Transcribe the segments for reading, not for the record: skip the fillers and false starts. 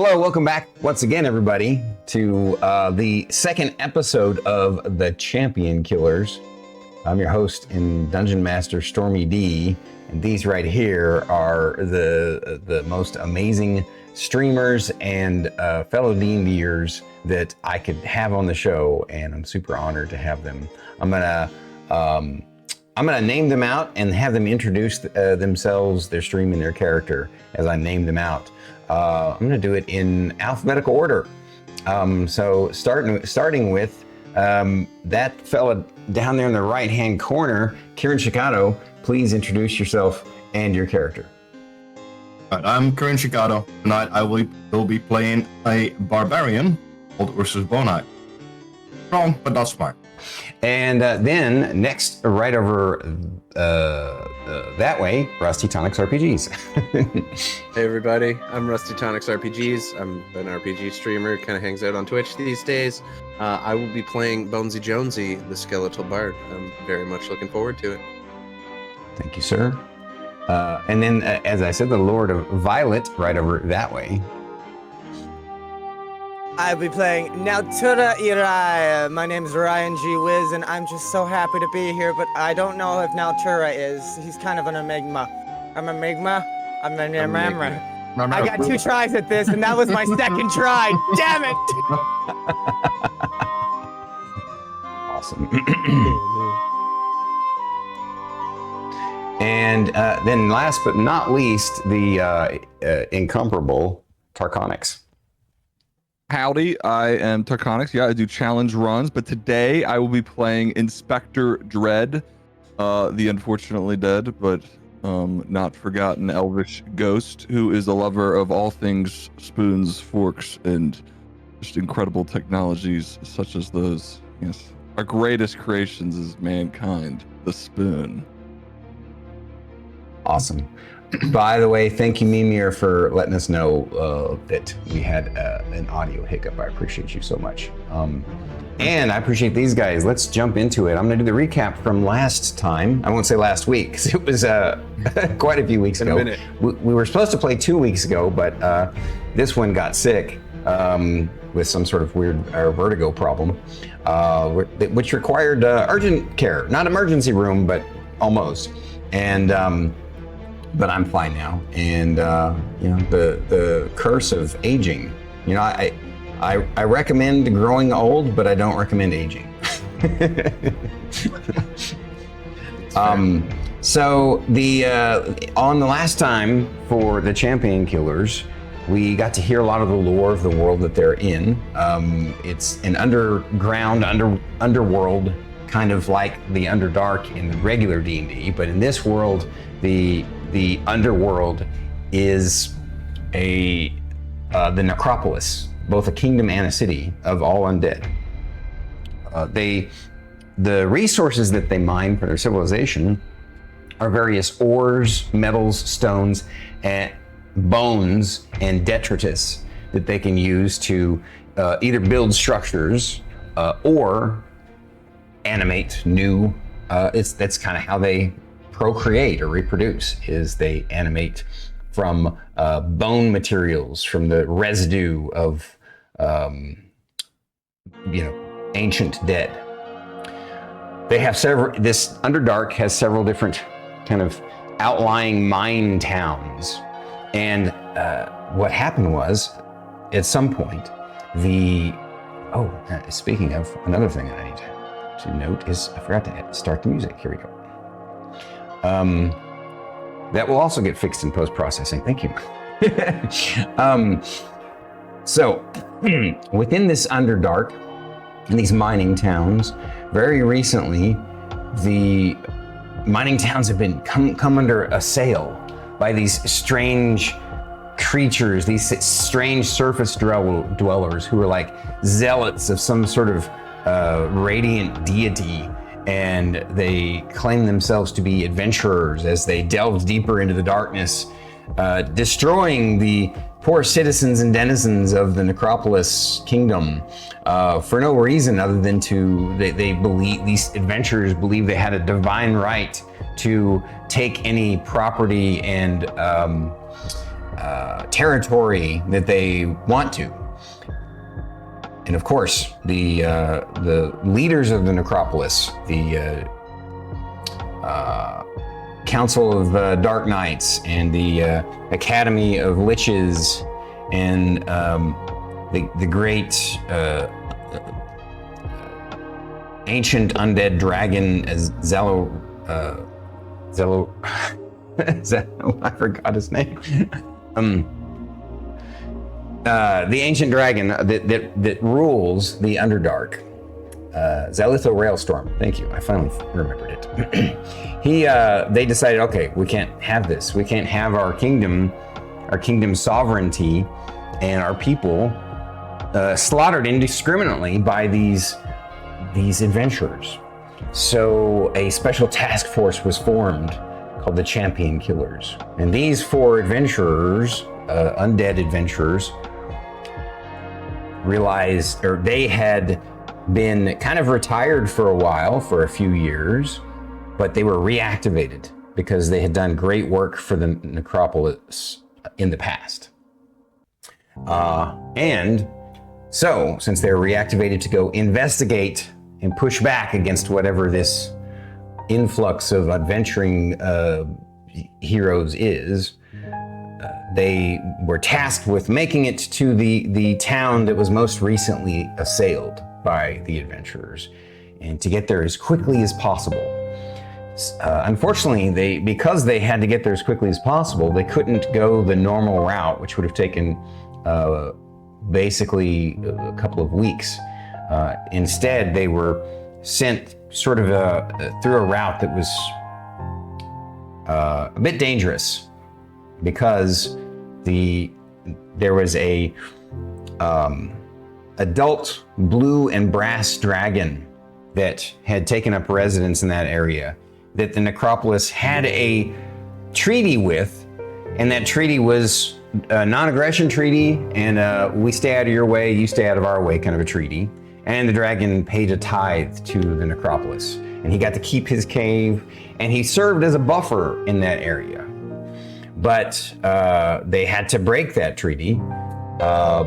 Hello, welcome back once again, everybody, to the second episode of The Champion Killers. I'm your host and Dungeon Master, StormyD, and these right here are the most amazing streamers and fellow D&Ders that I could have on the show, and I'm super honored to have them. I'm gonna name them out and have them introduce themselves, their stream, and their character as I name them out. I'm gonna do it in alphabetical order. So starting with that fella down there in the right-hand corner, Kirinshikato, please introduce yourself and your character. I'm Kirinshikato. Tonight I will be playing a barbarian called Ursus Bonehide. Strong, but not smart. And then next, right over that way, RustyTonixRPGs. Hey everybody, I'm RustyTonixRPGs. I'm an RPG streamer, kind of hangs out on Twitch these days. I will be playing BonesyJonesy, the Skeletal Bard. I'm very much looking forward to it. Thank you, sir. And then, as I said, the Lord of Violet, right over that way. I'll be playing Naltura-Irai. My name is RyanGeeWhiz, and I'm just so happy to be here, but I don't know if Naltura is. He's kind of an enigma. I'm an enigma. I'm an enigma. I got 2 tries at this, and that was my second try. Damn it! Awesome. And then last but not least, the incomparable Tarkonix. Howdy, I am Tarkonix. Yeah, I do challenge runs, but today I will be playing Inspectre Dread, the unfortunately dead, but not forgotten elvish ghost, who is a lover of all things spoons, forks, and just incredible technologies such as those. Yes, our greatest creations is mankind, the spoon. Awesome. By the way, thank you, Mimir, for letting us know that we had an audio hiccup. I appreciate you so much. And I appreciate these guys. Let's jump into it. I'm going to do the recap from last time. I won't say last week, because it was quite a few weeks ago. We were supposed to play 2 weeks ago, but this one got sick with some sort of weird vertigo problem, which required urgent care. Not emergency room, but almost. And but I'm fine now, and you know, the curse of aging. You know, I recommend growing old, but I don't recommend aging. So on the last time for the Champion Killers, we got to hear a lot of the lore of the world that they're in. It's an underground, underworld, kind of like the Underdark in the regular D&D, but in this world, the underworld is the necropolis, both a kingdom and a city of all undead. The resources that they mine for their civilization are various ores, metals, stones, and bones, and detritus that they can use to either build structures or animate new. That's kind of how they procreate or reproduce, is they animate from bone materials, from the residue of ancient dead. They have this Underdark has several different kind of outlying mine towns, and what happened was, at some point, speaking of, another thing that I need to note is I forgot to start the music. Here we go. That will also get fixed in post-processing. Thank you. So within this Underdark, in these mining towns, very recently, the mining towns have been come under assail by these strange creatures, these strange surface dwellers who are like zealots of some sort of radiant deity, and they claim themselves to be adventurers as they delve deeper into the darkness, destroying the poor citizens and denizens of the Necropolis Kingdom for no reason other than they believe, these adventurers believe they had a divine right to take any property and territory that they want to. And of course, the leaders of the necropolis, the Council of Dark Knights and the Academy of Liches and the great ancient undead dragon Zello, I forgot his name. The ancient dragon that rules the Underdark. Zalitho Railstorm. Thank you. I finally remembered it. They decided, okay, we can't have this. We can't have our kingdom's sovereignty and our people slaughtered indiscriminately by these adventurers. So a special task force was formed called the Champion Killers. And these 4 adventurers, undead adventurers, realized, or they had been kind of retired for a while, for a few years, but they were reactivated because they had done great work for the necropolis in the past. And so, since they were reactivated to go investigate and push back against whatever this influx of adventuring heroes is, they were tasked with making it to the town that was most recently assailed by the adventurers, and to get there as quickly as possible. Unfortunately, because they had to get there as quickly as possible, they couldn't go the normal route, which would have taken basically a couple of weeks. Instead, they were sent sort of through a route that was a bit dangerous, because there was a adult blue and brass dragon that had taken up residence in that area, that the necropolis had a treaty with, and that treaty was a non-aggression treaty, and we stay out of your way, you stay out of our way kind of a treaty. And the dragon paid a tithe to the necropolis, and he got to keep his cave, and he served as a buffer in that area. But they had to break that treaty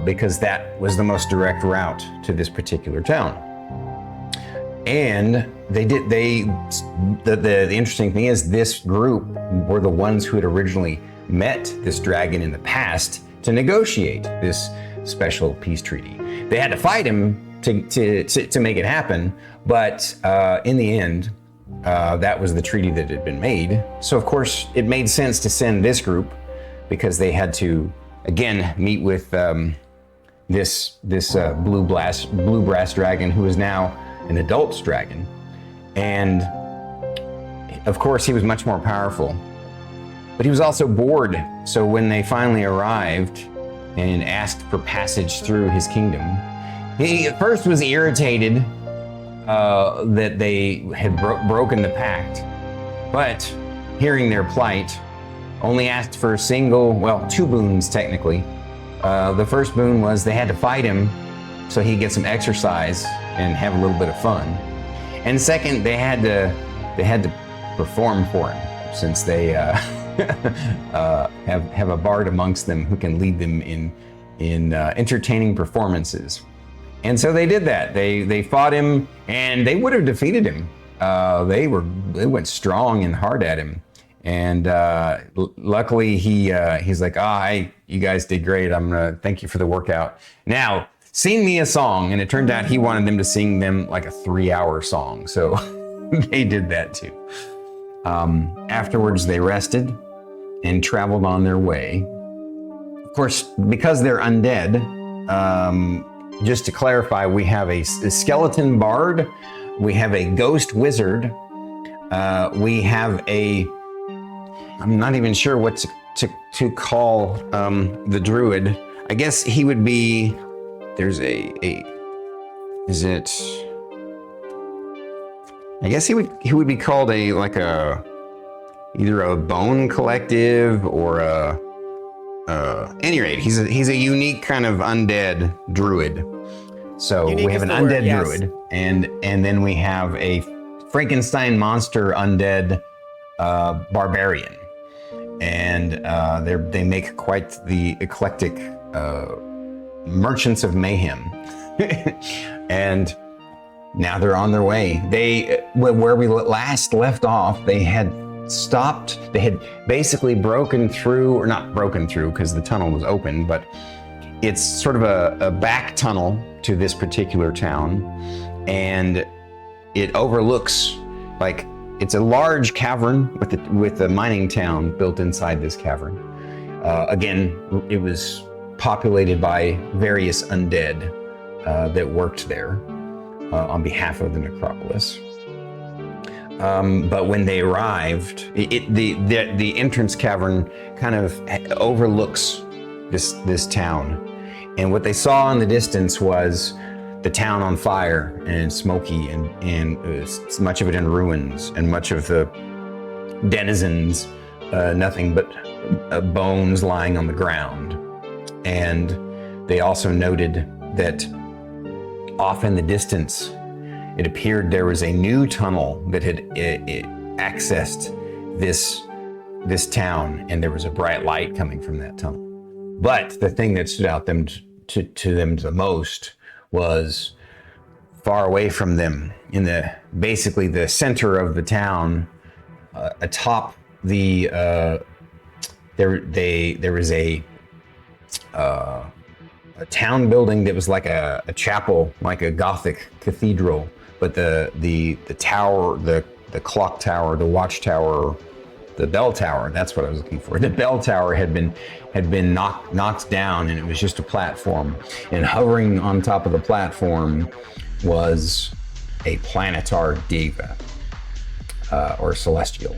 because that was the most direct route to this particular town. And they did. The interesting thing is, this group were the ones who had originally met this dragon in the past to negotiate this special peace treaty. They had to fight him to make it happen, but in the end, that was the treaty that had been made. So of course, it made sense to send this group, because they had to again meet with this blue brass dragon, who is now an adult dragon, and of course he was much more powerful, but he was also bored. So when they finally arrived and asked for passage through his kingdom, he at first was irritated that they had broken the pact, but hearing their plight, only asked for two boons technically. The first boon was they had to fight him so he'd get some exercise and have a little bit of fun. And second, they had to perform for him, since they have a bard amongst them who can lead them in entertaining performances. And so they did that. They fought him, and they would have defeated him. They went strong and hard at him. And luckily he's like, you guys did great. I'm gonna thank you for the workout. Now, sing me a song. And it turned out he wanted them to sing them like a 3-hour song. So they did that too. Afterwards, they rested and traveled on their way. Of course, because they're undead, just to clarify, we have a skeleton bard, we have a ghost wizard, we have I'm not even sure what to call the druid. I guess he would be, I guess he would be called either a bone collective or any rate, he's a unique kind of undead druid. So unique, we have an undead druid, and then we have a Frankenstein monster undead barbarian. and they make quite the eclectic merchants of mayhem. And now they're on their way. Where we last left off, they had stopped. They had basically broken through, or not broken through because the tunnel was open, but it's sort of a back tunnel to this particular town, and it overlooks, like, it's a large cavern with a mining town built inside this cavern. Again, it was populated by various undead that worked there on behalf of the necropolis. But when they arrived, the entrance cavern kind of overlooks this town, and what they saw in the distance was the town on fire and smoky, and much of it in ruins, and much of the denizens, nothing but bones lying on the ground. And they also noted that off in the distance, it appeared there was a new tunnel that had accessed this town, and there was a bright light coming from that tunnel. But the thing that stood out to them the most was far away from them, in basically the center of the town, atop the there was a town building that was like a chapel, like a Gothic cathedral, but the tower, the clock tower, the watchtower, the bell tower, that's what I was looking for. The bell tower had been knocked down, and it was just a platform. And hovering on top of the platform was a planetar diva, or celestial,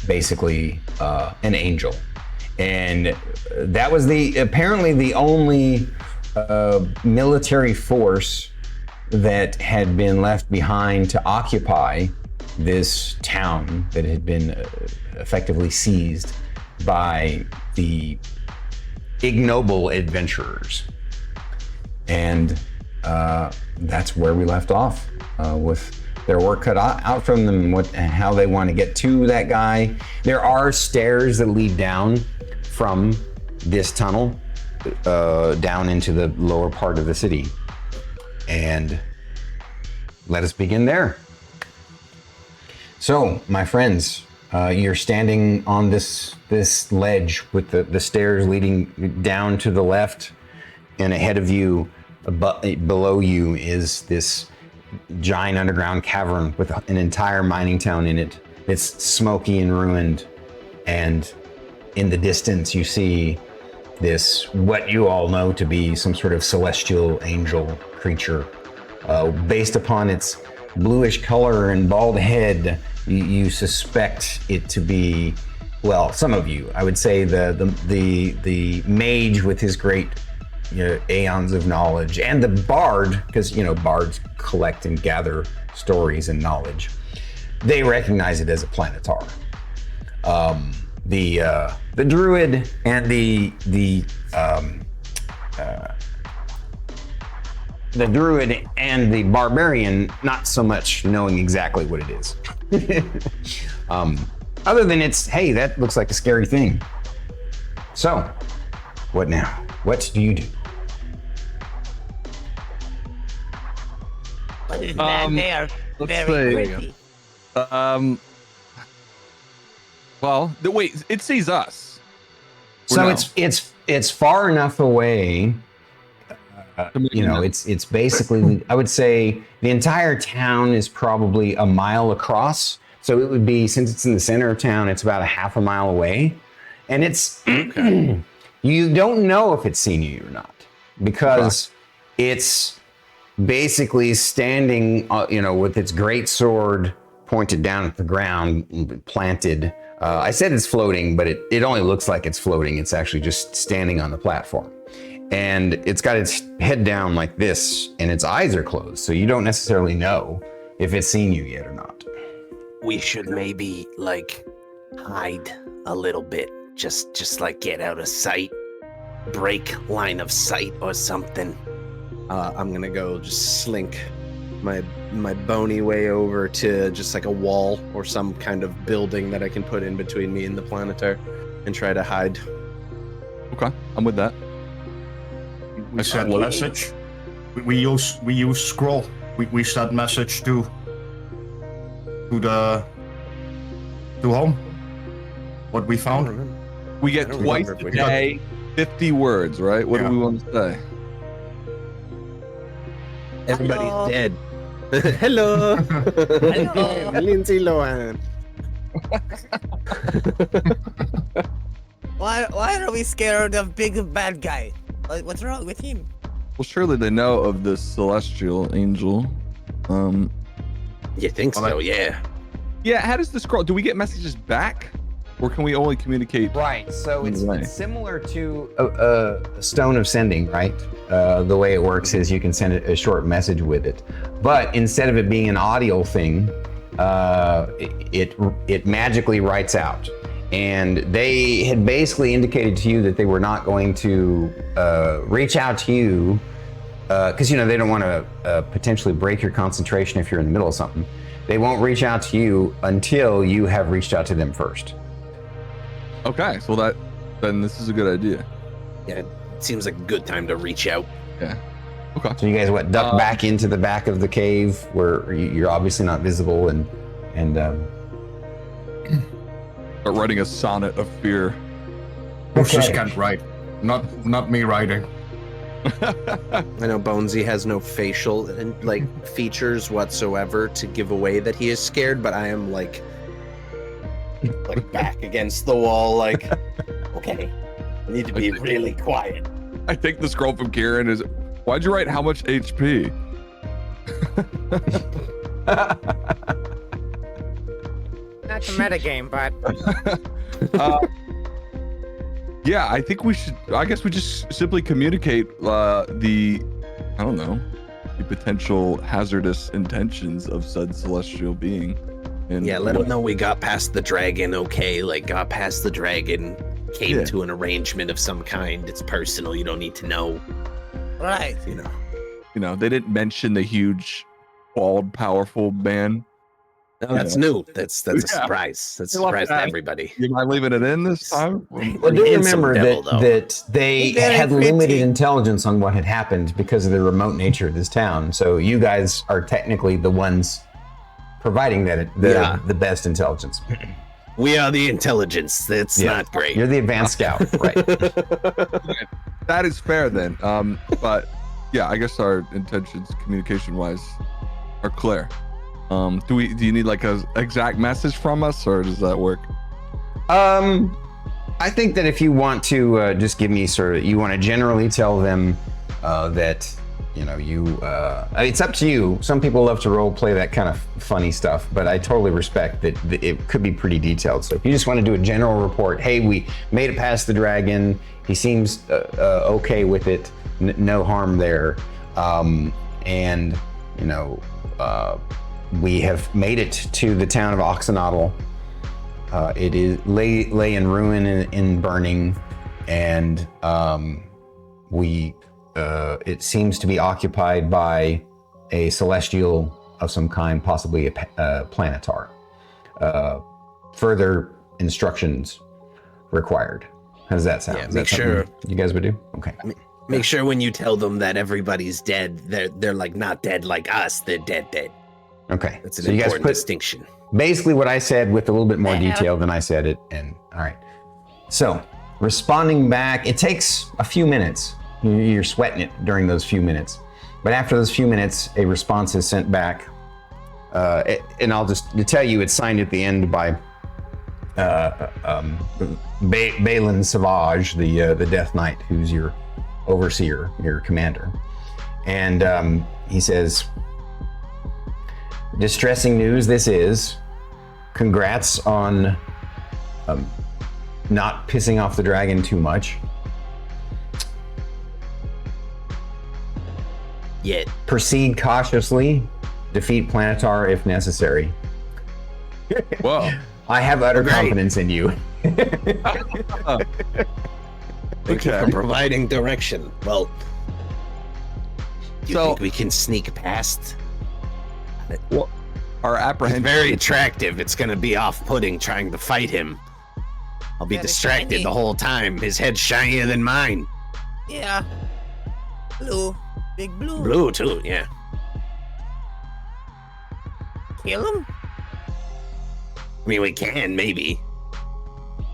basically an angel. And that was apparently the only military force that had been left behind to occupy this town that had been effectively seized by the ignoble adventurers. And that's where we left off, with their work cut out from them, and how they want to get to that guy. There are stairs that lead down from this tunnel down into the lower part of the city. And let us begin there. So, my friends, you're standing on this ledge with the stairs leading down to the left, and ahead of you, below you, is this giant underground cavern with an entire mining town in it. It's smoky and ruined, and in the distance you see this, what you all know to be some sort of celestial angel creature. Based upon its bluish color and bald head, you suspect it to be, well, some of you, I would say the mage with his great aeons of knowledge, and the bard, because bards collect and gather stories and knowledge. They recognize it as a planetar. The druid and the druid and the barbarian, not so much knowing exactly what it is. Other than hey, that looks like a scary thing. So, what now? What do you do? What is that? They are very pretty. Well, wait, it sees us. So it's far enough away. It's basically, I would say the entire town is probably a mile across. So it would be, since it's in the center of town, it's about a half a mile away. And it's, okay. You don't know if it's seen you or not, because it's basically standing, with its great sword pointed down at the ground, planted. I said it's floating, but it only looks like it's floating. It's actually just standing on the platform. And it's got its head down like this, and its eyes are closed, so you don't necessarily know if it's seen you yet or not. We should maybe, hide a little bit. Just get out of sight. Break line of sight or something. I'm gonna go just slink my bony way over to just like a wall or some kind of building that I can put in between me and the planetar, and try to hide. Okay, I'm with that. We send message. We use scroll. We send message to home. What we found. We get I don't twice remember a if we day, 50 words, right? What do we want to say? Everybody's Hello. dead. Hello. Hello. Lindsay Lohan. Why are we scared of big bad guy? What's wrong with him? Well, surely they know of this celestial angel. You think so? Yeah. Yeah, how does the scroll? Do we get messages back? Or can we only communicate? Right. So it's Right. similar to a stone of sending, right? The way it works is you can send a short message with it, but instead of it being an audio thing, it magically writes out. And they had basically indicated to you that they were not going to reach out to you because they don't want to potentially break your concentration if you're in the middle of something. They won't reach out to you until you have reached out to them first. Okay, so then this is a good idea. Yeah, it seems like a good time to reach out. Yeah. Okay. So you guys duck back into the back of the cave where you're obviously not visible and Start writing a sonnet of fear. Ursus Okay. can't write. Not me writing. I know Bonesy has no facial features whatsoever to give away that he is scared, but I am like back against the wall, like, okay, I need to be really quiet. I take the scroll from Kieran. Why'd you write how much HP? That's a metagame, but Yeah, I think we should. I guess we just simply communicate the potential hazardous intentions of said celestial being. And Yeah, let them know we got past the dragon, okay? Like, got past the dragon, came Yeah. to an arrangement of some kind. It's personal. You don't need to know, right. you know. They didn't mention the huge, bald, powerful man. No, that's new. That's a Yeah. surprise. That's a They left surprise to that. everybody. You mind leaving it in this time? Well, do Handsome remember devil, though. that they Very had pretty. limited intelligence on what had happened because of the remote nature of this town. So you guys are technically the ones providing the best intelligence. We are the intelligence. That's Yeah. not great. You're the advanced scout, right? That is fair then. But yeah, I guess our intentions, communication-wise, are clear. Do you need like a exact message from us, or does that work? I think that if you want to just give me you want to generally tell them that it's up to you. Some people love to role play that kind of funny stuff, but I totally respect that it could be pretty detailed. So if you just want to do a general report, hey, we made it past the dragon. He seems okay with it. No harm there. We have made it to the town of Oxenotl. It is lay in ruin in burning, and it seems to be occupied by a celestial of some kind, possibly a planetar. Further instructions required. How does that sound? Yeah, Is that make something sure- you guys would do? Okay. Make sure when you tell them that everybody's dead, they're like not dead like us. They're dead. Okay. That's an So you guys important put distinction. basically what I said with a little bit more Yeah. detail than I said it. And all right. So responding back, it takes a few minutes. You're sweating it during those few minutes. But after those few minutes, a response is sent back. And I'll just tell you, it's signed at the end by Balin Savage, the Death Knight, who's your overseer, your commander. And he says, distressing news this is. Congrats on not pissing off the dragon too much. Yet. Proceed cautiously. Defeat Planetar if necessary. Whoa. I have utter Great. confidence in you. Thank you for providing direction. Well, do you So- think we can sneak past? Our He's apprehension. very attractive. It's going to be off-putting trying to fight him. I'll be Very distracted shiny. the whole time. His head's shinier than mine. Yeah. Blue. Big blue. Blue too, yeah. Kill him? I mean, we can, maybe.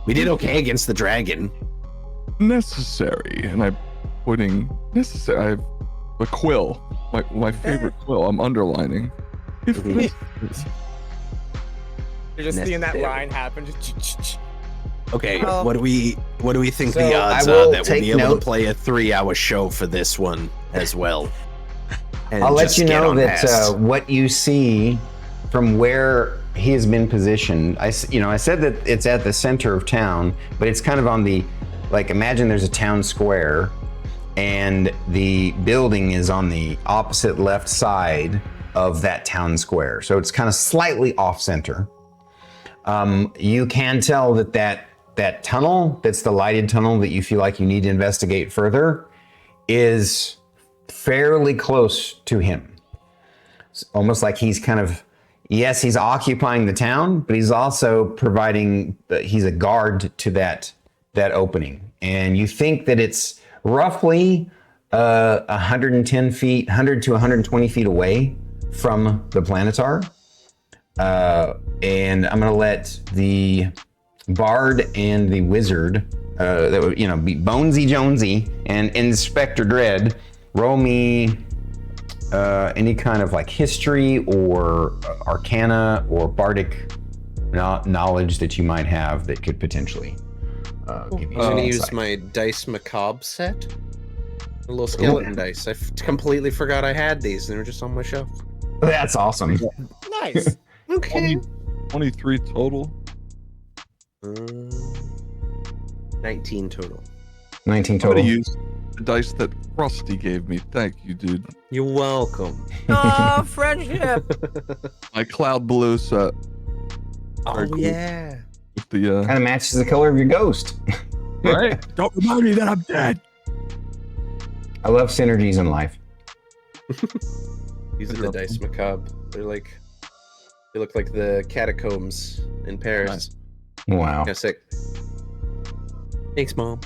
We did okay against the dragon. Necessary, and I'm putting necessary. I have a quill, my favorite quill. I'm underlining. If this- You're just seeing that Necessary. line happen. Just Okay, Um, what do we think so the I odds will are that we'll take be able note- to play a 3-hour show for this one as well? And I'll let just you get know on that past. what you see from where he has been positioned. I said that it's at the center of town, but it's kind of on the, like, imagine there's a town square, and the building is on the opposite left side of that town square. So it's kind of slightly off center. You can tell that tunnel, that's the lighted tunnel that you feel like you need to investigate further, is fairly close to him. It's almost like he's kind of, yes, he's occupying the town, but he's also providing, he's a guard to that opening. And you think that it's roughly 110 feet, 100 to 120 feet away from the Planetar. And I'm going to let the Bard and the Wizard, that would, be BonesyJonesy and Inspector Dread, roll me any kind of like history or arcana or bardic knowledge that you might have that could potentially give you I'm some gonna use insight. my dice macabre set. A little skeleton dice. I completely forgot I had these. They were just on my shelf. That's awesome. nice. Okay. 23 total. 19 total. 19 I'm total. gonna use the dice that Rusty gave me. Thank you, dude. You're welcome. Oh, friendship. My cloud blue set. Oh cool. yeah. With the Kind of matches the color of your ghost. right. Don't remind me that I'm dead. I love synergies in life. These are the dice macabre. They look like the catacombs in Paris. Wow. Yeah, sick. Thanks, Mom.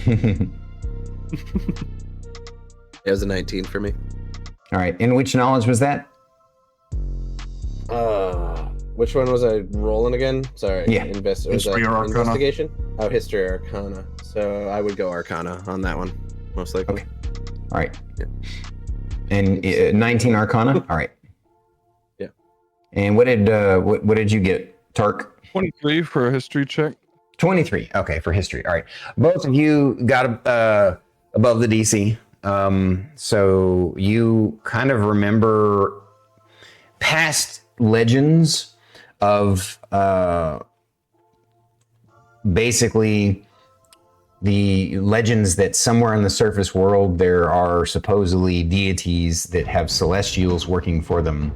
It was a 19 for me. All right. And which knowledge was that? Which one was I rolling again? Sorry. Yeah. Was History that or Arcana? investigation? Oh, history or Arcana. So I would go Arcana on that one, most likely. Okay. All right. Yeah. And 19 Arcana. All right. Yeah. And what did you get, Tark? 23 for a history check. 23. Okay, for history. All right. Both of you got above the DC. So you kind of remember past legends of basically the legends that somewhere in the surface world there are supposedly deities that have celestials working for them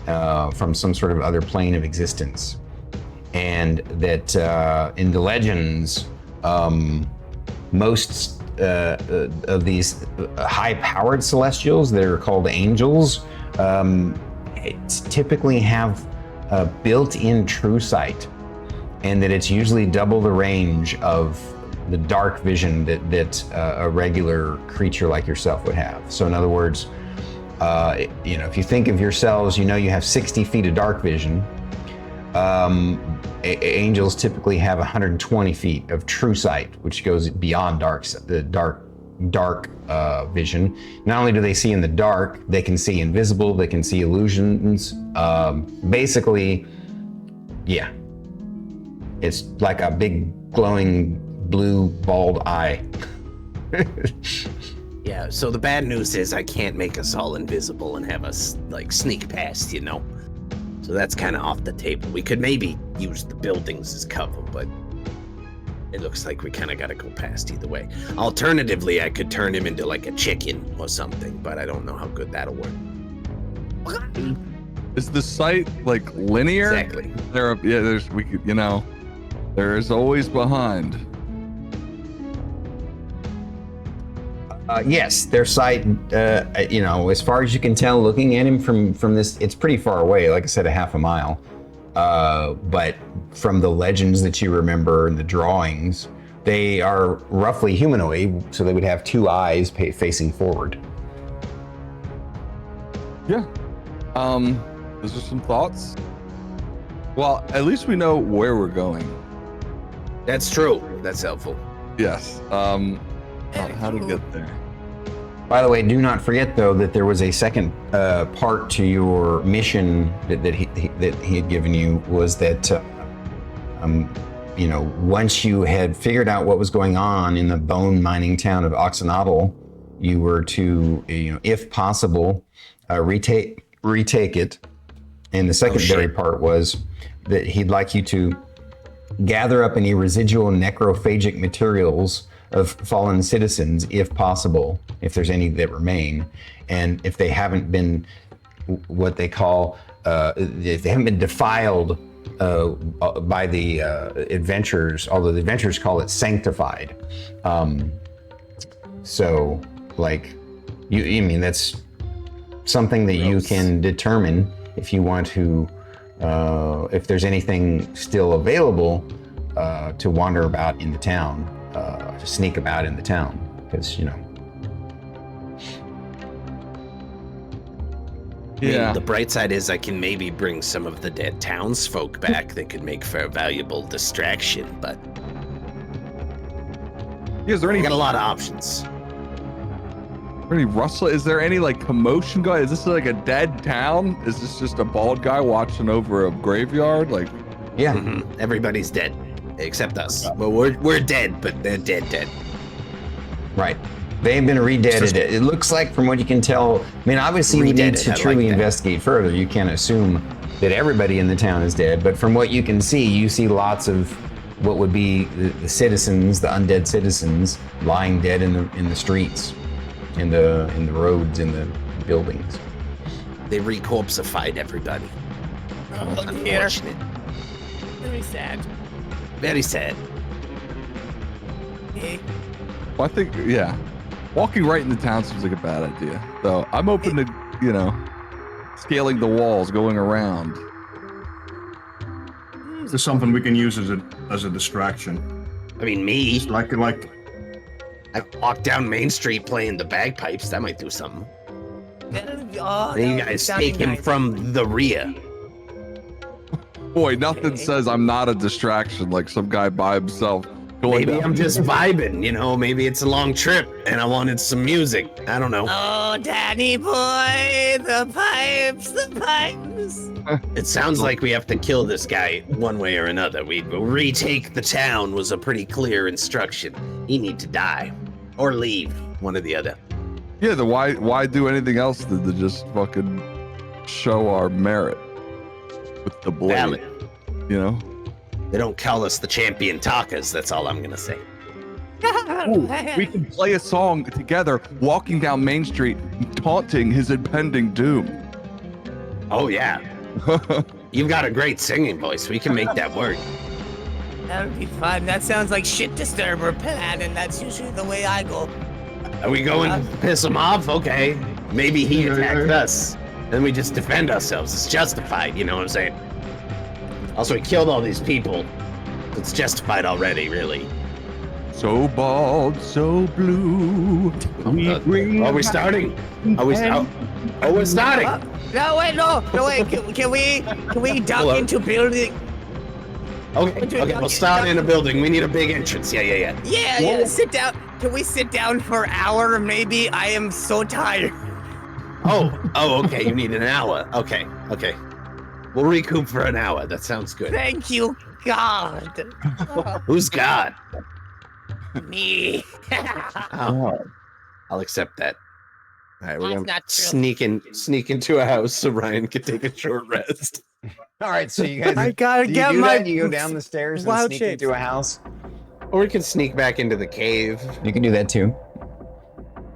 from some sort of other plane of existence. And that in the legends, most of these high-powered celestials that are called angels typically have a built-in true sight, and that it's usually double the range of the dark vision that a regular creature like yourself would have. So in other words, if you think of yourselves, you have 60 feet of dark vision. Angels typically have 120 feet of true sight, which goes beyond the dark vision. Not only do they see in the dark, they can see invisible, they can see illusions. Basically, yeah, it's like a big glowing blue bald eye. Yeah, so the bad news is I can't make us all invisible and have us, sneak past, So that's kind of off the table. We could maybe use the buildings as cover, but it looks like we kind of got to go past either way. Alternatively, I could turn him into like a chicken or something, but I don't know how good that'll work. Is the site linear? Exactly. There's always behind. Yes, their sight, as far as you can tell, looking at him from this, it's pretty far away. Like I said, a half a mile. but from the legends that you remember and the drawings, they are roughly humanoid, so they would have two eyes facing forward. Yeah. Those are some thoughts. Well, at least we know where we're going. That's true. That's helpful. Yes. How to get there. By the way, do not forget though that there was a second part to your mission that he had given you, was that once you had figured out what was going on in the bone mining town of Oxenotl, you were to, if possible, retake it. And the secondary part was that he'd like you to gather up any residual necrophagic materials of fallen citizens, if possible, if there's any that remain, and if they haven't been what they call, if they haven't been defiled by the adventurers, although the adventurers call it sanctified. So, like, that's something that you can determine if you want to, if there's anything still available to wander about in the town, to sneak about in the town, because, Yeah. The bright side is I can maybe bring some of the dead townsfolk back that could make for a valuable distraction, but Is there any? I got a lot of options. Any rustle? Is there any like commotion going? Is this like a dead town? Is this just a bald guy watching over a graveyard? Like, yeah. Mm-hmm. Everybody's dead except us. Well, we're dead, but they're dead. Right. They've been redeaded. It looks like, from what you can tell, obviously we need to truly investigate further. You can't assume that everybody in the town is dead, but from what you can see, you see lots of what would be the citizens, the undead citizens, lying dead in the streets, in the roads, in the buildings. They re-corpsified everybody. Unfortunate. Very sad. Very sad. well, I think, yeah, walking right into town seems like a bad idea. So I'm open to, scaling the walls, going around. Is there something we can use as a distraction? I mean, me. Like I walk down Main Street playing the bagpipes. That might do something. Then you guys take him from the rear. Boy, nothing says I'm not a distraction like some guy by himself. Maybe I'm just vibing, maybe it's a long trip and I wanted some music. I don't know. Oh, Danny boy, the pipes. It sounds like we have to kill this guy one way or another. We retake the town was a pretty clear instruction. He need to die or leave, one or the other. Yeah, then why do anything else than to just fucking show our merit with the blade? Valid. They don't call us the champion talkers, that's all I'm gonna say. Ooh, we can play a song together, walking down Main Street, taunting his impending doom. Oh yeah. You've got a great singing voice. We can make that work. That would be fun. That sounds like shit disturber plan, and that's usually the way I go. Are we going to piss him off? Okay. Maybe he attacked us. Then we just defend ourselves. It's justified, you know what I'm saying? Also, he killed all these people. It's justified already, really. So bald, so blue. Are we starting? We're starting. No, wait. Can we duck into building? Okay, we'll start in a building. We need a big entrance. Yeah. Yeah, sit down. Can we sit down for an hour, maybe? I am so tired. Oh, okay. You need an hour. Okay. We'll recoup for an hour. That sounds good. Thank you, God. Who's God? Me. I'll accept that. All right, we're That's gonna not true. sneak into a house so Ryan can take a short rest. All right, so you guys, I gotta do you get do my that? You go down the stairs and wild sneak shapes. into a house. Or we can sneak back into the cave. You can do that too.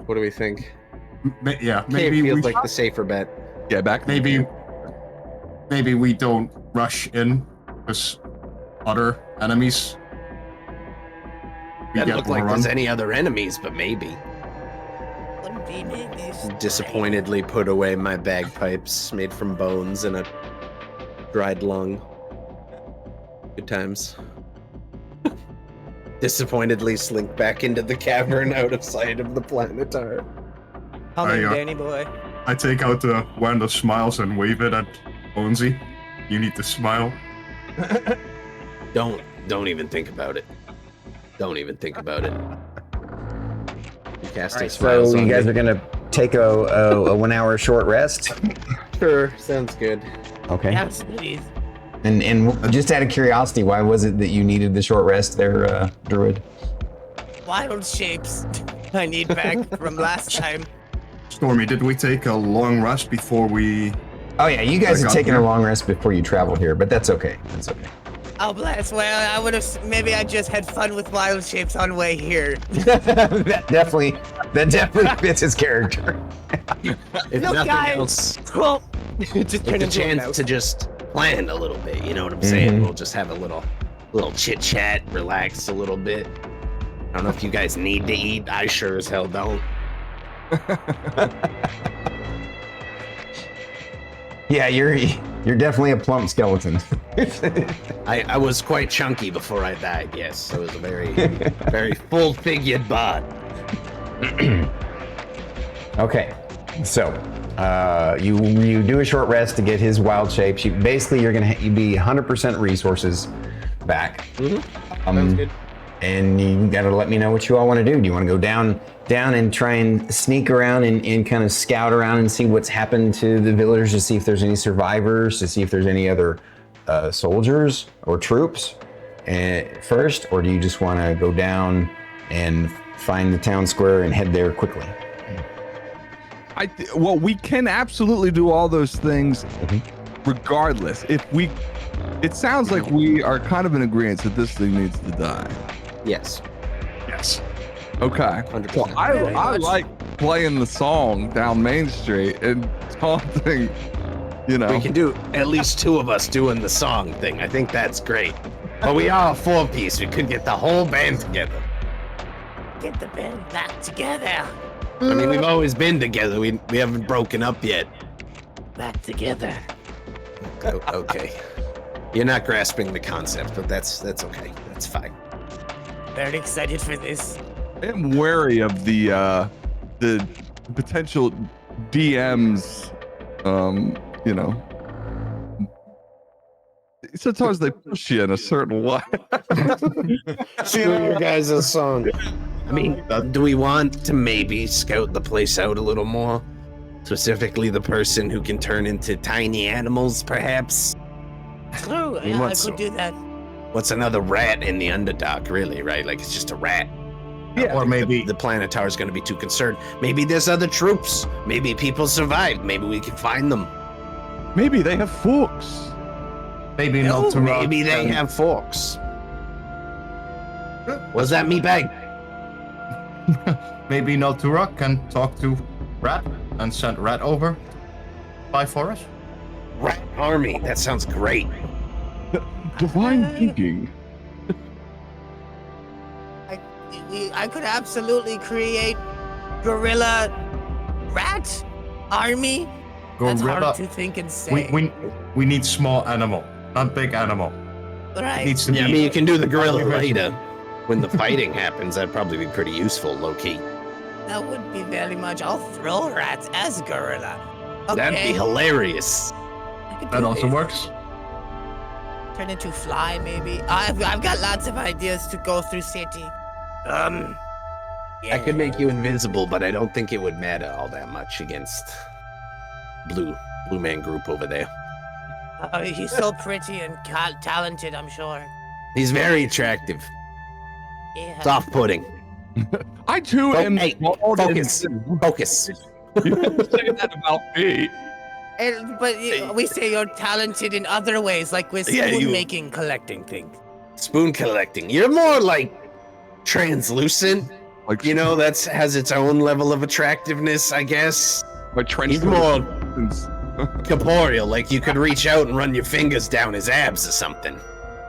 What do we think? Yeah, Cave maybe feels like the safer bet. Yeah, back. Maybe we don't rush in with other enemies. Doesn't look like there's any other enemies, but maybe. Disappointedly put away my bagpipes made from bones and a dried lung. Good times. Disappointedly slink back into the cavern out of sight of the planetar. Coming, There you Danny boy. I take out one of the smiles and wave it at Bonesy. You need to smile. Don't even think about it. Don't even think about it. You cast All right, smiles so you on guys me. are gonna take a 1 hour short rest. Sure, sounds good. Okay. Yes, please. And just out of curiosity, why was it that you needed the short rest there, Druid? Wild shapes. I need back from last time. Stormy, did we take a long rest before we... Oh yeah, you guys I have got taken you. a long rest before you traveled here, but that's okay. That's okay. Oh, bless. Well, I would have. Maybe I just had fun with wild shapes on way here. that definitely fits his character. If Look, nothing guys. else, Well, just it's turn a into a chance mouse. to just plan a little bit. You know what I'm saying? Mhm. We'll just have a little chit chat, relax a little bit. I don't know if you guys need to eat. I sure as hell don't. Yeah, you're definitely a plump skeleton. I was quite chunky before I died. Yes, I was a very full-figured bod. Okay, so you do a short rest to get his wild shapes. Basically, you're gonna be 100% resources back. Sounds good. And you gotta let me know what you all want to do. Do you want to go down and try and sneak around and kind of scout around and see what's happened to the villagers, to see if there's any survivors, to see if there's any other soldiers or troops first, or do you just want to go down and find the town square and head there quickly? Well, we can absolutely do all those things regardless. It sounds like we are kind of in agreement that this thing needs to die. Yes. Yes. Okay. 100%. Well, I like playing the song down Main Street and taunting, We can do at least two of us doing the song thing. I think that's great. But we are a four-piece. We could get the whole band together. Get the band back together. I mean, we've always been together. We haven't broken up yet. Back together. Okay. You're not grasping the concept, but that's okay. That's fine. Very excited for this. I am wary of the potential DMs. Sometimes they push you in a certain way. Stealing your guys' song. I mean, do we want to maybe scout the place out a little more? Specifically, the person who can turn into tiny animals, perhaps? True. mean, Yeah, I what's- could do that. What's another rat in the Underdark, really, right? Like, it's just a rat. Yeah, Or maybe... The Planetar is going to be too concerned. Maybe there's other troops. Maybe people survived. Maybe we can find them. Maybe they have forks. Maybe No, Naltura maybe they can- have forks. Was that me bag? Maybe Naltura can talk to Rat and send Rat over by Forest. Rat army. That sounds great. Divine thinking. I could absolutely create gorilla rat army. That's Gorilla. hard to think and say. We need small animal, not big animal. right. It needs to Yeah, I be. mean, you can do the gorilla later. When the fighting happens, that'd probably be pretty useful, low-key. That would be very much. I'll throw rats as gorilla. Okay. That'd be hilarious. I could That do also this. works. Turn into fly, maybe. I've got lots of ideas to go through city. Yeah. I could make you invisible, but I don't think it would matter all that much against Blue Man Group over there. He's so pretty and talented, I'm sure. He's very attractive. Yeah. It's off-putting. I too am. Hey, bald and focus. Focus. You didn't say that about me. But we say you're talented in other ways, like with Yeah, spoon you- making, collecting things. Spoon collecting. You're more like translucent. Like You know, that's has its own level of attractiveness, I guess. my trench He's coat more is- corporeal, like you could reach out and run your fingers down his abs or something.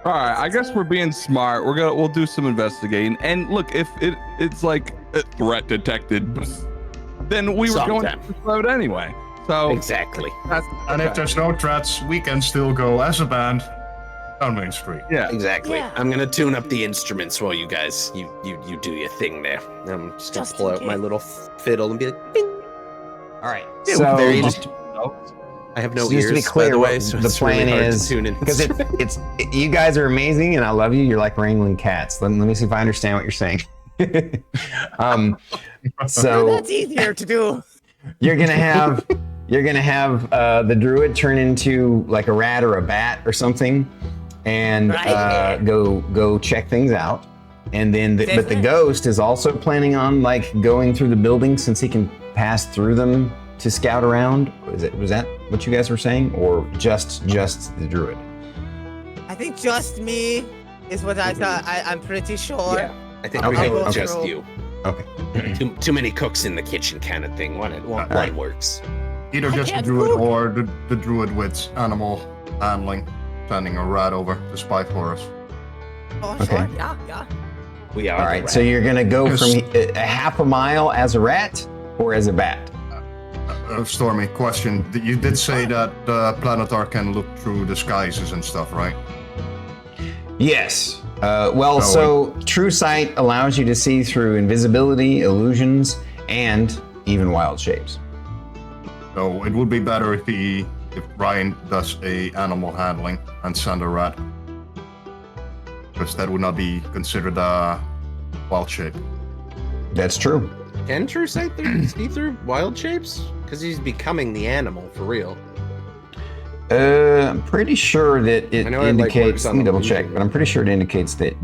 All right, I guess we're being smart. We'll do some investigating. And look, if it's like a threat detected, then we were going to Sometime. this road anyway. So Exactly. that's And if okay. there's no threats, we can still go as a band on Main Street. Yeah. Exactly. Yeah. I'm gonna tune up the instruments while you guys you do your thing there. I'm just gonna Just pull in out my case. little fiddle and be like, bing. All right. Yeah, So very just, I have no just ears, to be clear, by the way, what so the it's really plan hard is, to tune in. because you guys are amazing and I love you. You're like wrangling cats. Let me see if I understand what you're saying. So That's easier to do. you're gonna have the druid turn into like a rat or a bat or something, and Right. go check things out. And then, but the Definitely. ghost is also planning on like going through the buildings since he can pass through them to scout around. Was that what you guys were saying, or just the druid? I think just me is what I thought. I'm pretty sure. Yeah, I think Okay, we go okay. just you. Okay. Too many cooks in the kitchen kind of thing. One right. works. Either I just the can't druid cook. or the druid with animal handling, sending a rat over to spy for us. Oh, Okay. sure. Yeah. We are. All the right. rat. So you're gonna go Yes. from a half a mile as a rat or as a bat? Stormy, question. You did say that Planetar can look through disguises and stuff, right? Yes. Well, Oh, so True Sight allows you to see through invisibility, illusions, and even wild shapes. So it would be better if Ryan does a animal handling and send a rat, because that would not be considered a wild shape. That's true. Can True Sight see through wild shapes? Because he's becoming the animal for real. I'm pretty sure that it I know it, like, indicates. works on Let me double check, illusion. but I'm pretty sure it indicates that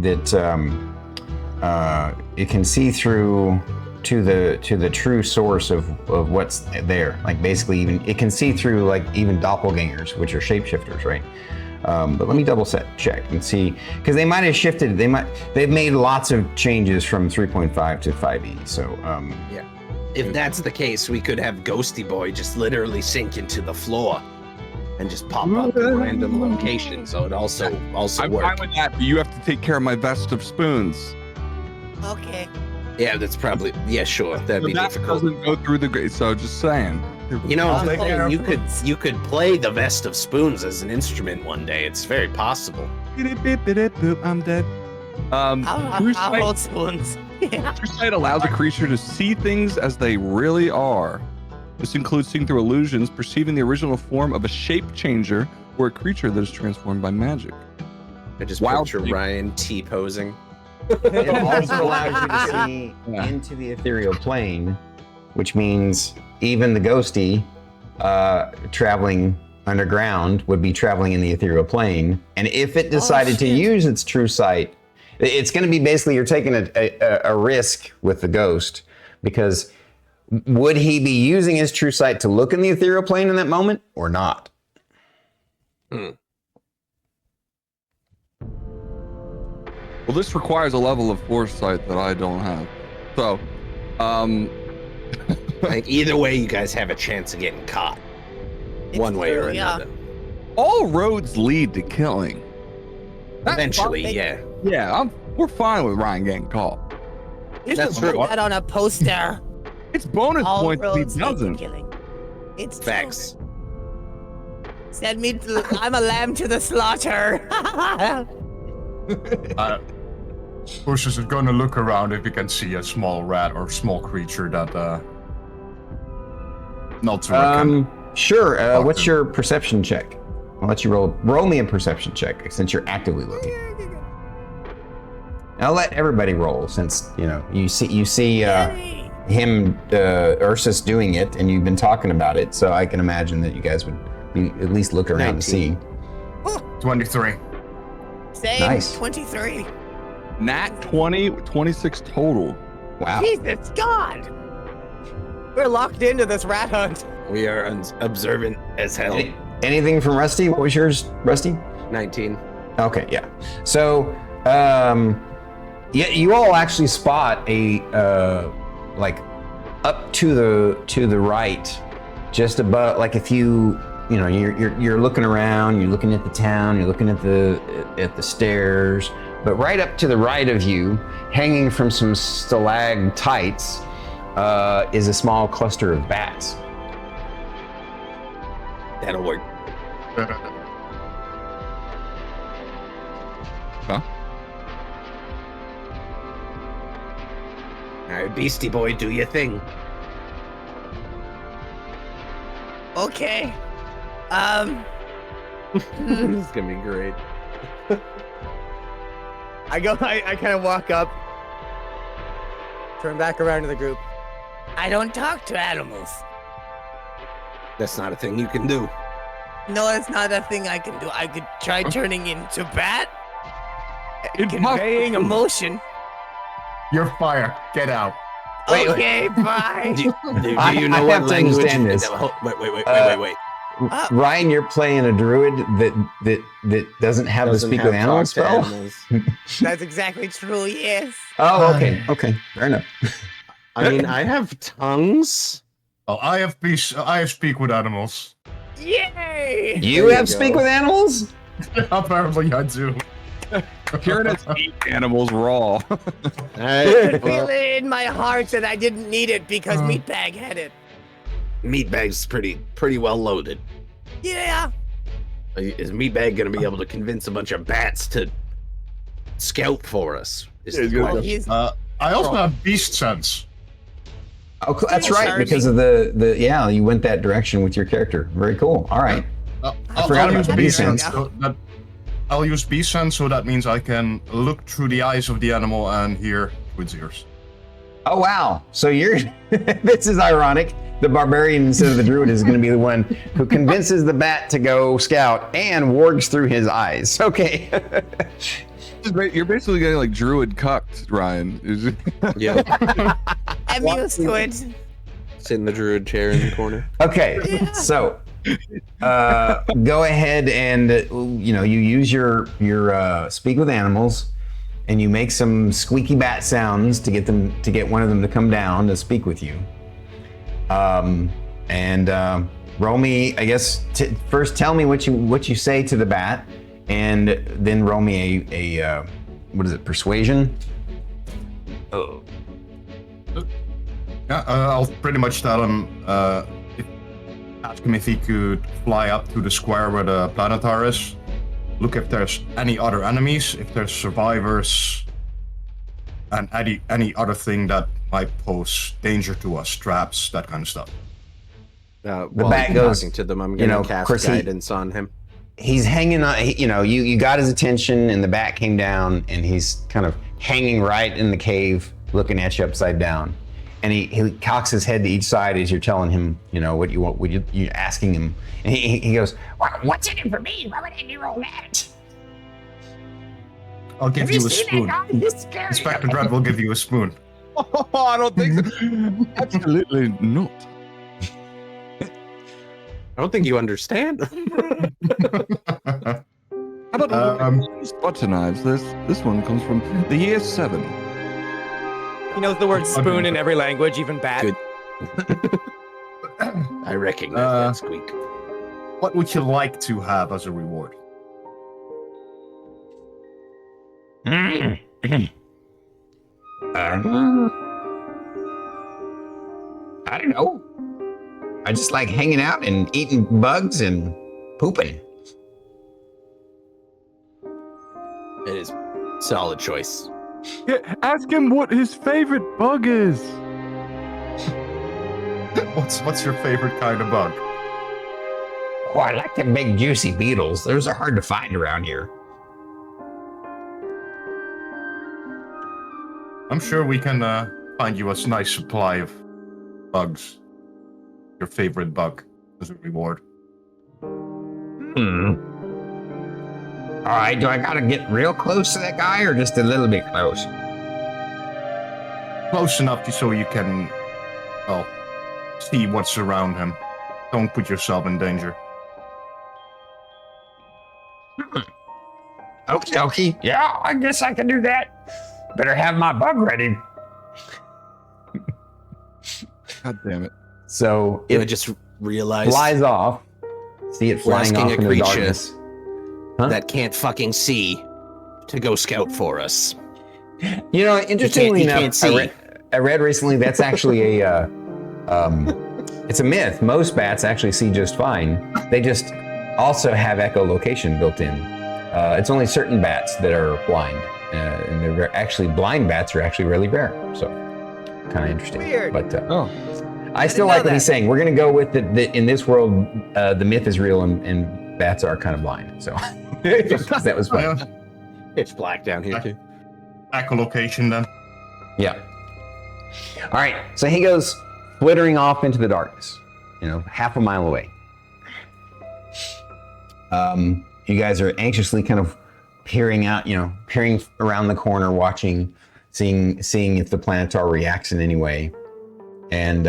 it can see through to the true source of what's there. Like basically, even it can see through like even doppelgangers, which are shapeshifters, right? But let me double check and see, because they might have shifted. They've made lots of changes from 3.5 to 5e. So Yeah. If that's the case, we could have Ghosty Boy just literally sink into the floor and just pop up in random locations. So it also I'm fine work. with that, but you have to take care of my vest of spoons. Okay. Yeah, that's probably sure. That'd be that difficult. doesn't go through the grate, so just saying. You know, I'll take care of you could play the Vest of Spoons as an instrument one day. It's very possible. I'm dead. True I'll Sight- hold spoons. Yeah. True Sight allows a creature to see things as they really are. This includes seeing through illusions, perceiving the original form of a shape changer or a creature that is transformed by magic. I just Wild picture shape. Ryan T-posing. it also allows you to see Yeah. into the ethereal plane, which means even the ghosty traveling underground would be traveling in the ethereal plane. And if it decided to shit. use its True Sight, it's going to be basically you're taking a risk with the ghost, because would he be using his True Sight to look in the ethereal plane in that moment or not? Well, this requires a level of foresight that I don't have. So, Like either way, you guys have a chance of getting caught, It's one way or true, yeah. another. all roads lead to killing. That's Eventually, fine. yeah. Yeah, we're fine with Ryan getting caught. You That's should put true. that on a poster. It's bonus All points if he roads lead to doesn't. killing. It's true. Facts. Send me. I'm a lamb to the slaughter. Ursus is going to look around if he can see a small rat or small creature that Naltura can. Sure. What's your perception check? I'll let you roll me a perception check since you're actively looking. I'll let everybody roll since you see him Ursus doing it, and you've been talking about it, so I can imagine that you guys would be, at least look around to see. 23. Same. Nice. 23. Nat 20, 26 total. Wow. Jesus God. We're locked into this rat hunt. We are observant as hell. Anything from Rusty? What was yours, Rusty? 19. Okay, yeah. So, you all actually spot a like up to the right, just above. Like if you're looking around, you're looking at the town, you're looking at the stairs, but right up to the right of you, hanging from some stalactites, is a small cluster of bats. That'll work. Okay. All right, Beastie Boy, do your thing. Okay. It's gonna be great. I kind of walk up, turn back around to the group. I don't talk to animals. That's not a thing you can do. No, it's not a thing I can do. I could try turning into bat, Impossible. conveying emotion. You're fired. Get out. Wait, Okay, bye. Do you I know have what to language? understand this. Wait. Ryan, you're playing a druid that doesn't have the speak with animals spell. That's exactly true. Yes. Oh, okay, fair enough. I mean, I have tongues. Oh, I have speak with animals. Yay! You There have you speak go. with animals? Apparently, I do. Kieran has eat animals raw. I could feel it in my heart that I didn't need it because Meatbag had it. Meatbag's pretty well loaded. Yeah. Is Meatbag gonna be able to convince a bunch of bats to scout for us? Is Yeah, he's the gonna question. He's I also have beast sense. Oh, that's Yes, right, Charlie. because of the yeah, you went that direction with your character. Very cool. All right. I'll forgot use about beast beast sense. sense. I'll use beast sense, so that means I can look through the eyes of the animal and hear with its ears. Oh wow! So you're this is ironic. The barbarian instead of the druid is going to be the one who convinces the bat to go scout and wargs through his eyes. Okay. You're basically getting like druid cucked, Ryan. Yeah, I'm used to it. Sit in the druid chair in the corner. Okay. So go ahead and you use your speak with animals, and you make some squeaky bat sounds to get one of them to come down to speak with you. Roll me, I guess. First, tell me what you say to the bat, and then roll me a what is it? Persuasion. Oh. Yeah, I'll pretty much tell him, ask him if he could fly up to the square where the planetar is, look if there's any other enemies, if there's survivors, and any other thing that might pose danger to us, traps, that kind of stuff. While bat I'm goes, talking to them, I'm you gonna know, cast Chris, guidance on him. He's hanging on, you got his attention, and the bat came down, and he's kind of hanging right in the cave, looking at you upside down. And he cocks his head to each side as you're telling him, what you want, you're asking him. And he goes, what's in it for me? Why would I do all that? I'll give you a spoon. Inspector Dread will give you a spoon. Oh, I don't think so. Absolutely not. I don't think you understand. How about butter knives? This one comes from the year 7. He knows the word spoon in every language, even bat. Good. I recognize that squeak. What would you like to have as a reward? I don't know. I just like hanging out and eating bugs and pooping. It is solid choice. Yeah, ask him what his favorite bug is. What's your favorite kind of bug? Oh, I like them big juicy beetles. Those are hard to find around here. I'm sure we can find you a nice supply of bugs. Your favorite bug as a reward. All right, do I gotta get real close to that guy or just a little bit close? Close enough so you can, see what's around him. Don't put yourself in danger. Okie dokie. Yeah, I guess I can do that. Better have my bug ready. God damn it. So I it just realized flies off. See it We're flying asking off a into the creature darkness. Huh? that can't fucking see to go scout for us. Interestingly he enough, can't see. I read recently that's actually it's a myth. Most bats actually see just fine. They just also have echolocation built in. It's only certain bats that are blind, and they're actually blind bats are actually really rare. So kind of interesting. Weird. But I I still didn't like know what he's that. saying. We're gonna go with the in this world, the myth is real and bats are kind of blind. So that was fun. Yeah. It's black down here too. Echolocation then. Yeah. All right. So he goes flittering off into the darkness, half a mile away. You guys are anxiously kind of peering out, peering around the corner, watching, seeing if the Planetar reacts in any way. And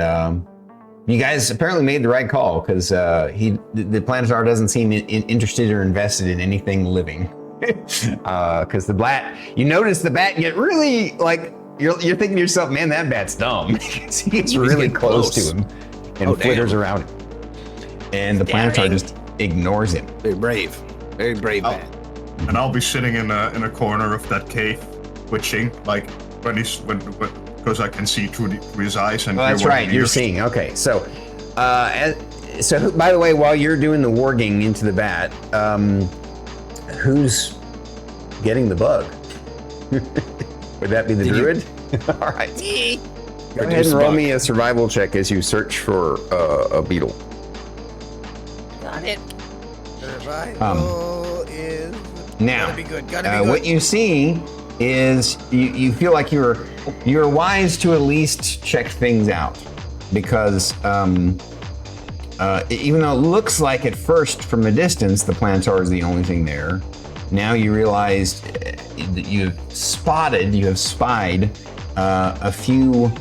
you guys apparently made the right call because the Planetar doesn't seem interested or invested in anything living. Because you notice the bat get really you're thinking to yourself, man, that bat's dumb. He gets really close to him and flitters around him. And the Planetar just ignores him. Very brave bat. And I'll be sitting in a corner of that cave, twitching, because I can see through his eyes. And Oh, that's hear what right. he You're hears. seeing. Okay, so by the way, while you're doing the warging into the bat, who's getting the bug? Would that be the druid? All right. Go ahead and roll me a survival check as you search for a beetle. Got it. Survival is Now, gotta be good. Gotta be good. what you see is you feel like you're wise to at least check things out because even though it looks like at first from a distance the Planetar is the only thing there, now you realize that you have spied a few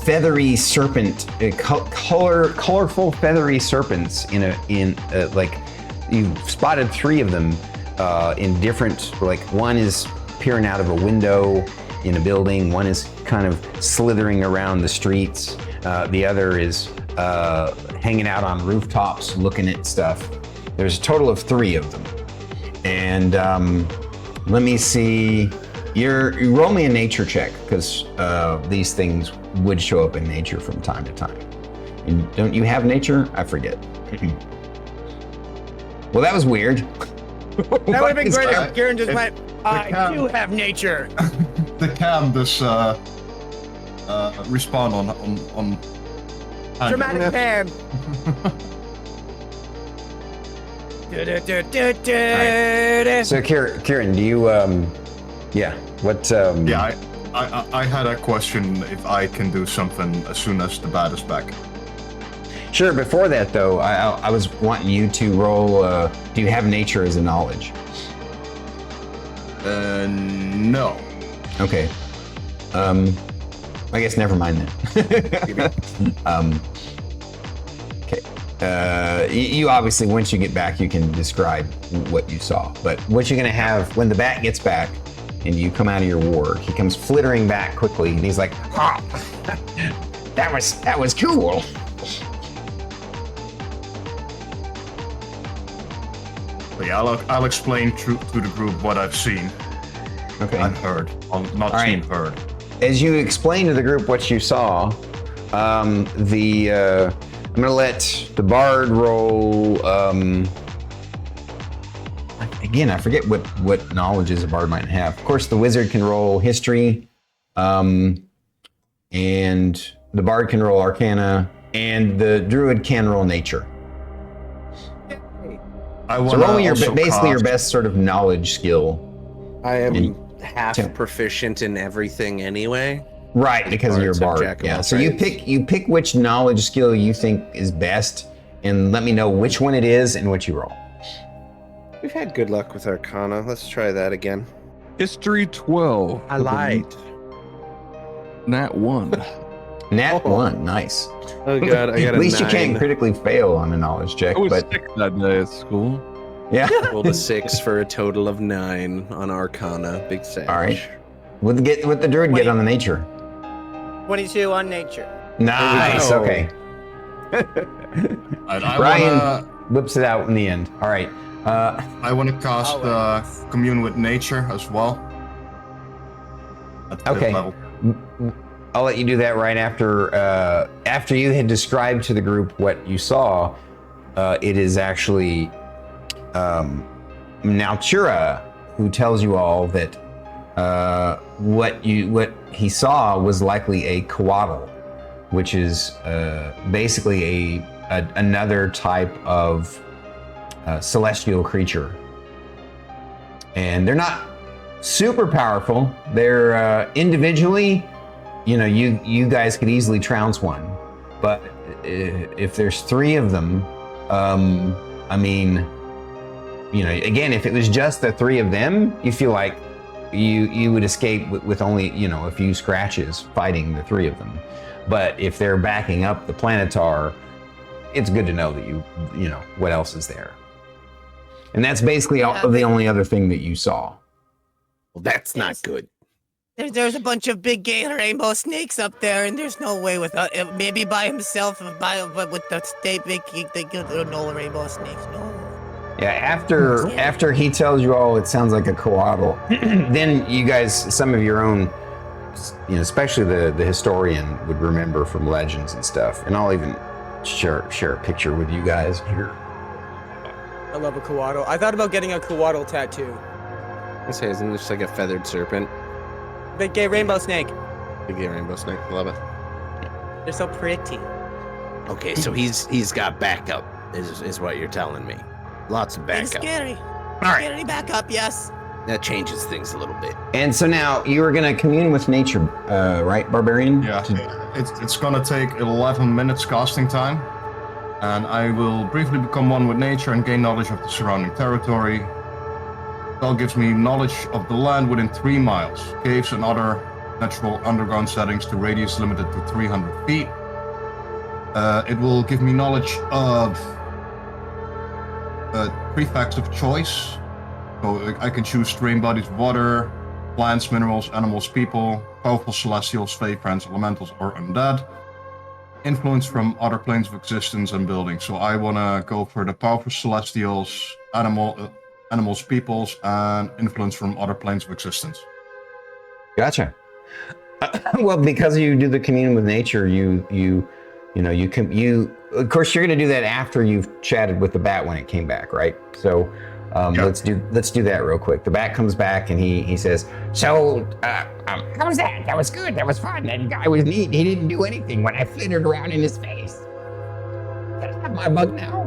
feathery serpent, colorful feathery serpents you've spotted 3 of them in different, one is peering out of a window in a building, one is kind of slithering around the streets, the other is hanging out on rooftops looking at stuff. There's a total of 3 of them. And let me see, you roll me a nature check because these things would show up in nature from time to time. And don't you have nature? I forget. Well, that was weird. That would have been great if Kieran just went, I can. do have nature. The cam does respond on Dramatic pan. So, Kieran, do you, what, Yeah, I had a question if I can do something as soon as the bat is back. Sure, before that, though, I was wanting you to roll, do you have nature as a knowledge? No. Okay. I guess never mind then. Okay. You obviously, once you get back, you can describe what you saw. But what you're gonna have when the bat gets back and you come out of your ward, he comes flittering back quickly, and he's like, "Oh, that was cool." But yeah, I'll explain to the group what I've seen Okay. and heard. Not All seen, right. heard. As you explain to the group what you saw, I'm gonna let the bard roll. Again, I forget what knowledges a bard might have. Of course, the wizard can roll history, and the bard can roll arcana, and the druid can roll nature. I So want roll me basically your best sort of knowledge skill. I am And- half Tim. proficient in everything anyway. Right, because of your Bard's a bard. jack of Yeah. all So you trades. pick which knowledge skill you think is best, and let me know which one it is and what you roll. We've had good luck with Arcana. Let's try that again. History 12. I lied. Nat 1. Nat Oh. 1, nice. Oh god, I got At least a you can't 9. critically fail on a knowledge check, I was but sick that day at school. yeah. Rolled a 6 for a total of 9 on Arcana. Big sage. All right. What the druid get on the nature? 22 on nature. Nice. go. Okay. I Ryan whips it out in the end. All right. want to cast Commune with Nature as well. At fifth Okay. level. I'll let you do that right after you had described to the group what you saw. It is actually Naltura, who tells you all that what he saw was likely a coatl, which is basically another type of celestial creature. And they're not super powerful. They're individually, you guys could easily trounce one. But if there's 3 of them, again, if it was just the 3 of them, you feel like you would escape with only, a few scratches fighting the 3 of them. But if they're backing up the Planetar, it's good to know that what else is there. And that's basically the only other thing that you saw. Well, that's not good. There's a bunch of big gay rainbow snakes up there, and there's no way without maybe by himself, but with the state big, no rainbow snakes, no. Yeah, after he tells you all it sounds like a coatl, then you guys, some of your own, especially the historian would remember from legends and stuff, and I'll even share a picture with you guys here. I love a coatl. I thought about getting a coatl tattoo. I say, isn't this like a feathered serpent? Big gay rainbow snake. Big gay rainbow snake. Love it. They're so pretty. Okay, so he's got backup, is what you're telling me. Lots of It's backup. scary. All right, Scary backup, yes. that changes things a little bit. And so now you are going to commune with nature, right, Barbarian? Yeah, it's gonna take 11 minutes casting time, and I will briefly become one with nature and gain knowledge of the surrounding territory. Spell gives me knowledge of the land within 3 miles, caves and other natural underground settings to radius limited to 300 feet. It will give me knowledge of prefects of choice. So I can choose terrain bodies, water, plants, minerals, animals, people, powerful celestials, fey friends, elementals, or undead. Influence from other planes of existence and buildings. So I want to go for the powerful celestials, animals, peoples, and influence from other planes of existence. Gotcha. Well, because you do the communion with nature, you of course you're going to do that after you've chatted with the bat when it came back, right? So let's do that real quick. The bat comes back and he says, "So how was that? That was good. That was fun. That guy was neat. He didn't do anything when I flittered around in his face. Can I have my bug now?"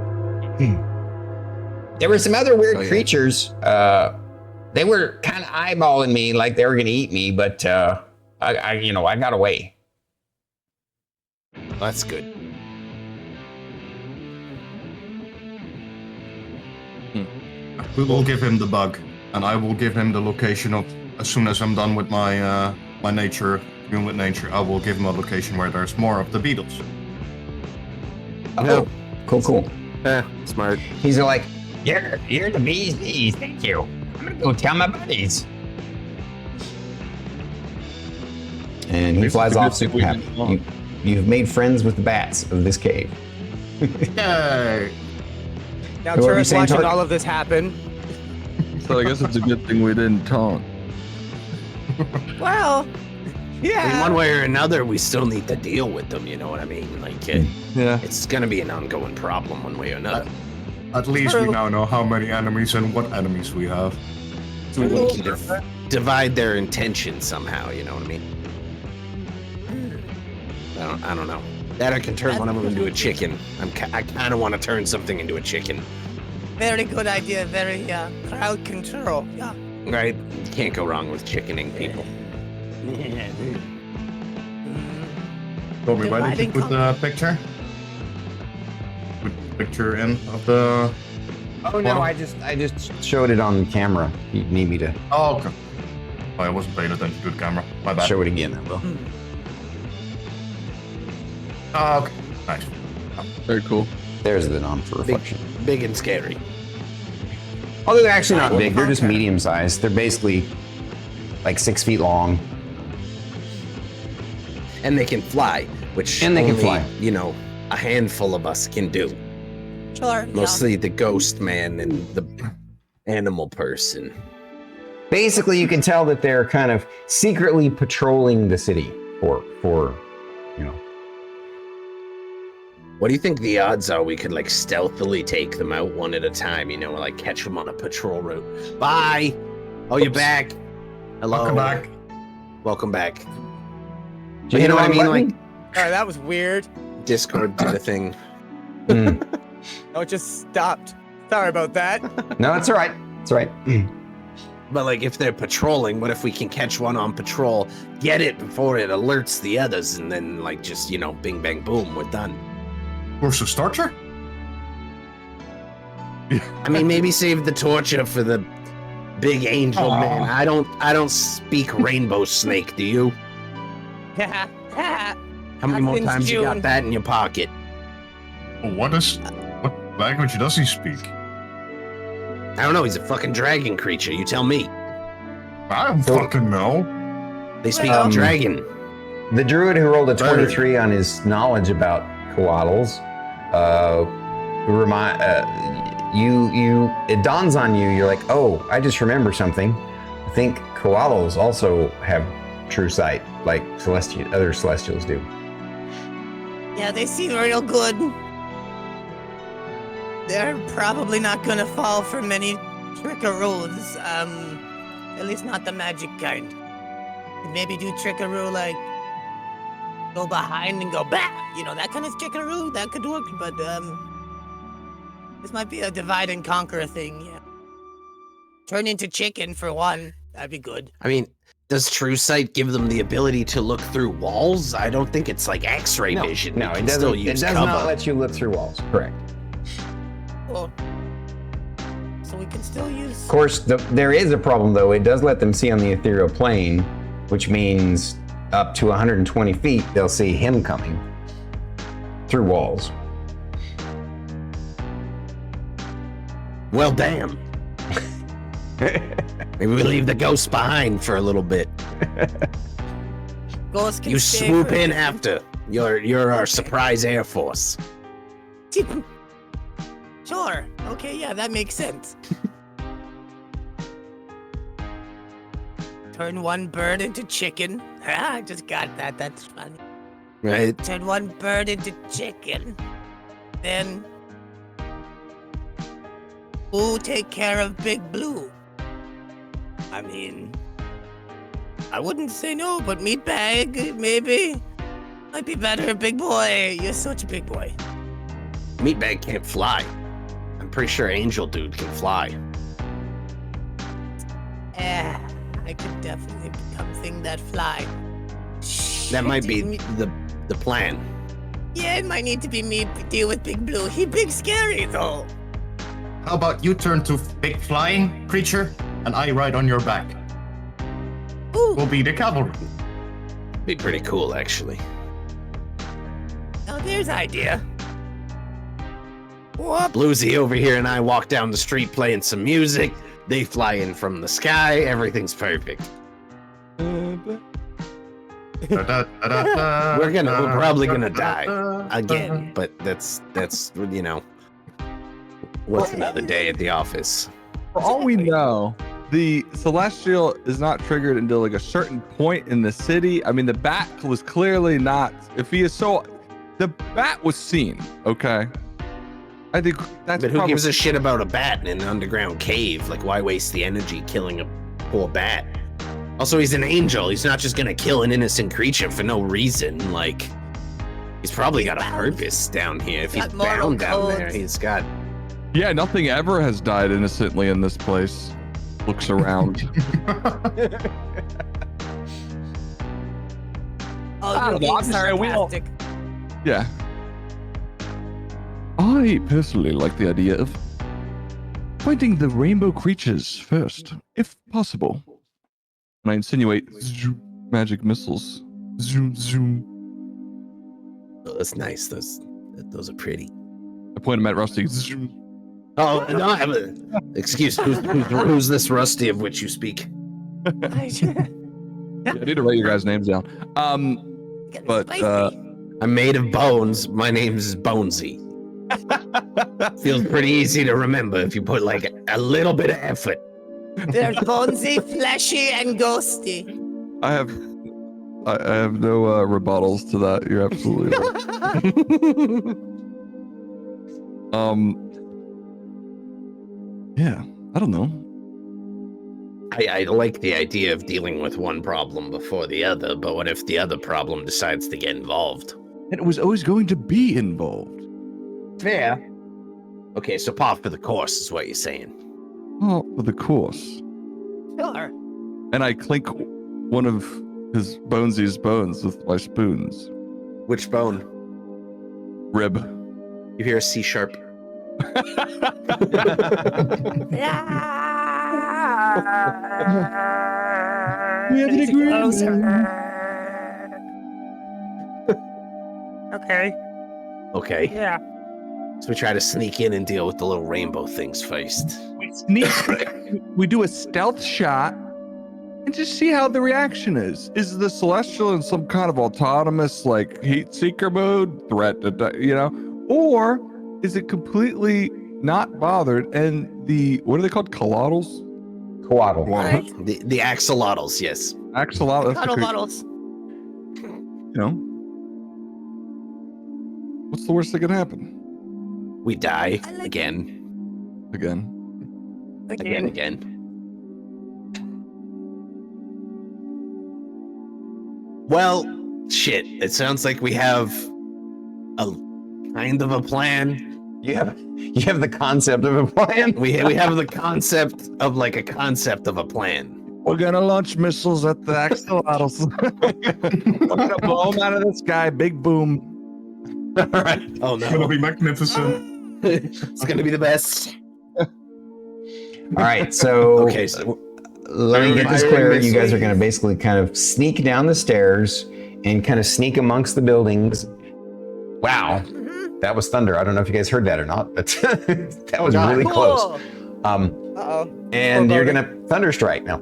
There were some other weird creatures. They were kind of eyeballing me like they were going to eat me, but I got away. That's good. We will give him the bug, and I will give him the location of, as soon as I'm done with my my nature, commune with nature, I will give him a location where there's more of the beetles. Oh, cool. Smart. He's like, you're the bee's knees, thank you. I'm gonna go tell my buddies. And he flies off super happy. You've made friends with the bats of this cave. Yay! Now So what were you Turret's saying, watching Tark? all of this happen. So I guess it's a good thing we didn't taunt. Well, yeah. In one way or another, we still need to deal with them. You know what I mean? Like, Yeah. it's gonna be an ongoing problem one way or another. At least we True. now know how many enemies and what enemies we have. So we can divide their intention somehow. You know what I mean? I don't know. That I can turn one of them into a chicken. I kind of want to turn something into a chicken. Very good idea. Very crowd control. Yeah. Right? You can't go wrong with chickening people. Toby, why did you Dividing put the picture? Put the picture in of the... Oh no, I just showed it on camera. You need me to Oh, okay. Oh, I wasn't paying attention to the camera. My bad. show it again. I will. Oh, okay. Nice. Very cool. There's the nom for reflection. Big and scary. Although they're actually not big, they're just medium sized. They're basically like 6 feet long. And they can fly, which And they can only, fly. you know, a handful of us can do. Sure. Mostly the ghost man and the animal person. Basically, you can tell that they're kind of secretly patrolling the city for What do you think the odds are we could like stealthily take them out one at a time? You know, like catch them on a patrol route. Bye. Oh, you're back. Hello. Welcome back. Welcome back. Do you know what I mean? button? Like Oh, that was weird. Discord did a thing. Oh, it just stopped. Sorry about that. No, it's all right. It's all right. But like if they're patrolling, what if we can catch one on patrol, get it before it alerts the others, and then like just, you know, bing bang boom, we're done. Ursus torture? I mean, maybe save the torture for the big angel Aw. man. I don't speak rainbow snake, do you? How many more Since times you got June. that in your pocket? What language does he speak? I don't know, he's a fucking dragon creature, you tell me. I don't fucking know. They speak dragon. The druid who rolled a 23 on his knowledge about koalas, it dawns on you, you're like, oh, I just remember something. I think koalas also have true sight, like other celestials do. Yeah, they seem real good. They're probably not gonna fall for many trickaroos. At least not the magic kind. Maybe do trickaroo like go behind and go bah, you know, that kind of trickaroo, that could work, but this might be a divide and conquer thing, yeah. Turn into chicken for one, that'd be good. I mean, does true sight give them the ability to look through walls? I don't think it's like X-ray vision. No, We it can doesn't. still It use does cover. not let you look through walls. Correct. Well, so we can still use. Of course, there is a problem though. It does let them see on the ethereal plane, which means up to 120 feet, they'll see him coming through walls. Well, damn. Maybe we leave the ghost behind for a little bit. Ghosts can You stay swoop for- in after. You're our surprise air force. Sure. Okay, yeah, that makes sense. Turn one bird into chicken. Ah, I just got that. That's funny. Right? Turn one bird into chicken. Then who take care of Big Blue? I mean, I wouldn't say no, but Meatbag, maybe. Might be better, big boy. You're such a big boy. Meatbag can't fly. I'm pretty sure Angel Dude can fly. I could definitely become thing that fly. That might be Me- the plan. Yeah, it might need to be me deal with Big Blue. He big scary though. How about you turn to big flying creature and I ride on your back? Ooh, We'll be the cavalry. Be pretty cool, actually. now there's idea. Whoop. Bluesy over here and I walk down the street playing some music. They fly in from the sky. Everything's perfect. We're probably gonna die again, but that's you know, what's another day at the office? For all we know, the celestial is not triggered until like a certain point in the city. I mean, the bat was clearly not. If he is so, the bat was seen. Okay, I think that's. But who probably, gives a shit about a bat in an underground cave? Like, why waste the energy killing a poor bat? Also, he's an angel. He's not just gonna kill an innocent creature for no reason. Like, he's probably got a purpose down here. If he's Got moral bound down there, codes. he's got. Yeah, nothing ever has died innocently in this place. Looks around. Oh, I you're don't know, I'm being just saying we all- sarcastic. Yeah. I personally like the idea of fighting the rainbow creatures first, if possible. And I insinuate zoom, magic missiles. Zoom, zoom. Oh, that's nice. Those are pretty. I point them at Rusty. Zoom. Oh no! I have a excuse. Who's this Rusty of which you speak? Yeah, I need to write your guys' names down. Getting But spicy. I'm made of bones. My name's Bonesy. Feels pretty easy to remember if you put like a little bit of effort. They're bonesy, fleshy, and ghosty. I have no rebuttals to that. You're absolutely right. Yeah, I don't know. I like the idea of dealing with one problem before the other, but what if the other problem decides to get involved? And it was always going to be involved. Fair. Okay, so par for the course is what you're saying. Oh, for the course. Sure. And I clink one of his Bonesy's bones with my spoons. Which bone? Rib. You hear a C sharp. We have an agreement. Okay. Okay, Yeah. so we try to sneak in and deal with the little rainbow things first. We sneak. We do a stealth shot and just see how the reaction is. Is the Celestial in some kind of autonomous, like, heat seeker mode, threat to, or is it completely not bothered? And the, what are they called? Colodals? Coatl. The axolotls, yes. Axolotl. Cuddle bottles. What's the worst that could happen? We die I like- again. Again. Again. Well, shit. It sounds like we have a kind of a plan. You have the concept of a plan. We have the concept of like a concept of a plan. We're gonna launch missiles at the axolotls. We're gonna blow them out of the sky. Big boom. All right. Oh It's gonna no. be magnificent. It's gonna be the best. All right, so Okay, so let me get this Firing clear. You guys missiles. are going to basically kind of sneak down the stairs and kind of sneak amongst the buildings. Wow, that was thunder. I don't know if you guys heard that or not, but that was really close. Uh-oh. And you're gonna thunderstrike now.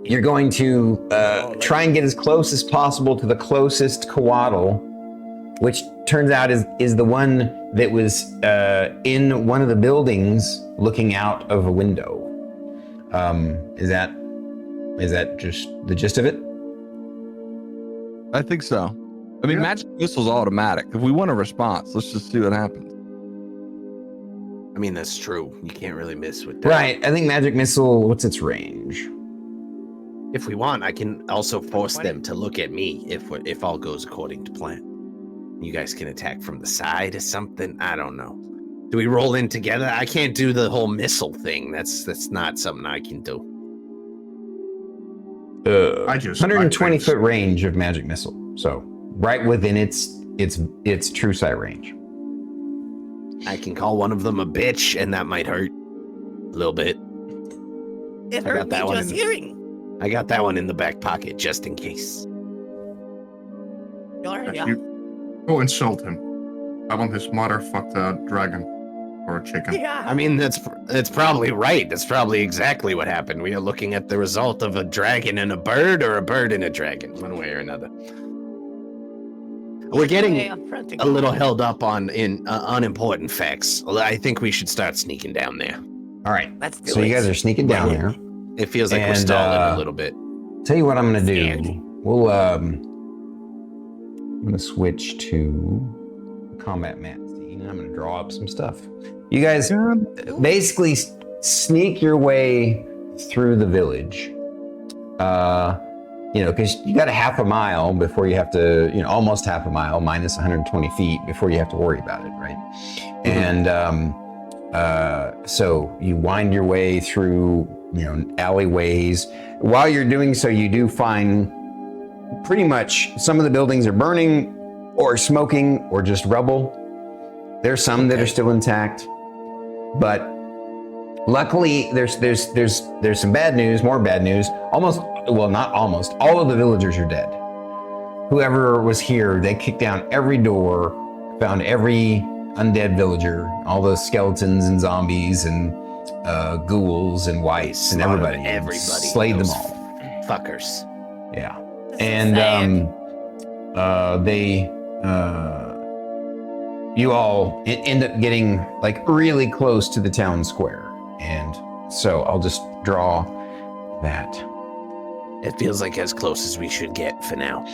You're going to try and get as close as possible to the closest Coatl, which turns out is the one that was in one of the buildings looking out of a window. Is that just the gist of it? I think so. I mean, magic missile's automatic. If we want a response, let's just see what happens. I mean that's true. You can't really miss with that. Right. I think magic missile. What's its range? If we want, I can also force them to look at me if all goes according to plan. You guys can attack from the side or something. I don't know. Do we roll in together? I can't do the whole missile thing. That's not something I can do. I just 120 I foot range of magic missile. So right within its true sight range. I can call one of them a bitch, and that might hurt a little bit. It I hurt got me that one just in- hearing. I got that one in the back pocket just in case. Sure, yeah. You go insult him. I want his mother fucked a dragon or a chicken. Yeah. I mean, that's probably right. That's probably exactly what happened. We are looking at the result of a dragon and a bird, or a bird and a dragon, one way or another. We're getting a little held up on unimportant facts. I think we should start sneaking down there. All right. Let's do So it. you guys are sneaking down there. It feels like we're And, stalling a little bit. Tell you what I'm gonna do. Scared. We'll I'm gonna switch to combat mat scene, and I'm gonna draw up some stuff. You guys basically sneak your way through the village. Because you got a half a mile before you have to, almost half a mile minus 120 feet before you have to worry about it, right? And so you wind your way through, alleyways. While you're doing so, you do find pretty much some of the buildings are burning or smoking or just rubble. There's some that are still intact, but luckily there's some bad news, more bad news. Not almost, all of the villagers are dead. Whoever was here, they kicked down every door, found every undead villager, all the skeletons and zombies and ghouls and wights and everybody. Slayed them those all. Fuckers. Yeah. This is And you all end up getting like really close to the town square. And so I'll just draw that. It feels like as close as we should get for now.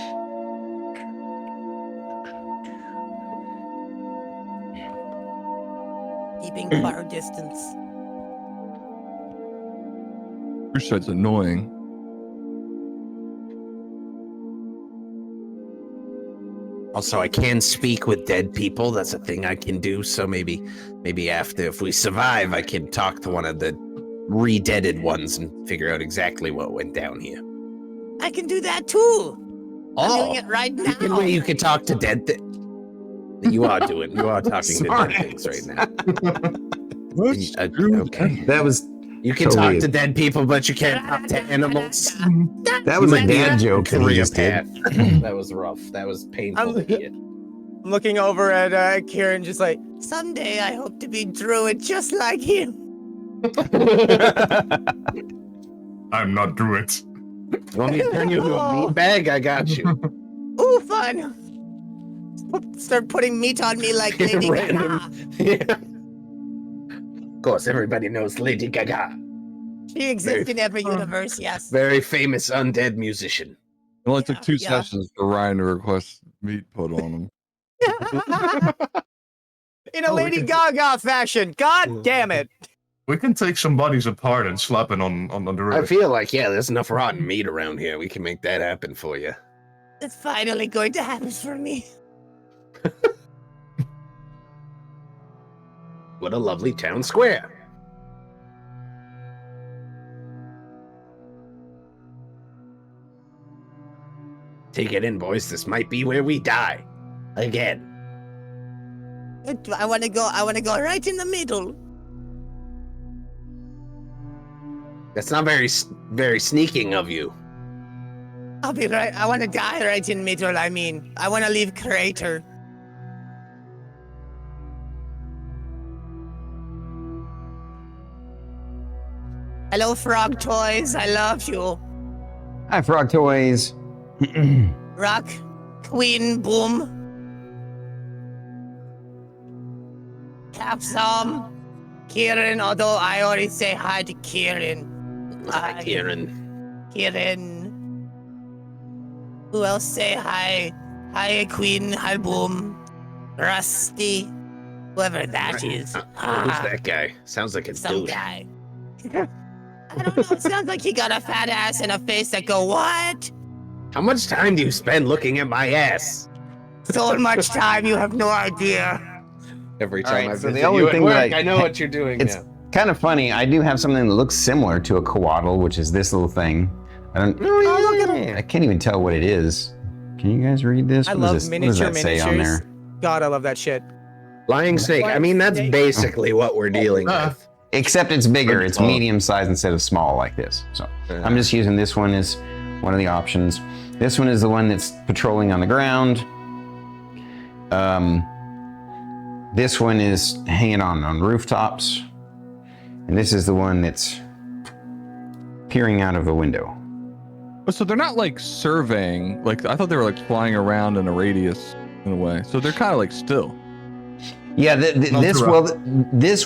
flying far distance. Your shit's annoying. Also, I can speak with dead people. That's a thing I can do. So maybe after, if we survive, I can talk to one of the re-deaded ones and figure out exactly what went down here. I can do that too. I'm doing it right now. You can talk to dead You are talking to dead things right now. Okay. That was You can totally talk to dead people, but you can't talk to animals. that was a dad joke that he Career just did. path. That was rough. That was painful to hear. I'm looking over at Kirin, just like, someday I hope to be druid just like him. I'm not druid. You want me to turn you into a meat bag? I got you. Ooh, fun. Start putting meat on me like Lady Gaga. Yeah. Of course, everybody knows Lady Gaga. She exists in every universe, yes. Very famous undead musician. It only took 2 Yeah. sessions for Ryan to request meat put on him. In a Lady Gaga fashion. God damn it. We can take some bodies apart and slap it on the I roof. feel like, there's enough rotten meat around here. We can make that happen for you. It's finally going to happen for me. What a lovely town square. Take it in, boys. This might be where we die. Again. I want to go right in the middle. That's not very sneaking of you. I'll be right. I want to die right in middle. I mean, I want to leave crater. Hello, frog toys. I love you. Hi, Frog Toys. Rock, Queen, Boom. Capsum, Kirin. Although I already say hi to Kirin. Hi, Kieran. Kirin. Who else say hi? Hi, Queen. Hi, Boom. Rusty. Whoever that is. Who's that guy? Sounds like a Some douche. guy. I don't know. It sounds like he got a fat ass and a face that go, what? How much time do you spend looking at my ass? So much time, you have no idea. Every All time right, I so the visit only you at thing work, that I know what you're doing It's now. kind of funny. I do have something that looks similar to a coatl, which is this little thing. I don't. look at him. I can't even tell what it is. Can you guys read this? I What love does what does miniature that say on miniatures. there? God, I love that shit. Lying snake. I mean, that's basically what we're dealing with. Except it's bigger. It's Small. medium size instead of small like this. So I'm just using this one as one of the options. This one is the one that's patrolling on the ground. This one is hanging on rooftops. And this is the one that's peering out of the window. So they're not like surveying. Like I thought they were like flying around in a radius in a way. So they're kind of like still. Yeah, this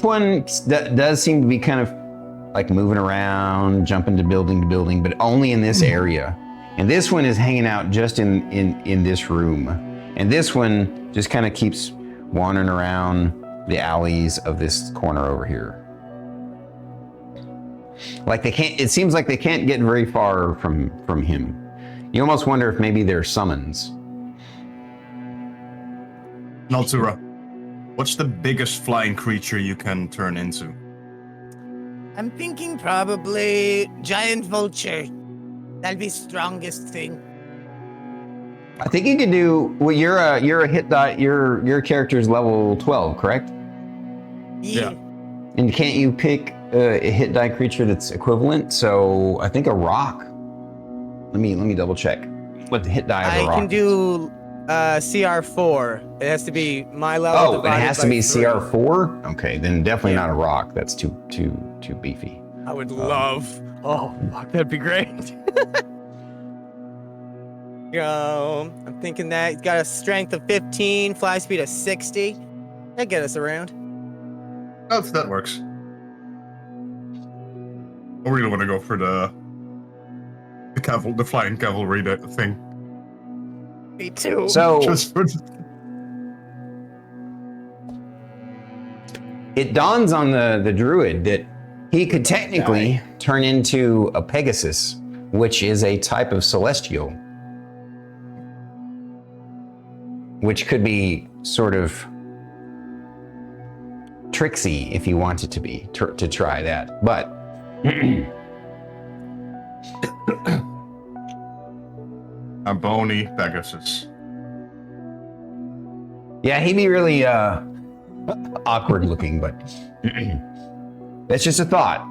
one does seem to be kind of like moving around, jumping to building, but only in this area. And this one is hanging out just in this room. And this one just kind of keeps wandering around the alleys of this corner over here. Like it seems like they can't get very far from him. You almost wonder if maybe they're summons. Naltura, what's the biggest flying creature you can turn into? I'm thinking probably giant vulture. That'd be strongest thing. I think you could do. Well, you're a hit die. Your character's level 12, correct? Yeah. And can't you pick a hit die creature that's equivalent? So I think a rock. Let me double check what the hit die of a rock. I can do CR4. It has to be my level. Oh, it divided has to by be 3. CR4. Okay, then definitely not a rock. That's too beefy. I would love. Oh, fuck, that'd be great. Go. I'm thinking that he's got a strength of 15, fly speed of 60. That'd get us around. Oh, that works. I really want to go for the flying cavalry thing. Me too. So Just for it dawns on the druid that he could technically turn into a Pegasus, which is a type of celestial, which could be sort of tricksy if you want it to be, to try that. But A bony Pegasus. yeah, he'd be really awkward looking, but that's just a thought.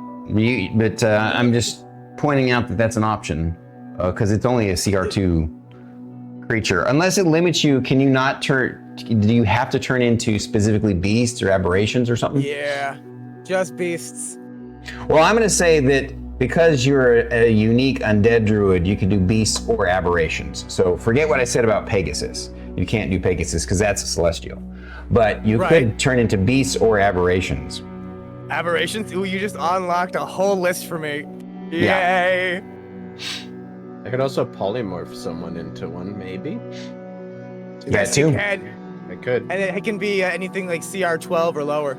But I'm just pointing out that that's an option because it's only a CR2 creature. Unless it limits you, can you not turn? Do you have to turn into specifically beasts or aberrations or something? Yeah, just beasts. Well, I'm going to say that because you're a unique undead druid, you can do beasts or aberrations. So forget what I said about Pegasus. You can't do Pegasus because that's a celestial. But you could turn into beasts or aberrations. Aberrations? Ooh, you just unlocked a whole list for me. Yay! Yeah. I could also polymorph someone into one, maybe. That too. And I could. it can be anything like CR12 or lower.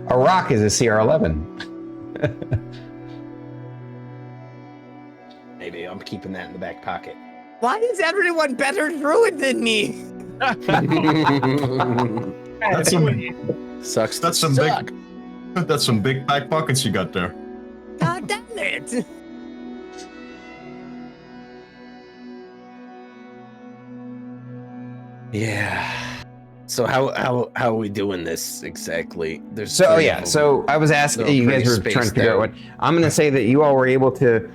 A rock is a CR11. Maybe I'm keeping that in the back pocket. Why is everyone better druid than me? That's some Sucks. that's some big that's some big back pockets you got there. God damn it! Yeah. So how are we doing this exactly? There's So three yeah, of them. so I was asking, They're you guys pretty were trying to spaced figure out out. what, I'm going to say that you all were able to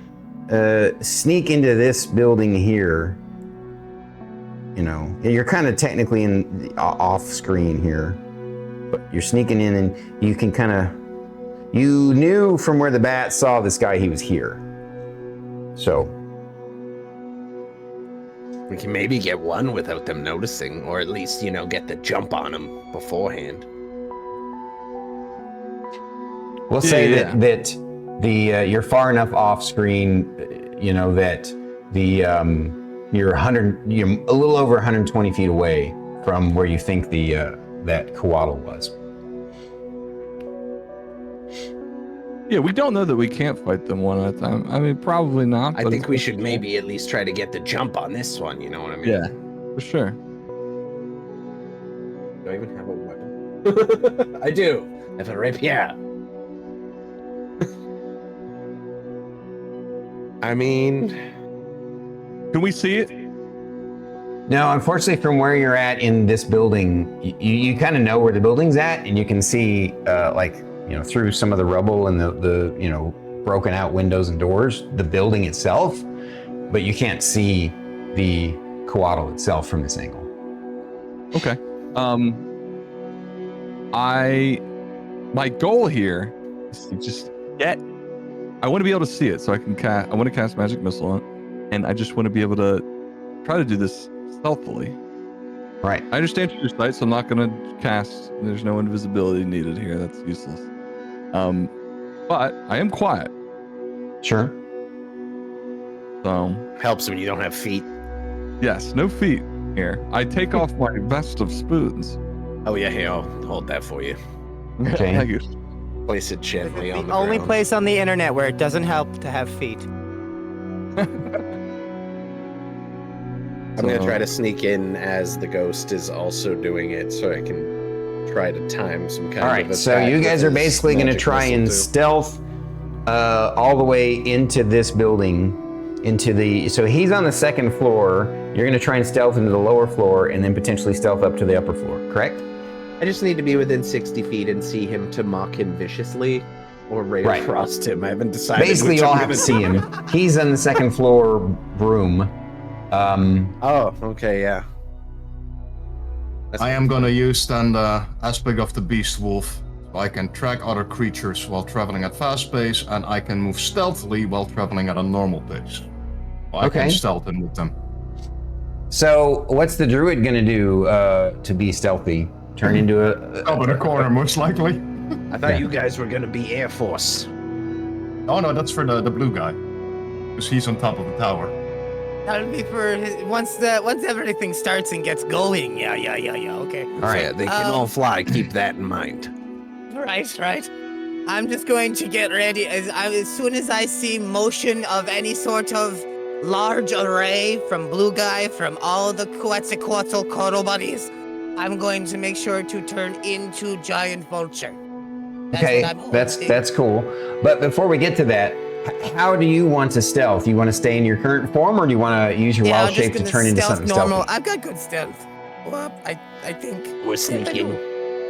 sneak into this building here. You know, you're kind of technically in off screen here, but you're sneaking in and you can kind of, you knew from where the bat saw this guy, he was here. So, we can maybe get one without them noticing, or at least, get the jump on them beforehand. we'll say Yeah. that the you're far enough off screen, that the you're you're a little over 120 feet away from where you think the that Coatl was. Yeah, we don't know that we can't fight them one at a time. I mean, probably not. I but think it's we should possible. maybe at least try to get the jump on this one, you know what I mean? Yeah, for sure. Do I even have a weapon? I do. I have a rapier. I mean, Can we see it? No, unfortunately, from where you're at in this building, you kind of know where the building's at, and you can see through some of the rubble and the broken out windows and doors, the building itself, but you can't see the Coatl itself from this angle. Okay. My goal here is to just I want to be able to see it, so I want to cast magic missile on it, and I just want to be able to try to do this stealthily. Right. I understand your sight, so I'm not going to cast. There's no invisibility needed here. That's useless. But I am quiet, Sure. so helps when you don't have feet. yes, no feet here. I take off my vest of spoons. Oh yeah, here, I'll hold that for you. Okay. Thank you. Place it gently on The the only ground. place on the internet where it doesn't help to have feet. I'm gonna try to sneak in as the ghost is also doing it, so I can try to time some kind All of right. So attack you with guys are his basically going to magic try missile and too. stealth all the way into this building, so he's on the second floor. You're going to try and stealth into the lower floor, and then potentially stealth up to the upper floor. Correct? I just need to be within 60 feet and see him to mock him viciously or ray Right. frost him. I haven't decided. Basically, which you all I'm have to gonna see do. him. He's on the second floor room. Oh, okay, yeah. I am gonna use then the aspect of the beast wolf, so I can track other creatures while traveling at fast pace, and I can move stealthily while traveling at a normal pace. So I Okay. can stealth in with them. So what's the druid going to do to be stealthy? Turn into a... Up in a corner, most likely. I thought Yeah. you guys were gonna be Air Force. Oh no, that's for the blue guy, because he's on top of the tower. That'll be for once everything starts and gets going. Yeah. Okay. All right. Yeah, they can all fly. Keep that in mind. Right. I'm just going to get ready as soon as I see motion of any sort of large array from Blue Guy, from all the Quetzalcoatl Coral buddies. I'm going to make sure to turn into Giant Vulture. Okay, that's cool. But before we get to that, how do you want to stealth? You want to stay in your current form, or do you want to use your wild shape to turn into something normal. stealthy? I've got good stealth. Well, I think We're sneaking.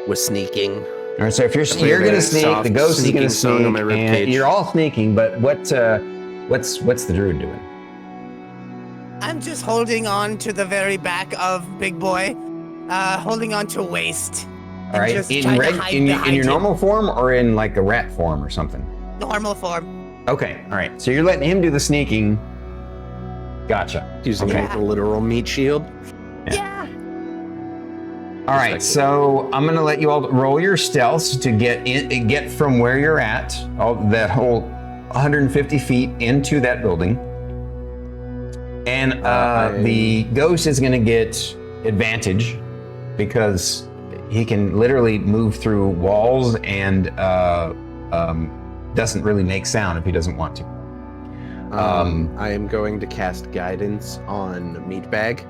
We're sneaking. All right, so if you're going to sneak, soft the ghost is going to sneaking song on sneak, my and ribcage. you're all sneaking. But what's the druid doing? I'm just holding on to the very back of Big Boy, holding on to waist. All right, just in trying to hide your behind him. normal form, or in like a rat form or something? Normal form. Okay, all right. So you're letting him do the sneaking. Gotcha. Using Okay. a literal meat shield. Yeah. All right, so I'm gonna let you all roll your stealths to get from where you're at, that whole 150 feet into that building. And the ghost is gonna get advantage because he can literally move through walls and doesn't really make sound if he doesn't want to. I am going to cast guidance on Meatbag.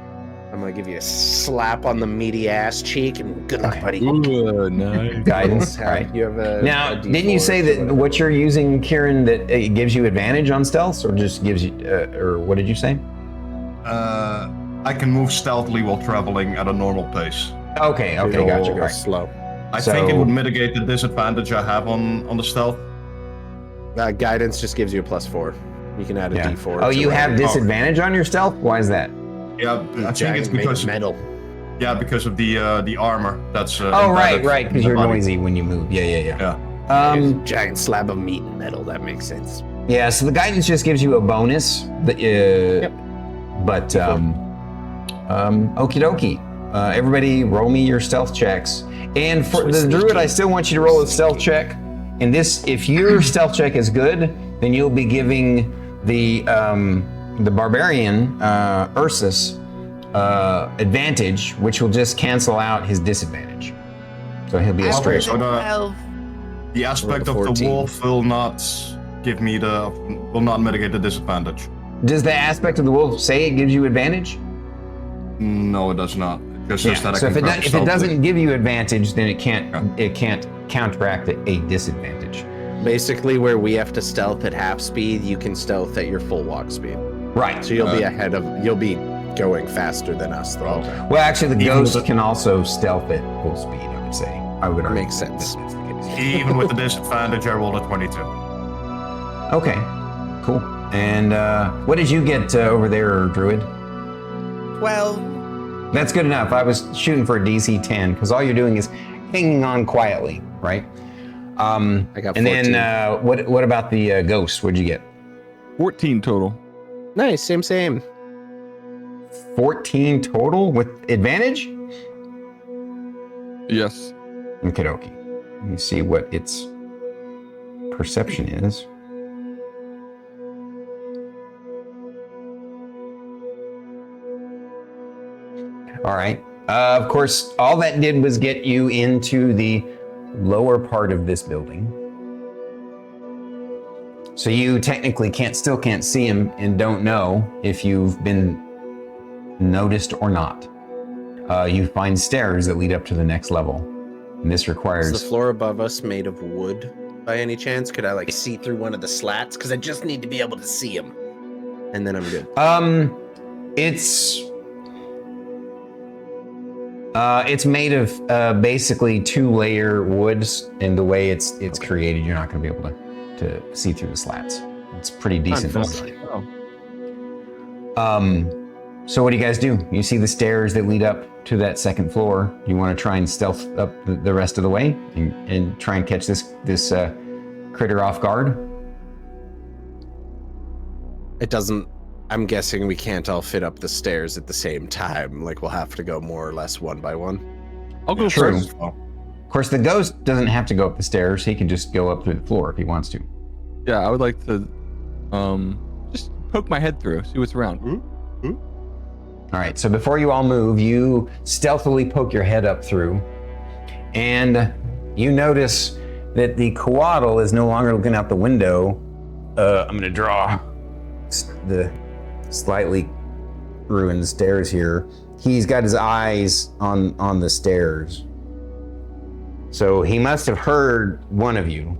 I'm gonna give you a slap on the meaty ass cheek and good luck, buddy. Ooh, nice. Guidance, all right. You have a Now, a didn't you D4 say or that whatever. what you're using, Kieran, that it gives you advantage on stealths, or just gives you, or what did you say? I can move stealthily while traveling at a normal pace. Okay, gotcha. Go All right. slow. I think it So- would mitigate the disadvantage I have on the stealth. Guidance just gives you a +4. You can add a Yeah. D4. Oh, to you have whatever. disadvantage on your stealth? Why is that? Yeah, I think it's Giant made because of metal. because of the armor that's. Oh, right, embedded because in you're the body. noisy when you move. Yeah. Yeah. Giant slab of meat and metal. That makes sense. Yeah, so the guidance just gives you a bonus. But okie dokie. Everybody roll me your stealth checks. And for the druid, I still want you to roll a stealth check. And this, if your stealth check is good, then you'll be giving the barbarian, Ursus, advantage, which will just cancel out his disadvantage. So he'll be a I straight. rolled so a the- 12. The aspect Roll of the 14. wolf will not will not mitigate the disadvantage. Does the aspect of the wolf say it gives you advantage? No, it does not. It just says that I So can if travel it stealthily. doesn't give you advantage, then it can't counteract a disadvantage. Basically, where we have to stealth at half speed, you can stealth at your full walk speed. Right. So you'll be going faster than us the whole time. Well, actually, the Even ghost with the- can also stealth at full speed, I would say. I would argue Makes sense. that that's the case. Even with the disadvantage, I rolled a 22. Okay, cool. And what did you get over there, Druid? 12. That's good enough. I was shooting for a DC 10 because all you're doing is hanging on quietly, right? I got 14. And then what about the ghost? What'd you get? 14 total. Nice, same. 14 total with advantage? Yes. Okie dokie. Let me see what its perception is. All right. Of course, all that did was get you into the lower part of this building. So you technically still can't see him and don't know if you've been noticed or not. You find stairs that lead up to the next level. And this Is requires... the floor above us made of wood by any chance? Could I see through one of the slats? Because I just need to be able to see him. And then I'm good. It's made of basically 2-layer woods, and the way it's created, you're not going to be able to see through the slats. It's pretty decent. Unfortunately. So what do you guys do? You see the stairs that lead up to that second floor. You want to try and stealth up the rest of the way and try and catch this critter off guard? It doesn't. I'm guessing we can't all fit up the stairs at the same time. Like, we'll have to go more or less one by one. I'll go True. first. Of course, the ghost doesn't have to go up the stairs. He can just go up through the floor if he wants to. Yeah, I would like to just poke my head through, see what's around. All right, so before you all move, you stealthily poke your head up through, and you notice that the coatl is no longer looking out the window. I'm going to draw the slightly ruined stairs here. He's got his eyes on the stairs. So he must have heard one of you.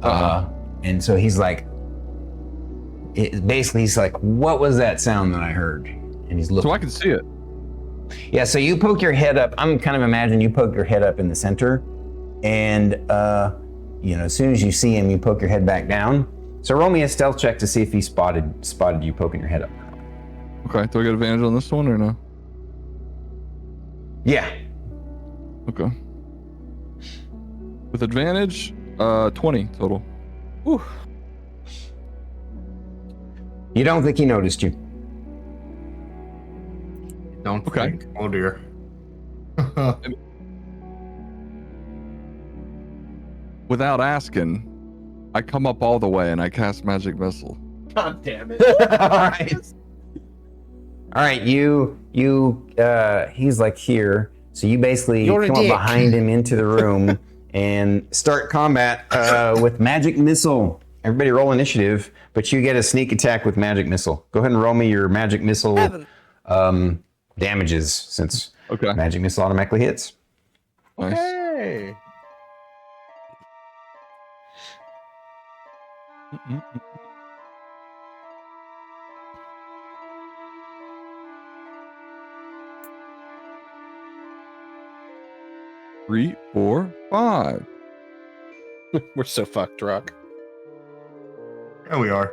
And so he's like, he's like, what was that sound that I heard? And he's looking. So I can see it. Yeah, so you poke your head up. I'm kind of imagining you poke your head up in the center. And, as soon as you see him, you poke your head back down. So roll me a stealth check to see if he spotted you poking your head up. Okay, do I get advantage on this one or no? Yeah. Okay. With advantage, 20 total. Whew. You don't think he noticed you? Don't Okay. think. Oh dear. Without asking, I come up all the way and I cast Magic Missile. God damn it. All right, he's like here. So you basically You're a come up dick. behind him into the room and start combat with Magic Missile. Everybody roll initiative, but you get a sneak attack with Magic Missile. Go ahead and roll me your Magic Missile damages, since Okay. Magic Missile automatically hits. Nice. Hey. Mm-mm-mm. 3, 4, 5. We're so fucked, Rock. Here we are.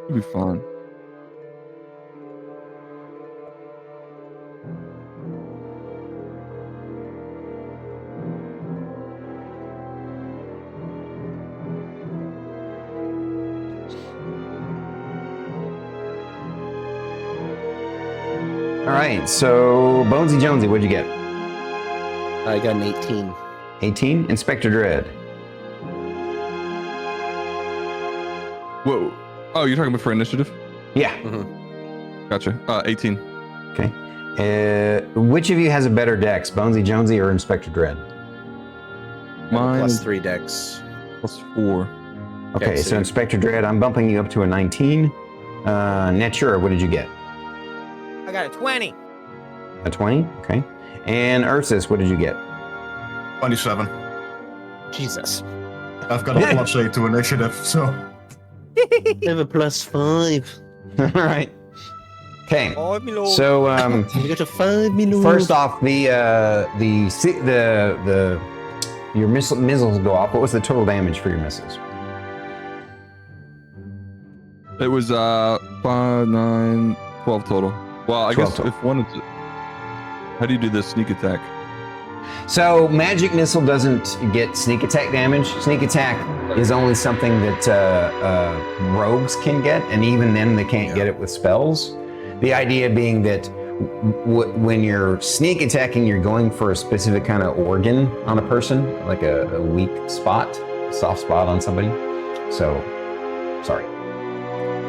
It'll be fun. All right, so BonesyJonesy, what'd you get? I got an 18. 18? Inspector Dread. Whoa. Oh, you're talking about for initiative? Yeah. Gotcha. 18. Okay. Which of you has a better dex, BonesyJonesy or Inspector Dread? Mine Plus is 3 dex. plus 4. Okay, Okay, so so- Inspector Dread, I'm bumping you up to a 19. Natura, what did you get? I got a 20. A 20? Okay. And Ursus, what did you get? 27. Jesus. I've got a +8 to initiative, so. I have a +5. All right. Okay. Oh, my lord. So, You got a 5, me lord. first off, your missiles go off. What was the total damage for your missiles? It was 5, 9, 12 total. Well, I 12 guess total. if one is. How do you do this sneak attack? So, Magic Missile doesn't get sneak attack damage. Sneak attack is only something that rogues can get, and even then they can't get it with spells. The idea being that when you're sneak attacking, you're going for a specific kind of organ on a person, like a weak spot, a soft spot on somebody. So, sorry.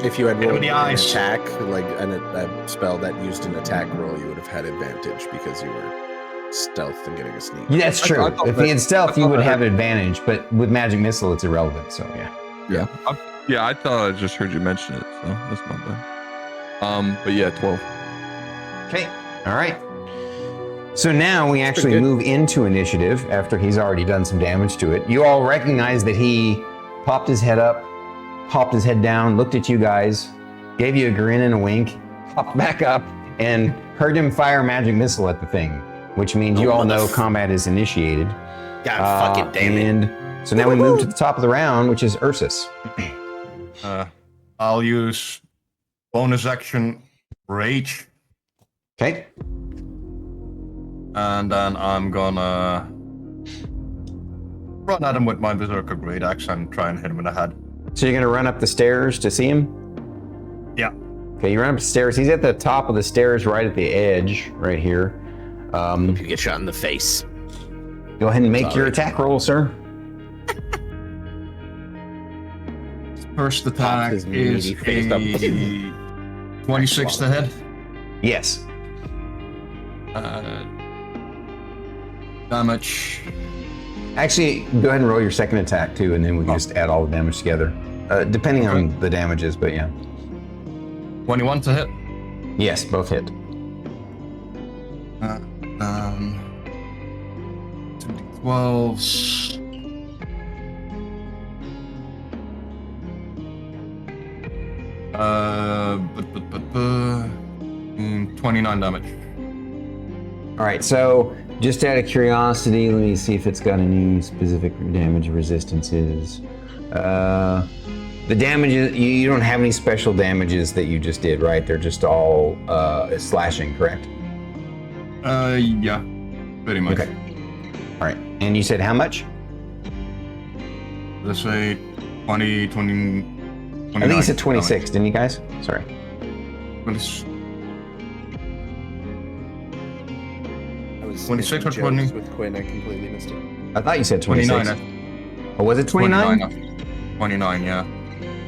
If you had Hit him rolled in the an eyes. attack, like a spell that used an attack roll, you would have had advantage because you were stealth and getting a sneak. That's true. I thought If he had I stealth, you thought would I have advantage, but with Magic Missile, it's irrelevant, so yeah. Yeah, I thought I just heard you mention it, so that's not bad. But yeah, 12. Okay. All right. So now we actually good. move into initiative after he's already done some damage to it. You all recognize that he popped his head up, popped his head down, looked at you guys, gave you a grin and a wink, popped back up, and heard him fire Magic Missile at the thing, which means you all know combat is initiated. God fucking damn it. And so now we move to the top of the round, which is Ursus. I'll use bonus action Rage, Okay. and then I'm gonna run at him with my Berserker Great Axe and try and hit him in the head. So you're going to run up the stairs to see him? Yeah. Okay, you run up the stairs. He's at the top of the stairs right at the edge, right here. You get shot in the face. Go ahead and make your Sorry. attack roll, sir. First attack his is meaty face up. a 26 to hit. Yes. Damage. Actually, go ahead and roll your second attack too, and then we can just add all the damage together. Depending on the damages, but yeah. 21 to hit. Yes, both hit. 12s. Uh, 29 damage. All right, so just out of curiosity, let me see if it's got any specific damage resistances. The damages, you don't have any special damages that you just did, right? They're just all slashing, correct? Yeah, pretty much. Okay. All right, and you said how much? Let's say 20, 20. I think you said 26, didn't you guys? Sorry. 20, I was 26 or making jokes 20? with Quinn. I completely missed it. I thought you said 26. 29. Oh, was it 29? 29, yeah.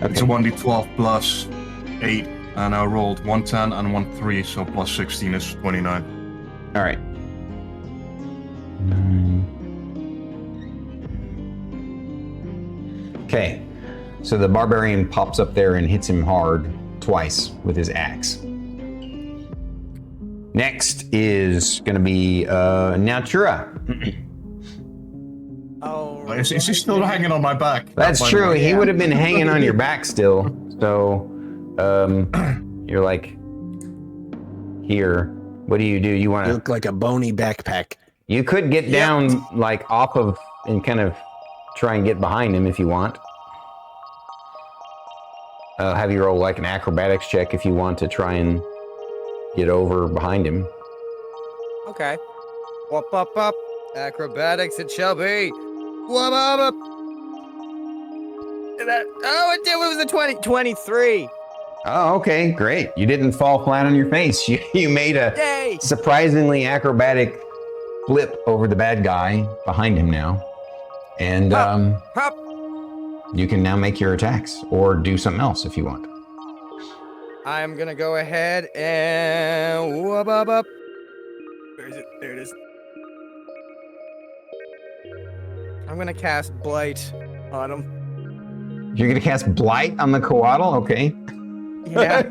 Okay. It's a 1d12 plus 8, and I rolled 110 and 13, so plus 16 is 29. All right. Okay, so the barbarian pops up there and hits him hard twice with his axe. Next is going to be Natura. Oh, Is he still hanging on my back? That's By the true. way. He would have been hanging on your back still. So, you're like, here. What do? You want You to? look like a bony backpack. You could get down like off of and kind of try and get behind him if you want. Have you roll like an acrobatics check if you want to try and get over behind him. okay. Whoop up up. Acrobatics it shall be. Whoop up up. Oh, it was a 23. Oh, okay, great. You didn't fall flat on your face. You made a Yay! surprisingly acrobatic flip over the bad guy behind him now. And Hop. you can now make your attacks or do something else if you want. I'm gonna go ahead and whoop up up. Where is it? There it is. I'm gonna cast Blight on him. You're gonna cast Blight on the Coatl? Okay. Yeah.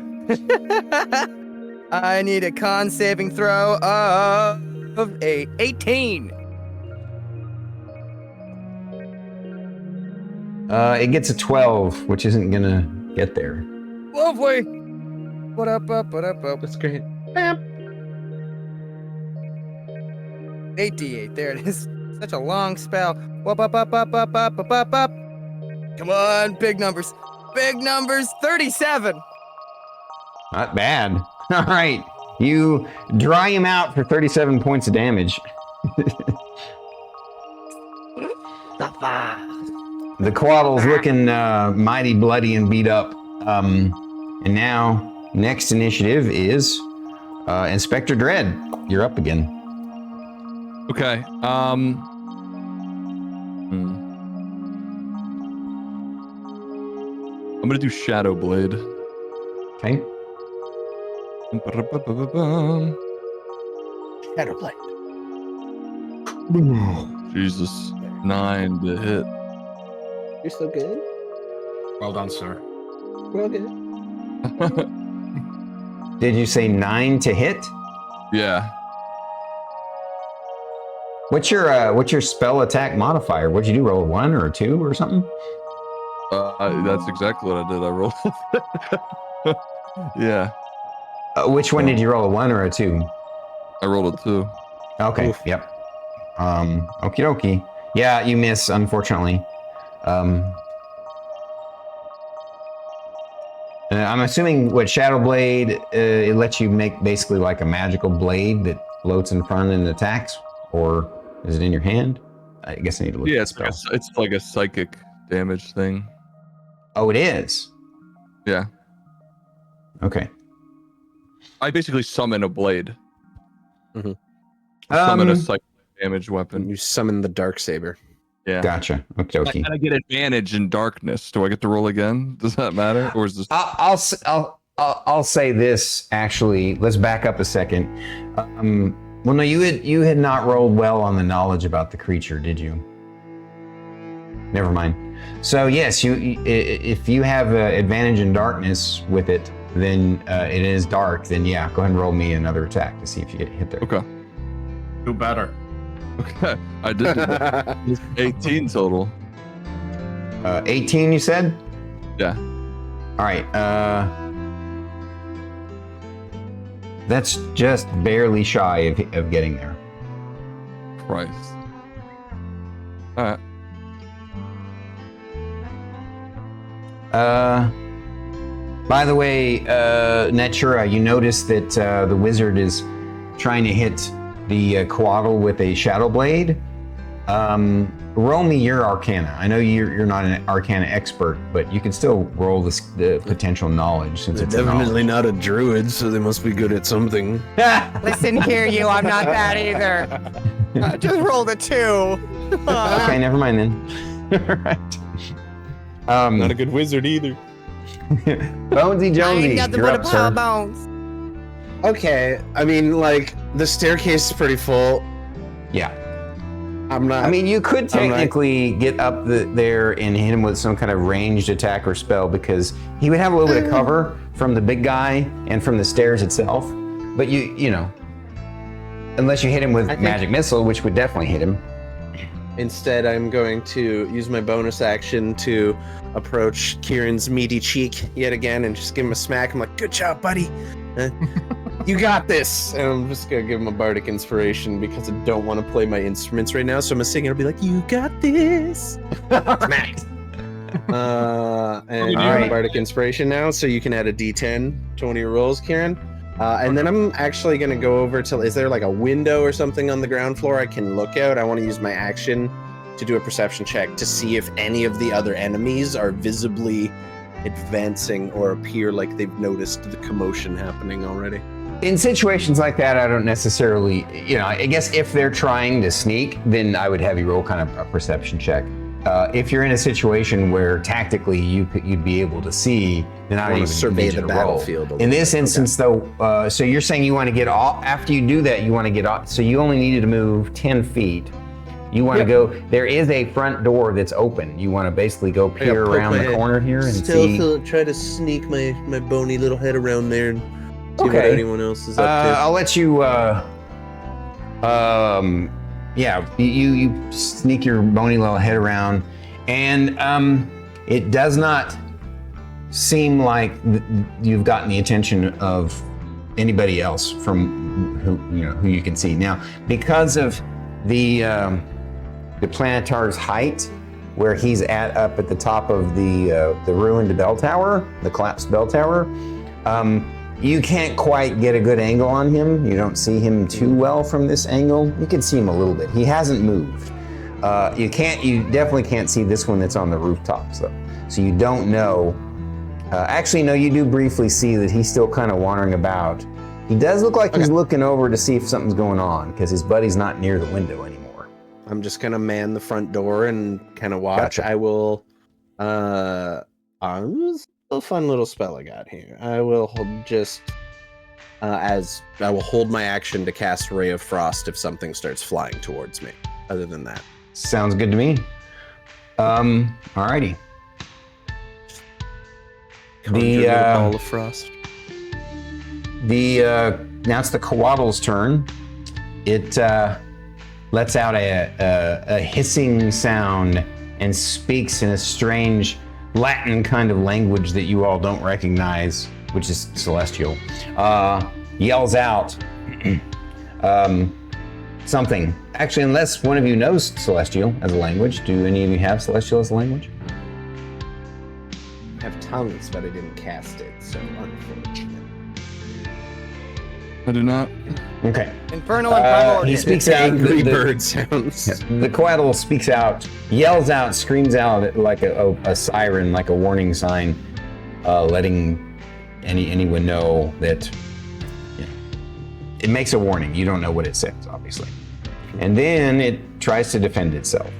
I need a con saving throw of 18. It gets a 12, which isn't gonna get there. Lovely. What up up? What up up? That's great. 8d8. There it is. Such a long spell. Whoop up up up up up up up up. Come on, big numbers. Big numbers. 37. Not bad. All right. You dry him out for 37 points of damage. The Coatl's looking mighty bloody and beat up. And now, next initiative is Inspector Dread. You're up again. Okay. I'm gonna do Shadow Blade. Okay. Shadow Blade. Jesus. 9 to hit. You're so good. Well done, sir. Well good. Did you say 9 to hit? Yeah. What's your spell attack modifier? What'd you do? Roll a 1 or a 2 or something? That's exactly what I did. I rolled. Yeah. Which one did you roll? A 1 or a 2? I rolled a 2. Okay. Oof. Yep. Okie dokie. Yeah, you miss, unfortunately. I'm assuming what Shadow Blade, it lets you make basically like a magical blade that floats in front and attacks, or is it in your hand? I guess I need to look Yeah, at the spell. it's like a psychic damage thing. Oh, it is? Yeah. Okay. I basically summon a blade. Mhm. Summon a psychic damage weapon. You summon the dark saber. Yeah. Gotcha. Okie dokie. And I get advantage in darkness. Do I get to roll again? Does that matter? Or is this? I'll say this actually. Let's back up a second. Well, no, you had not rolled well on the knowledge about the creature, did you? Never mind. So yes, if you have advantage in darkness with it, then it is dark. Then yeah, go ahead and roll me another attack to see if you get hit there. Okay. Do better. Okay. I did do that. It's 18 total. 18, you said? Yeah. All right. That's just barely shy of getting there. Christ. All right. By the way, Natura, you notice that the wizard is trying to hit the coatl with a shadow blade. Roll me your arcana. I know you're not an arcana expert, but you can still roll the potential knowledge since They're it's definitely not a druid, so they must be good at something. Listen here, you. I'm not that either. I just rolled a 2. Okay, never mind then. All right. Not a good wizard either. Bonesy I ain't Jonesy, nothing you're but a up, pile sir. of bones. Okay, I mean, like, the staircase is pretty full. Yeah. I'm not. I mean, you could I'm not- technically get up there and hit him with some kind of ranged attack or spell because he would have a little bit of cover from the big guy and from the stairs itself. But you know, unless you hit him with I think- magic missile, which would definitely hit him. Instead, I'm going to use my bonus action to approach Kieran's meaty cheek yet again and just give him a smack. I'm like, good job, buddy. You got this. And I'm just going to give him a bardic inspiration because I don't want to play my instruments right now. So I'm going to sing and I'll be like, you got this. Smack. And All right. bardic inspiration now. So you can add a D10 to one of your rolls, Kieran. And then I'm actually going to go over to, is there like a window or something on the ground floor I can look out? I want to use my action to do a perception check to see if any of the other enemies are visibly advancing or appear like they've noticed the commotion happening already. In situations like that, I don't necessarily, I guess if they're trying to sneak, then I would have you roll kind of a perception check. If you're in a situation where tactically you'd be able to see, then I would even survey need you the to roll. battlefield a In little this bit. instance, though, so you're saying you want to get off, after you do that, you want to get off, so you only needed to move 10 feet. You want to go, there is a front door that's open. You want to basically go peer poke around my the head. corner here and see. Try to sneak my bony little head around there and see what Okay. anyone else is up to. I'll let you, you sneak your bony little head around, and it does not seem like you've gotten the attention of anybody else from who you can see now because of the Planetar's height, where he's up at the top of the ruined bell tower, the collapsed bell tower. You can't quite get a good angle on him. You don't see him too well from this angle. You can see him a little bit. He hasn't moved. You definitely can't see this one that's on the rooftops though. So you don't know. Actually, no, you do briefly see that he's still kind of wandering about. He does look like he's looking over to see if something's going on because his buddy's not near the window anymore. I'm just gonna man the front door and kind of watch. Gotcha. I will. A fun little spell I got here. I will hold my action to cast Ray of Frost if something starts flying towards me. Other than that, Sounds good to me. Alrighty. conjure a little The ball of frost. now it's the coatl's turn. It lets out a hissing sound and speaks in a strange Latin kind of language that you all don't recognize, which is celestial. Yells out something. Actually, unless one of you knows celestial as a language, do any of you have celestial as a language? I have tongues, but I didn't cast it, so unfortunate. I do not. Okay. Infernal and primordial. He speaks It's out. angry the- bird sounds. The coatl speaks out, yells out, screams out like a siren, like a warning sign, letting anyone know that it makes a warning. You don't know what it says, obviously. And then it tries to defend itself.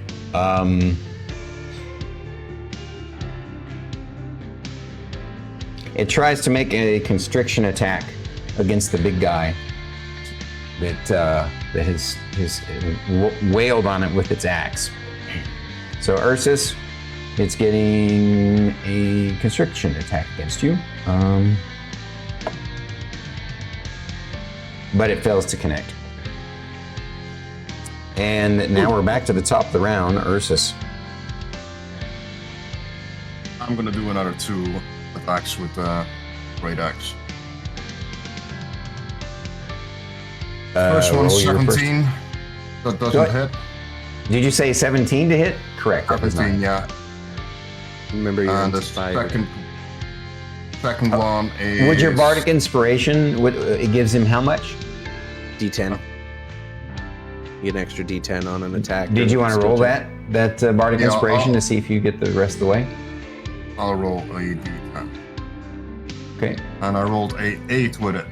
it tries to make a constriction attack against the big guy that has wailed on it with its axe. So Ursus, it's getting a constriction attack against you. But it fails to connect. And now we're back to the top of the round, Ursus. I'm gonna do another 2 attacks with Great Axe. First one's roll your 17. That doesn't hit. Did you say 17 to hit? Correct. that does not 17, hit. yeah. Remember, you're And the inspired. second one is... Would your bardic inspiration, it gives him how much? D10. You get an extra D10 on an attack. Did you want to roll Distinction. that bardic Yeah, inspiration to see if you get the rest of the way? I'll roll a d10. Okay. And I rolled a 8 with it.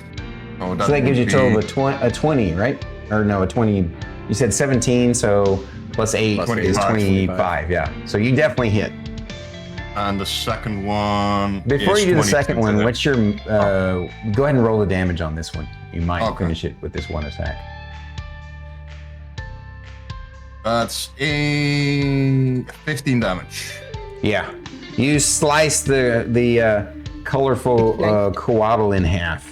So that gives you a total of a 20, right? Or no, a 20. You said 17, so plus 8 Plus is 25. 25, yeah. So you definitely hit. And the second one Before is you do the 22 second to one, hit. what's your... go ahead and roll the damage on this one. You might Okay. finish it with this one attack. That's a 15 damage. Yeah. You slice the colorful coatl in half.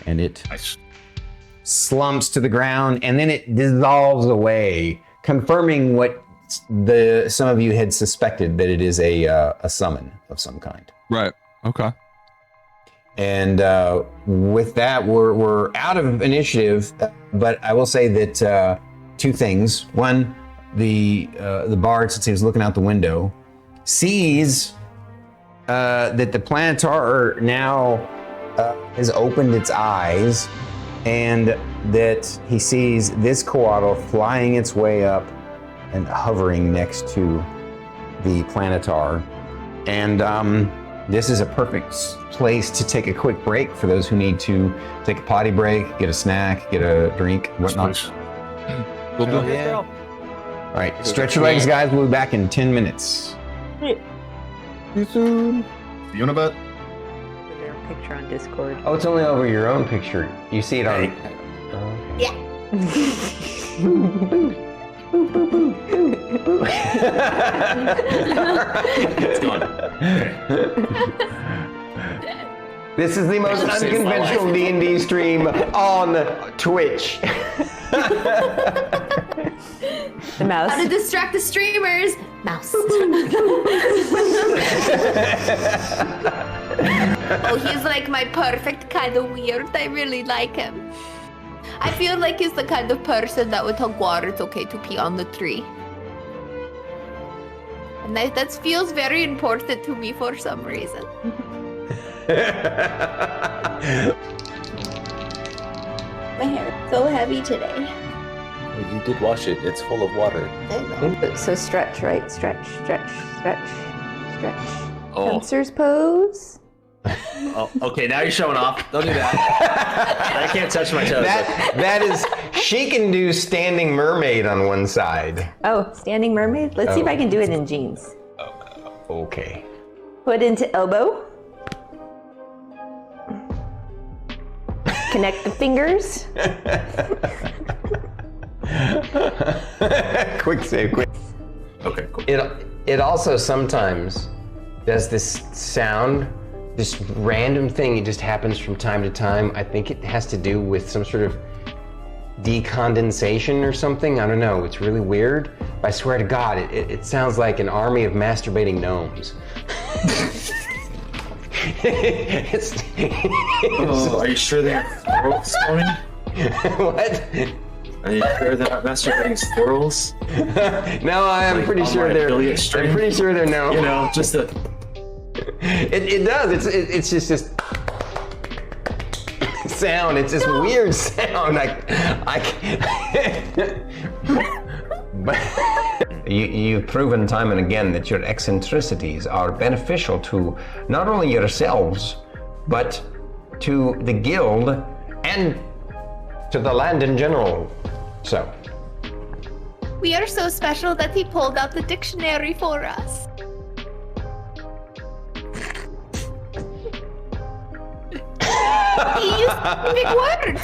And it Nice. slumps to the ground, and then it dissolves away, confirming what some of you had suspected, that it is a summon of some kind. Right. Okay. And with that, we're out of initiative, but I will say that 2 things. One, the bard, since he was looking out the window, sees that the Planetar now has opened its eyes, and that he sees this coatl flying its way up and hovering next to the Planetar. And this is a perfect place to take a quick break for those who need to take a potty break, get a snack, get a drink, whatnot. Nice. We'll do. Yeah. All right, stretch your legs, guys. We'll be back in 10 minutes. See you in a bit. Their picture on Discord. Oh, it's only over your own picture. You see it on... Yeah. This is the most unconventional D&D stream on Twitch. The mouse. How to distract the streamers? Mouse. Oh, he's like my perfect kind of weird. I really like him. I feel like he's the kind of person that would tell Guar it's okay to pee on the tree. And that feels very important to me for some reason. My hair so heavy today. You did wash it. It's full of water. I know. So stretch, right? Stretch, stretch, stretch, stretch. Oh. Hamster's pose. Oh, okay, now you're showing off. Don't do that. I can't touch my toes. That is... She can do standing mermaid on one side. Oh, standing mermaid. Let's see if I can do it in jeans. Okay. Foot into elbow. Connect the fingers. Quick save, quick. Okay, cool. It also sometimes does this sound, this random thing. It just happens from time to time. I think it has to do with some sort of decondensation or something. I don't know. It's really weird. But I swear to God, it sounds like an army of masturbating gnomes. Are you sure they're squirrels, Stormy? What? Are you sure they're not masturbating squirrels? No, I'm Like pretty on sure my they're. affiliate I'm stream? pretty sure they're no. You know, just the. It does. It's just sound. It's this weird sound. I can't. But you've proven time and again that your eccentricities are beneficial to not only yourselves, but to the guild and to the land in general. So. We are so special that he pulled out the dictionary for us. Big words.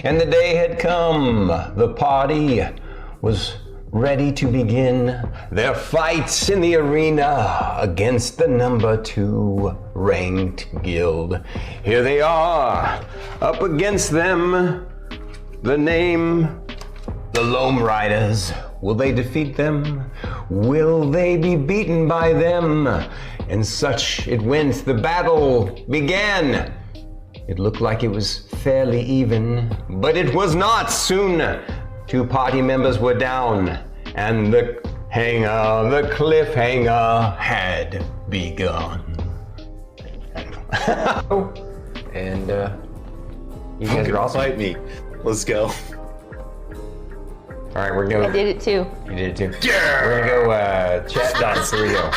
And the day had come. The party was ready to begin their fights in the arena against the number 2 ranked guild. Here they are, up against them. The name, the Loam Riders. Will they defeat them? Will they be beaten by them? And such it went. The battle began. It looked like it was fairly even, but it was not. Soon, 2 party members were down, and the cliffhanger had begun. And you guys are awesome. Fight me. Let's go. All right, we're going. I did it too. You did it too. Yeah. We're gonna go chat dance. Here we go.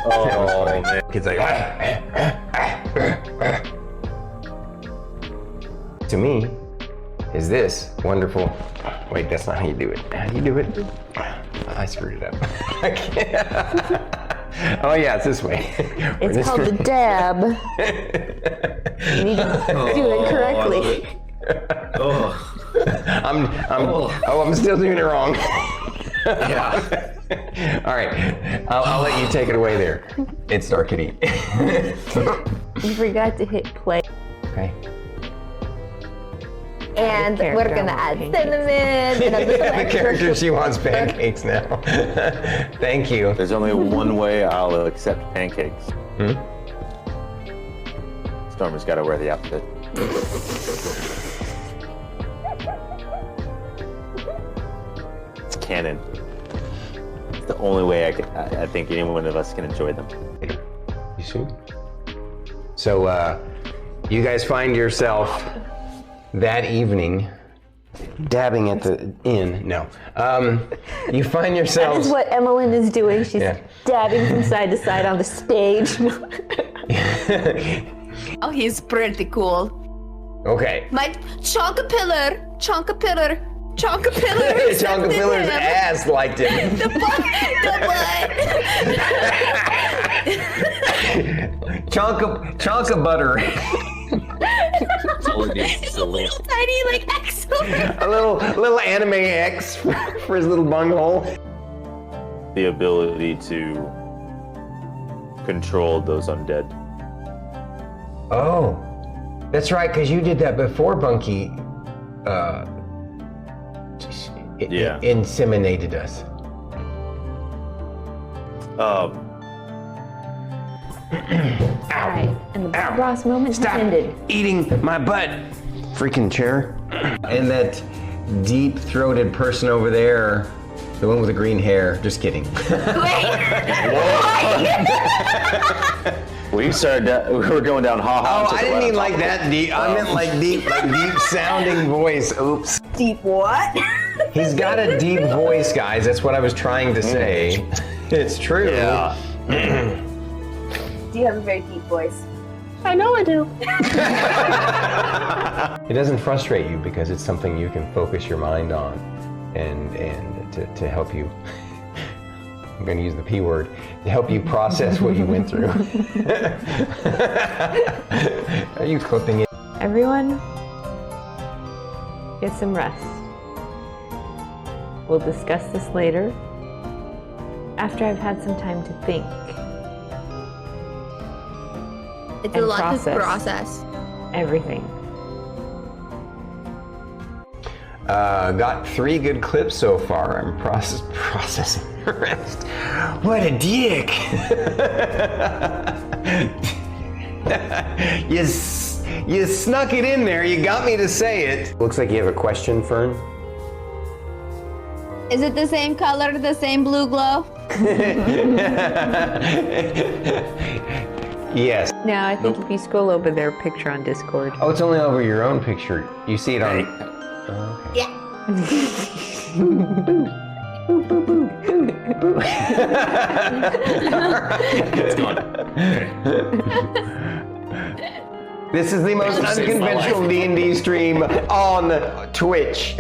Oh man. Kids like. To me, is this wonderful? Wait, that's not how you do it. How do you do it? I screwed it up. I can't. Oh yeah, it's this way. It's called the dab. You need to do it correctly. I'm still doing it wrong. Yeah. All right, I'll let you take it away there. It's Dark Kitty. You forgot to hit play. Okay. And we're gonna add cinnamon and a little The extra character, she wants pancakes now. Thank you. There's only one way I'll accept pancakes. Stormy's got to wear the outfit. It's canon. It's the only way I think any one of us can enjoy them. You see? So, you guys find yourself that evening dabbing at the inn. No. You find That yourselves. is what Emmeline is doing. She's Yeah. dabbing from side to side on the stage. Oh, he's pretty cool. Okay. My Chonkapillar. Chonkapillar's ass liked him. The butt. Chonka butter. It's a little tiny like X. A little anime X for his little bunghole. The ability to control those undead. Oh, that's right, because you did that before Bunky inseminated us. Alright, and the Bob Ross moment has ended. Eating my butt, freaking chair. And that deep-throated person over there, the one with the green hair. Just kidding. We're going down ha-ha. Oh, I didn't mean like that deep. I meant like deep sounding voice. Oops. Deep what? He's got a deep voice, guys. That's what I was trying to say. It's true. Yeah. Do you have a very deep voice? I know I do. It doesn't frustrate you because it's something you can focus your mind on and to help you. I'm going to use the P word, to help you process what you went through. Are you clipping it? Everyone, get some rest. We'll discuss this later, after I've had some time to think. It's And a lot process. to process. Everything. Got 3 good clips so far. I'm processing the rest. What a dick! You snuck it in there. You got me to say it. Looks like you have a question, Fern. Is it the same color, the same blue glow? Yes. No, I think if you scroll over their picture on Discord. Oh, it's only over your own picture. You see it on. Okay. Yeah. This is the most unconventional D&D stream on Twitch.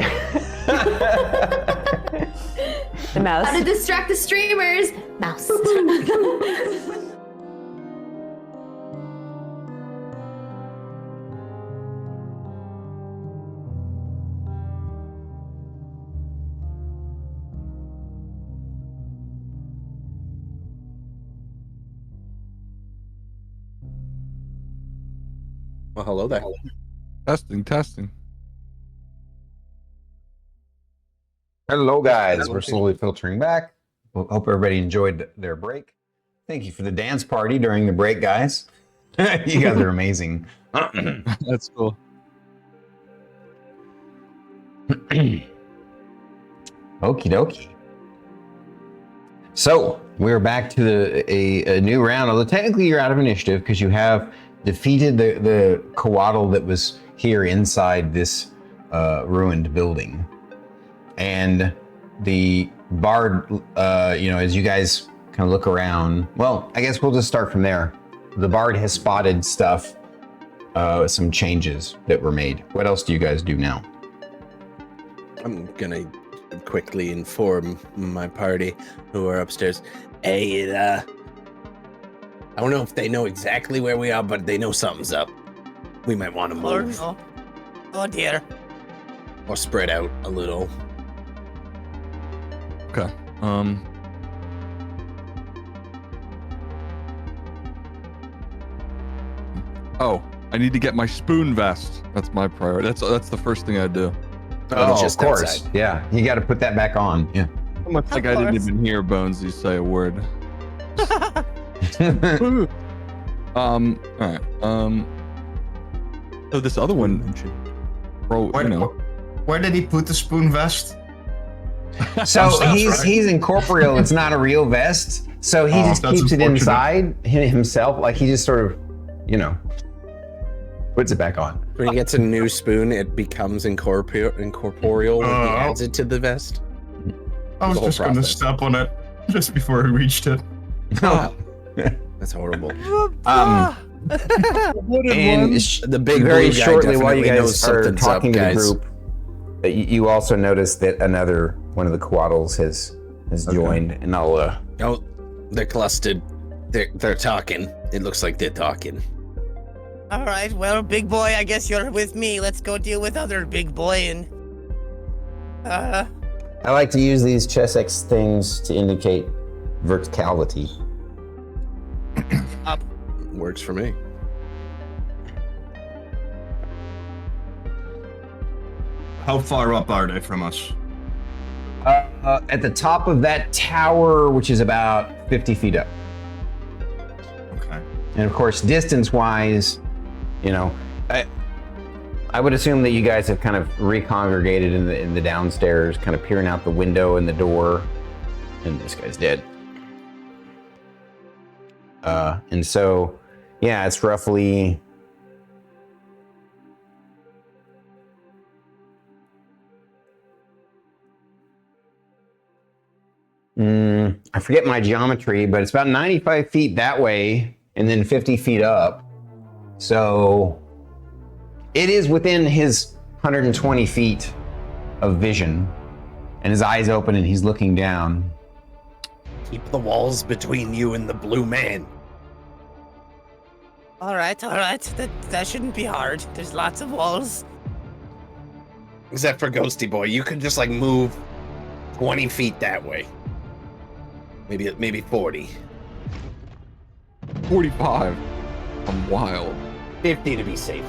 The mouse. How to distract the streamers. Mouse. Well, hello there. Testing. Hello, guys. We're slowly filtering back. Hope everybody enjoyed their break. Thank you for the dance party during the break, guys. You guys are amazing. That's cool. Okie dokie. So we're back to a new round. Although technically you're out of initiative because you have defeated the coatl that was here inside this ruined building. And the bard, as you guys kind of look around, well, I guess we'll just start from there. The bard has spotted stuff, some changes that were made. What else do you guys do now? I'm gonna quickly inform my party who are upstairs. Hey, I don't know if they know exactly where we are, but they know something's up. We might want to move. Oh dear. Or spread out a little. Okay. Oh, I need to get my spoon vest. That's my priority. That's the first thing I do. Oh, just of course. outside. Yeah, you got to put that back on. Yeah. Almost like I didn't even hear Bonesy say a word. All right. So this other one, bro, Where did he put the spoon vest? So Right. he's incorporeal. It's not a real vest. So he just that's keeps it unfortunate. inside himself. Like he just sort of, puts it back on. When he gets a new spoon, it becomes incorporeal when he Oh. adds it to the vest. I was The whole just going to process. step on it just before he reached it. That's horrible. And The big very blue guy shortly while you definitely knows guys are something's talking up, to the guys. group, you also notice that another one of the coatls has joined, and I'll Oh, they're clustered. They're talking. It looks like they're talking. All right, well, big boy, I guess you're with me. Let's go deal with other big boy and. I like to use these chess X things to indicate verticality. Up. Works for me. How far up are they from us? At the top of that tower, which is about 50 feet up. Okay. And of course, distance-wise, I would assume that you guys have kind of recongregated in the downstairs, kind of peering out the window and the door. And this guy's dead. And so, yeah, it's roughly. I forget my geometry, but it's about 95 feet that way and then 50 feet up. So it is within his 120 feet of vision, and his eyes open and he's looking down. Keep the walls between you and the blue man. All right. That shouldn't be hard. There's lots of walls. Except for Ghosty Boy. You could just move 20 feet that way. Maybe 40. 45. I'm wild. 50 to be safe.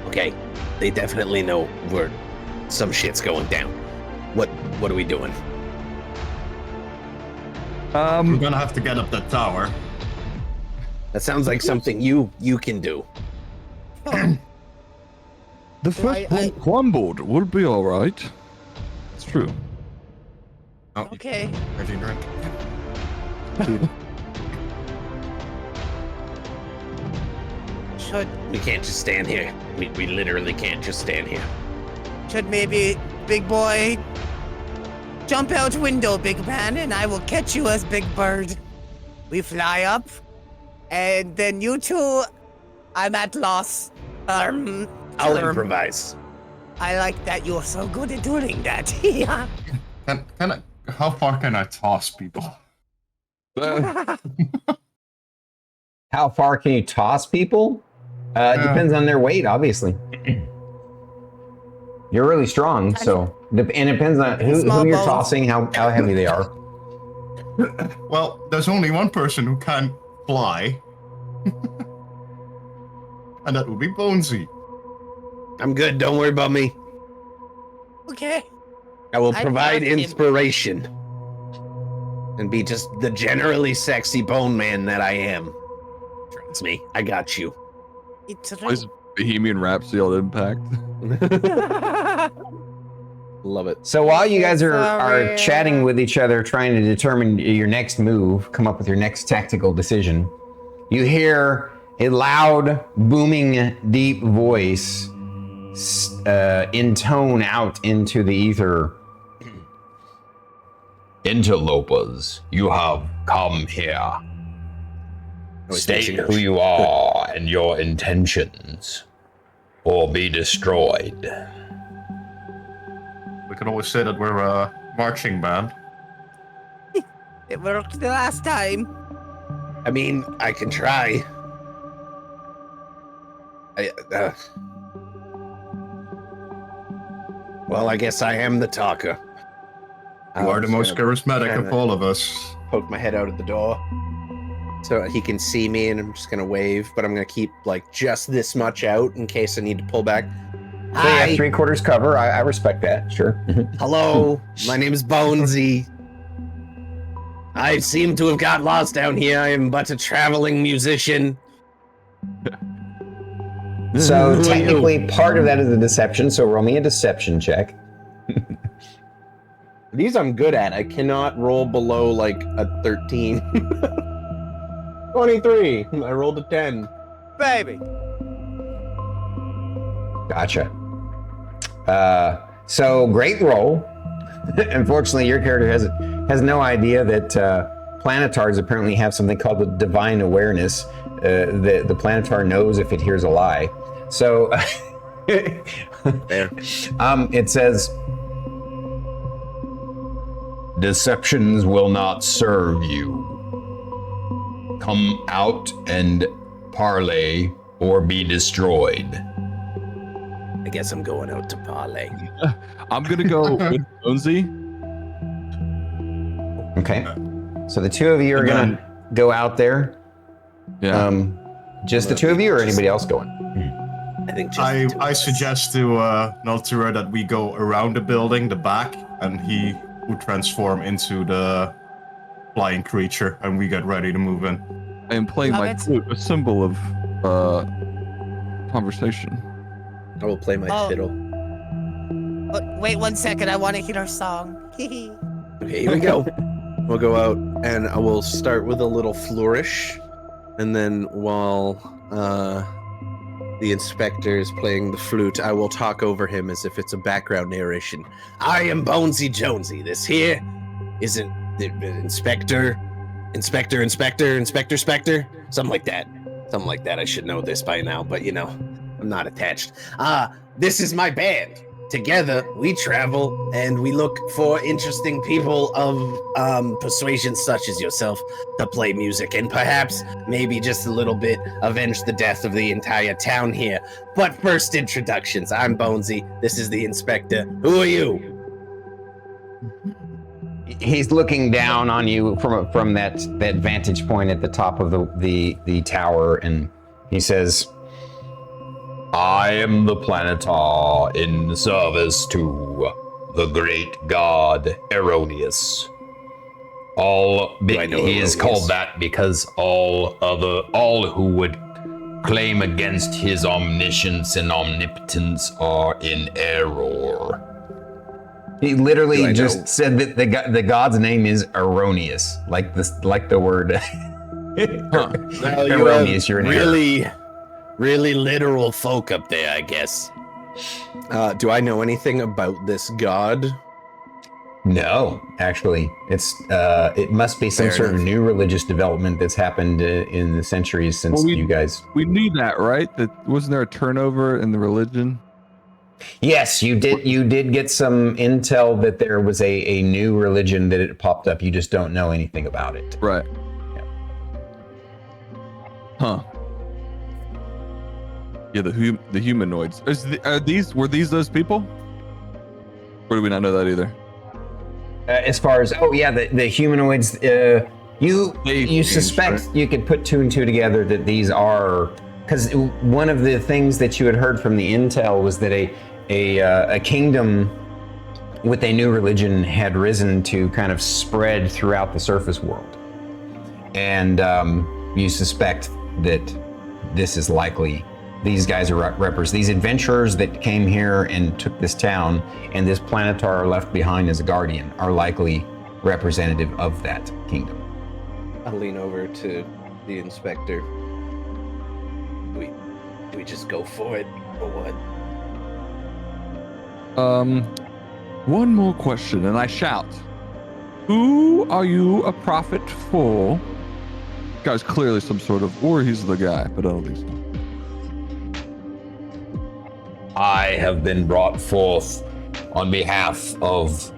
Okay. They definitely know where some shit's going down. What are we doing? We're gonna have to get up that tower. That sounds like something you can do. The first one crumbled. We'll be all right. It's true. Oh, Okay. where'd you drink? We can't just stand here. We literally can't just stand here. Should maybe, big boy, jump out window, big man, and I will catch you as big bird. We fly up, and then you two, I'm at loss. I'll improvise. I like that you're so good at doing that. How far can I toss people? How far can you toss people? It depends on their weight, obviously. You're really strong, so and it depends on who you're tossing, how heavy they are. Well, there's only one person who can fly, and that would be Bonesy. I'm good. Don't worry about me. Okay. I will I provide trust him. inspiration and be just the generally sexy bone man that I am. Trust me, I got you. It's Is Bohemian Rhapsody on Impact? Love it. So while you guys are Sorry. chatting with each other, trying to determine your next move, come up with your next tactical decision, you hear a loud, booming, deep voice intone out into the ether. Interlopers, you have come here. State who you are and your intentions, or be destroyed. We can always say that we're a marching band. It worked the last time. I mean, I can try. Well, I guess I am the talker. You are the most charismatic of all of us. Poke my head out at the door so he can see me, and I'm just gonna wave, but I'm gonna keep like just this much out in case I need to pull back. So you have 3/4 cover. I respect that. Sure. Hello, my name is Bonesy. I seem to have got lost down here. I am but a traveling musician. So Who are technically, part of that is a deception. So roll me a deception check. These I'm good at. I cannot roll below like a 13. 23. I rolled a 10. Baby. Gotcha. So great roll. Unfortunately, your character has no idea that planetards apparently have something called the divine awareness. The planetar knows if it hears a lie. So it says, Deceptions will not serve you. Come out and parley or be destroyed. I guess I'm going out to parlay. I'm gonna go with Bonesy. okay. So the two of you are gonna go out there. Yeah. Just the two of you, or anybody else going? I think just I suggest to Naltura that we go around the building, the back, and he would transform into the flying creature, and we get ready to move in. I am playing my flute, a symbol of conversation. I will play my fiddle. Wait 1 second. I want to hear our song. Okay, here we go. We'll go out, and I will start with a little flourish, and then while the inspector is playing the flute, I will talk over him as if it's a background narration. I am BonesyJonesy. This here isn't the Inspector, Spectre, something like that. Something like that. I should know this by now, but you know, I'm not attached. This is my band. Together, we travel and we look for interesting people of persuasion such as yourself to play music and perhaps, maybe just a little bit, avenge the death of the entire town here. But first, introductions. I'm Bonesy. This is the Inspector. Who are you? He's looking down on you from that vantage point at the top of the tower, and he says, I am the planetar in service to the great god Erroneous. He is called that because all who would claim against his omniscience and omnipotence are in error. He literally just said that the god's name is Erroneous, like the word. Well, Erroneous. You're in error. Really literal folk up there, I guess. Do I know anything about this god? No, actually, it must be some sort of new religious development that's happened in the centuries since you guys. We knew that, right? That wasn't there a turnover in the religion? Yes, you did. You did get some intel that there was a new religion that it popped up. You just don't know anything about it. Right. Yeah. Huh. Yeah, the humanoids. Were these those people? Or do we not know that either? As far as the humanoids. You suspect you could put two and two together that these are, because one of the things that you had heard from the intel was that a kingdom with a new religion had risen to kind of spread throughout the surface world, and you suspect that this is likely these guys are these adventurers that came here and took this town, and this planetar left behind as a guardian are likely representative of that kingdom. I'll lean over to the inspector. Do we just go for it, or what? One more question, and I shout. Who are you a prophet for? Guy's clearly some sort of, or he's the guy, but I don't think so. I have been brought forth on behalf of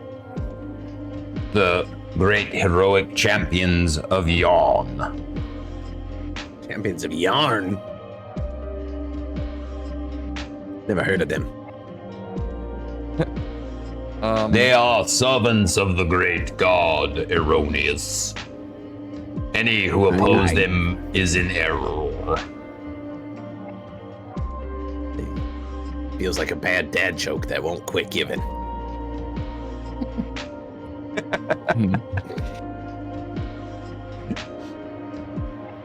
the great heroic champions of Yarn. Champions of Yarn? Never heard of them. They are servants of the great god Erroneous. Any who oppose them is in error. Feels like a bad dad joke that won't quit giving.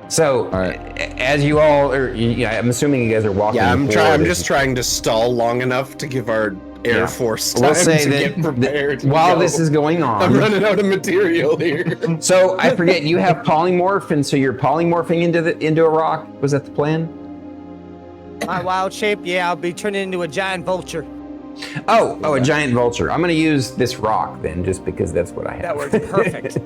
So, as you all are, I'm assuming you guys are walking. Yeah, I'm forward. just trying to stall long enough to give our Air Force time We'll say to that get prepared. while this is going on, I'm running out of material here. So I forget, you have polymorph, and so you're polymorphing into a rock. Was that the plan? My wild shape, yeah, I'll be turning into a giant vulture. Oh, a giant vulture. I'm going to use this rock then, just because that's what I have. That works perfect.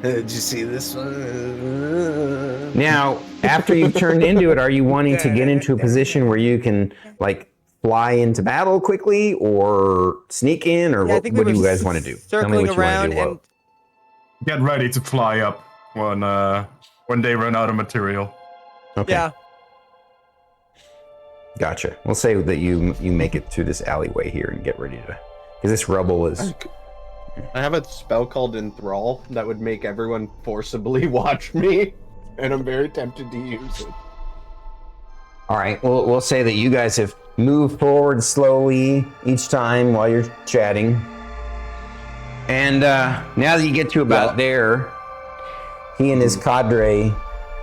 Did you see this one? Now, after you've turned into it, are you wanting to get into a position where you can, like, fly into battle quickly, or sneak in, or what do you guys want to do? Tell me what you want to do. And Get ready to fly up when they run out of material. Okay. yeah, Gotcha. We'll say that you make it through this alleyway here and get ready to, because this rubble is. I have a spell called Enthrall that would make everyone forcibly watch me, and I'm very tempted to use it. All right. Well, we'll say that you guys have moved forward slowly each time while you're chatting, and now that you get to about there, he and his cadre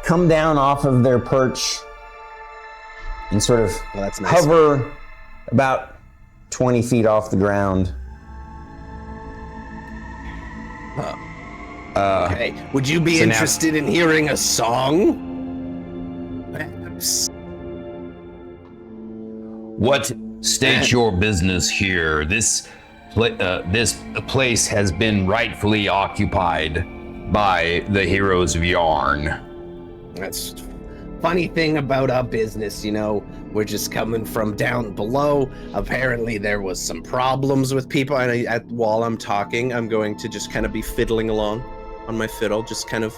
come down off of their perch and sort of hover about 20 feet off the ground. Okay. Would you be interested in hearing a song? Perhaps. What states your business here? This place has been rightfully occupied by the heroes of Yarn. That's funny thing about our business, we're just coming from down below. Apparently there was some problems with people, and while I'm talking, I'm going to just kind of be fiddling along on my fiddle, just kind of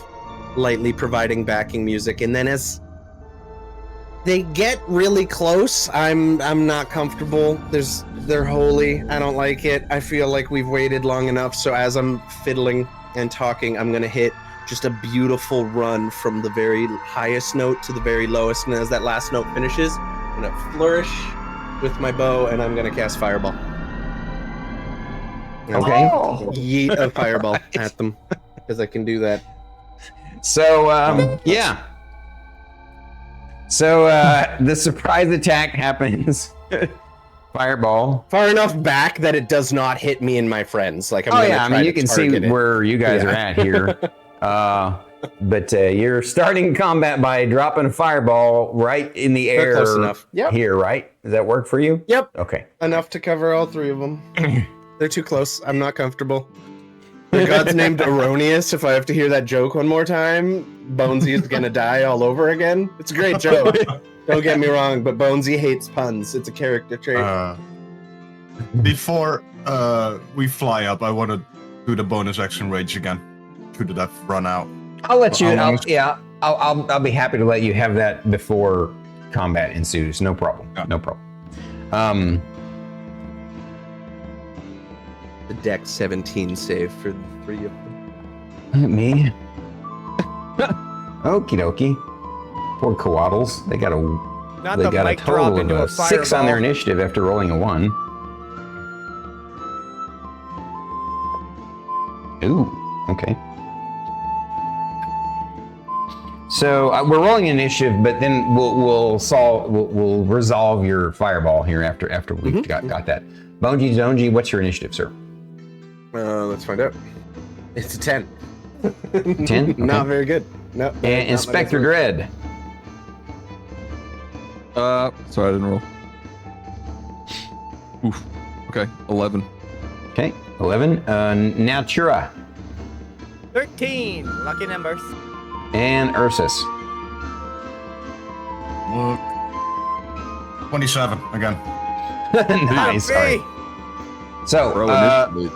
lightly providing backing music, and then as they get really close, I'm not comfortable. They're holy. I don't like it. I feel like we've waited long enough, so as I'm fiddling and talking, I'm gonna hit just a beautiful run from the very highest note to the very lowest, and as that last note finishes, I'm gonna flourish with my bow, and I'm gonna cast Fireball. Okay. Yeet a fireball at them, because I can do that. So, yeah. So, the surprise attack happens. Fireball. Far enough back that it does not hit me and my friends. Like, you can see where you guys are at here. But you're starting combat by dropping a fireball right in the air. Close enough. Yep. Here, right? Does that work for you? Yep. Okay. Enough to cover all three of them. They're too close. I'm not comfortable. The god's named Erroneous. If I have to hear that joke one more time, Bonesy is gonna die all over again. It's a great joke. Don't get me wrong, but Bonesy hates puns. It's a character trait. Before we fly up, I want to do the bonus action rage again. Should that run out? I'll let you. I'll be happy to let you have that before combat ensues. No problem. Yeah. No problem. The deck 17 save for the 3 of them. Me. Okie dokie. Poor coatls. They got a Not they the got a mic drop total into a of 6 on fireball. their initiative after rolling a 1. Ooh. Okay. So we're rolling initiative, but then we'll resolve your fireball here after we've got that. BonesyJonesy, what's your initiative, sir? Let's find out. It's a 10. 10? Okay. Not very good. No. And Inspectre Dread. Sorry, I didn't roll. Oof. Okay, 11. Okay, 11. Naltura. 13. Lucky numbers. And Ursus. Look. 27 again. Nice. All right. So, Roll initially.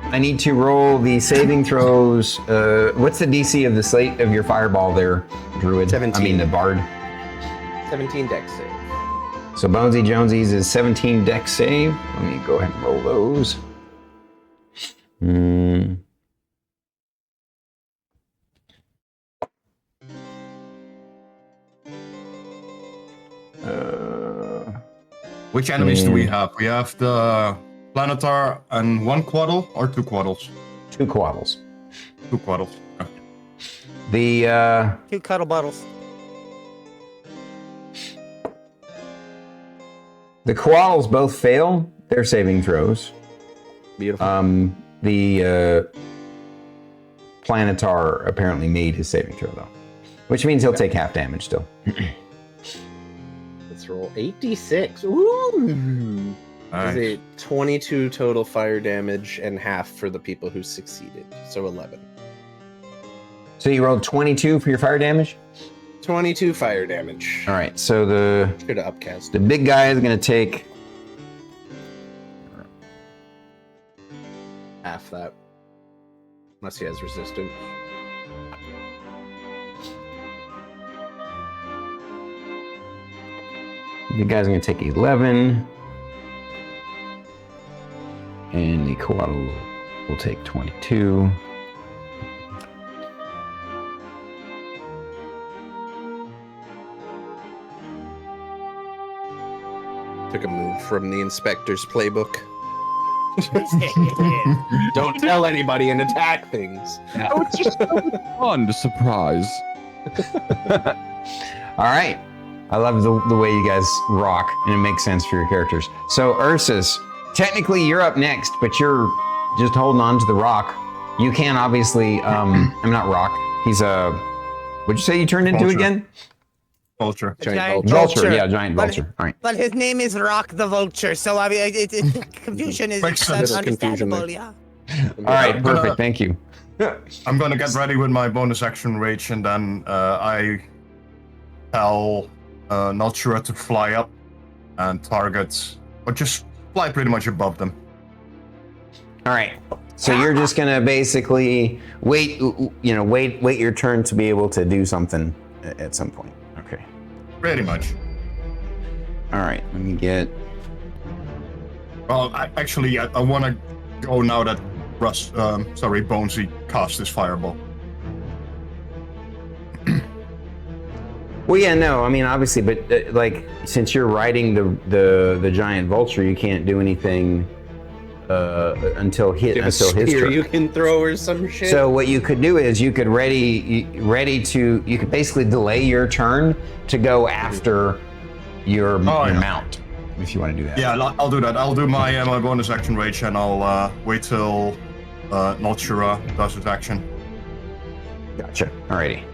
I need to roll the saving throws. What's the DC of the slate of your fireball there, Druid? 17. I mean, the Bard. 17 deck save. So BonesyJonesy's is 17 dex save. Let me go ahead and roll those. Which enemies do we have? We have the Planetar and 1 Quaddle or 2 Quaddles? 2 coatls. 2 Quaddles. Okay. The 2 cuddle bottles. the coatls both fail their saving throws. Beautiful. The Planetar apparently made his saving throw though, which means he'll take half damage still. Let's roll 8d6. Ooh. Nice. Is a 22 total fire damage and half for the people who succeeded. So 11. So you rolled 22 for your fire damage? 22 fire damage. All right, so the Should have upcast. the big guy is going to take Half that. Unless he has resistance. the guy's going to take 11, and the coatl will take 22. Took a move from the Inspector's playbook. Don't tell anybody and attack things. Oh, it's just so fun to surprise. All right. I love the way you guys rock, and it makes sense for your characters. So, Ursus, technically you're up next, but you're just holding on to the rock. You can obviously, I'm not rock. He's a, what'd you say you turned into Vulture. again? Vulture. Giant Vulture, yeah, giant vulture. All right. But his name is Rock the Vulture, so I mean, confusion is Makes sense. understandable, yeah. All right, perfect, thank you. I'm gonna get ready with my bonus action rage, and then I tell Naltura to fly up and target, or just fly pretty much above them. All right. So you're just gonna basically wait your turn to be able to do something at some point. Okay. Pretty much. All right. Let me get. Well, I want to go now that Bonesy cast his fireball. Well, yeah, no. I mean, obviously, but like since you're riding the giant vulture, you can't do anything until his turn. You can throw or some shit. So what you could do is you could you could basically delay your turn to go after your mount if you want to do that. Yeah, I'll do that. I'll do my my bonus action rage, and I'll wait till Naltura does his action. Gotcha. Alrighty.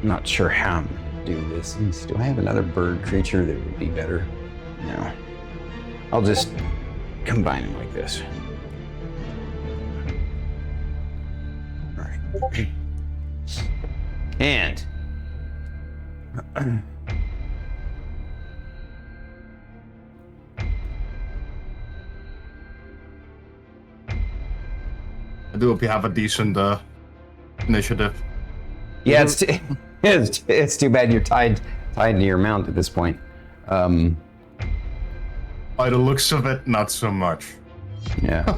Not sure how I'm gonna do this. Do I have another bird creature that would be better? No. I'll just combine them like this. All right. And I do hope you have a decent initiative. yeah, it's too bad you're tied to your mount at this point. By the looks of it, not so much. Yeah.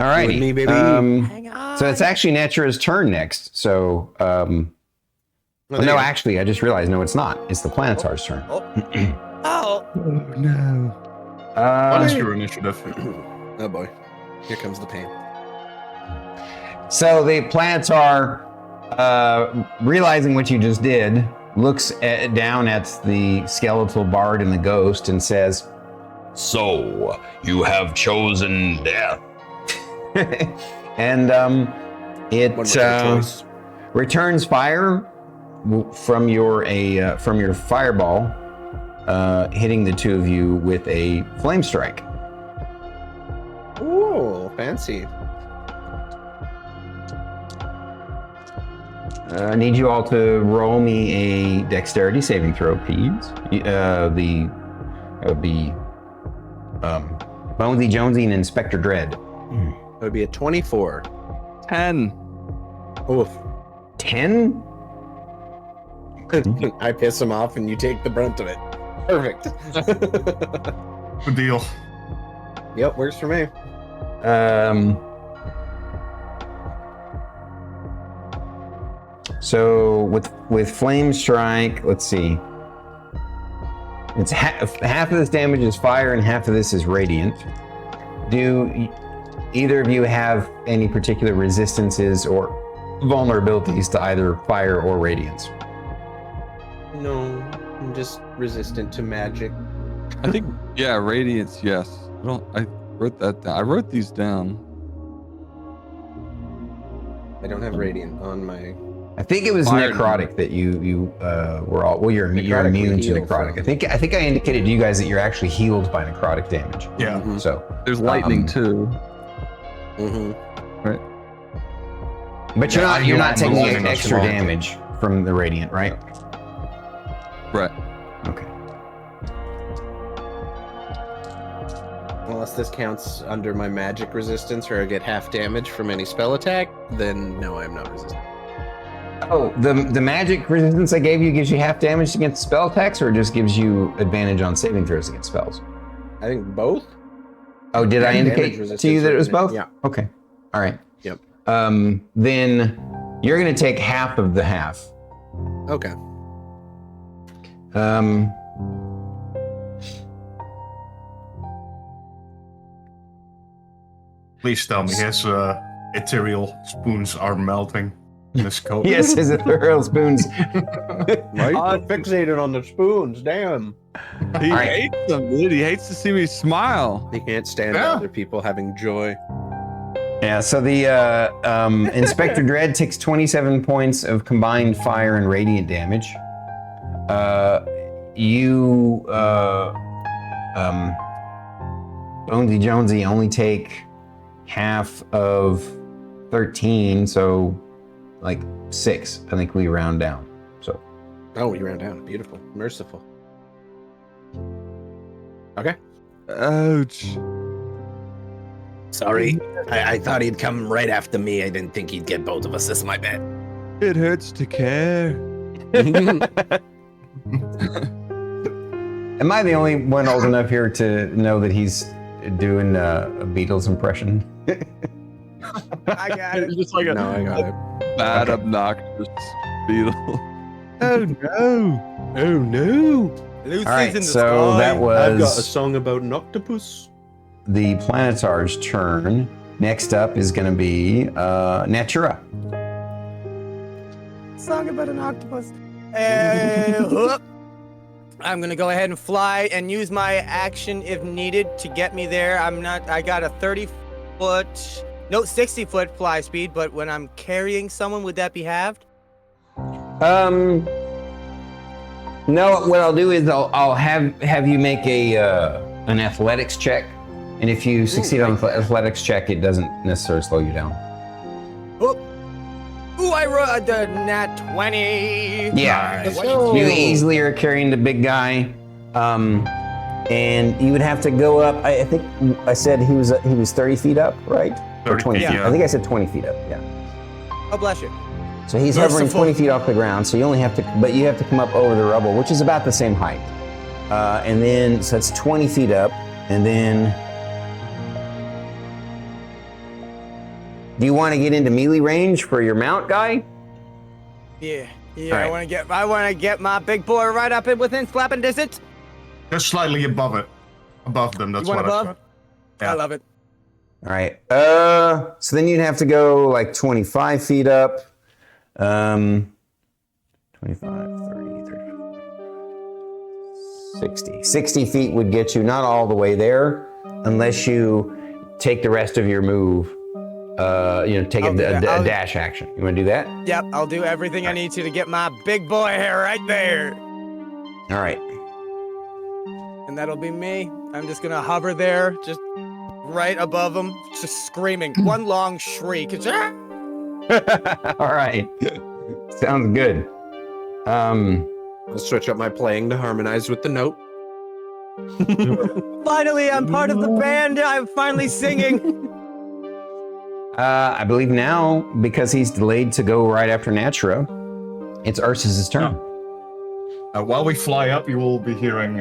All righty. You and me, baby. Hang on. So it's actually Natura's turn next. So, well, no, actually, I just realized, no, it's not. It's the Planetar's turn. Oh. No. What is your initiative? Oh boy, here comes the pain. So the Planetar, realizing what you just did, looks down at the skeletal bard and the ghost and says, So, you have chosen death. and it returns fire from your fireball, hitting the two of you with a flame strike. Ooh, fancy. I need you all to roll me a dexterity saving throw, please. That would be BonesyJonesy and Inspector Dread. It would be a 24. 10. Oof. 10? I piss him off and you take the brunt of it. Perfect. Good deal. Yep, works for me. So with flame strike, let's see. It's half of this damage is fire and half of this is radiant. Do either of you have any particular resistances or vulnerabilities to either fire or radiance? No, I'm just resistant to magic. I think, yeah, radiance, yes. I wrote that down. I wrote these down. I don't have radiant on my. I think it was Fire necrotic that you were all. Well, you're immune to necrotic. I think I indicated to you guys that you're actually healed by necrotic damage. Yeah. Mhm. So There's lightning too. Mm-hmm. Right. but you're not taking any extra damage from the radiant, right? Right. Okay. Unless this counts under my magic resistance or I get half damage from any spell attack, then no, I'm not resistant. Oh, the magic resistance I gave you gives you half damage against spell attacks, or it just gives you advantage on saving throws against spells? I think both. Oh, did I indicate to you that it was both? Yeah. Okay. All right. Yep. Then you're going to take half of the half. Okay. Please tell me his ethereal spoons are melting in his coat. Yes, his ethereal spoons. I'm fixated on the spoons. Damn. He All right. hates them, dude. He hates to see me smile. He can't stand Yeah. other people having joy. Yeah, so the Inspector Dread takes 27 points of combined fire and radiant damage. You, BonesyJonesy, only take half of 13, so like 6. I think we round down. So Oh, you ran down. Beautiful. Merciful. Okay. Ouch. Sorry, I thought he'd come right after me. I didn't think he'd get both of us. That's my bad. It hurts to care. am I the only one old enough here to know that he's doing a Beatles impression? I got it. Just like a No, I got it. bad, obnoxious beetle. Oh no! Oh no! Lucy's All right, in the so sky. that I've got a was song about an octopus. the Planetar's turn. Next up is going to be Natura. Song about an octopus. Whoop. I'm gonna go ahead and fly and use my action if needed to get me there. I got a 60 foot fly speed, but when I'm carrying someone, would that be halved? No, what I'll do is I'll have you make a an athletics check. And if you succeed on the athletics check, it doesn't necessarily slow you down. Ooh, I rolled a nat 20. Yeah, Nice. you easily are carrying the big guy, and you would have to go up. I think I said he was 30 feet up, right? Or 30 20 feet, feet. yeah. I think I said 20 feet up. Yeah. Oh, bless you. So he's hovering Merciful. 20 feet off the ground. So you only have to, but you have to come up over the rubble, which is about the same height. And then so that's 20 feet up, and then. Do you want to get into melee range for your mount guy? Yeah. All I right. want to get my big boy right up in within slapping distance. Just slightly above it. Above them, that's You want what I above? said. Yeah. I love it. All right. So then you'd have to go like 25 feet up. 25, 30, 35, 60. 60 feet would get you not all the way there unless you take the rest of your move. Take I'll a do that. I'll- dash action. You want to do that? Yep, I'll do everything I need to get my big boy hair right there. All right. And that'll be me. I'm just gonna hover there, just right above him, just screaming. One long shriek. It's, "Ah!" All right. Sounds good. I'll switch up my playing to harmonize with the note. Finally, I'm part of the band. I'm finally singing. I believe now, because he's delayed to go right after Natura, it's Ursus' turn. While we fly up, you will be hearing.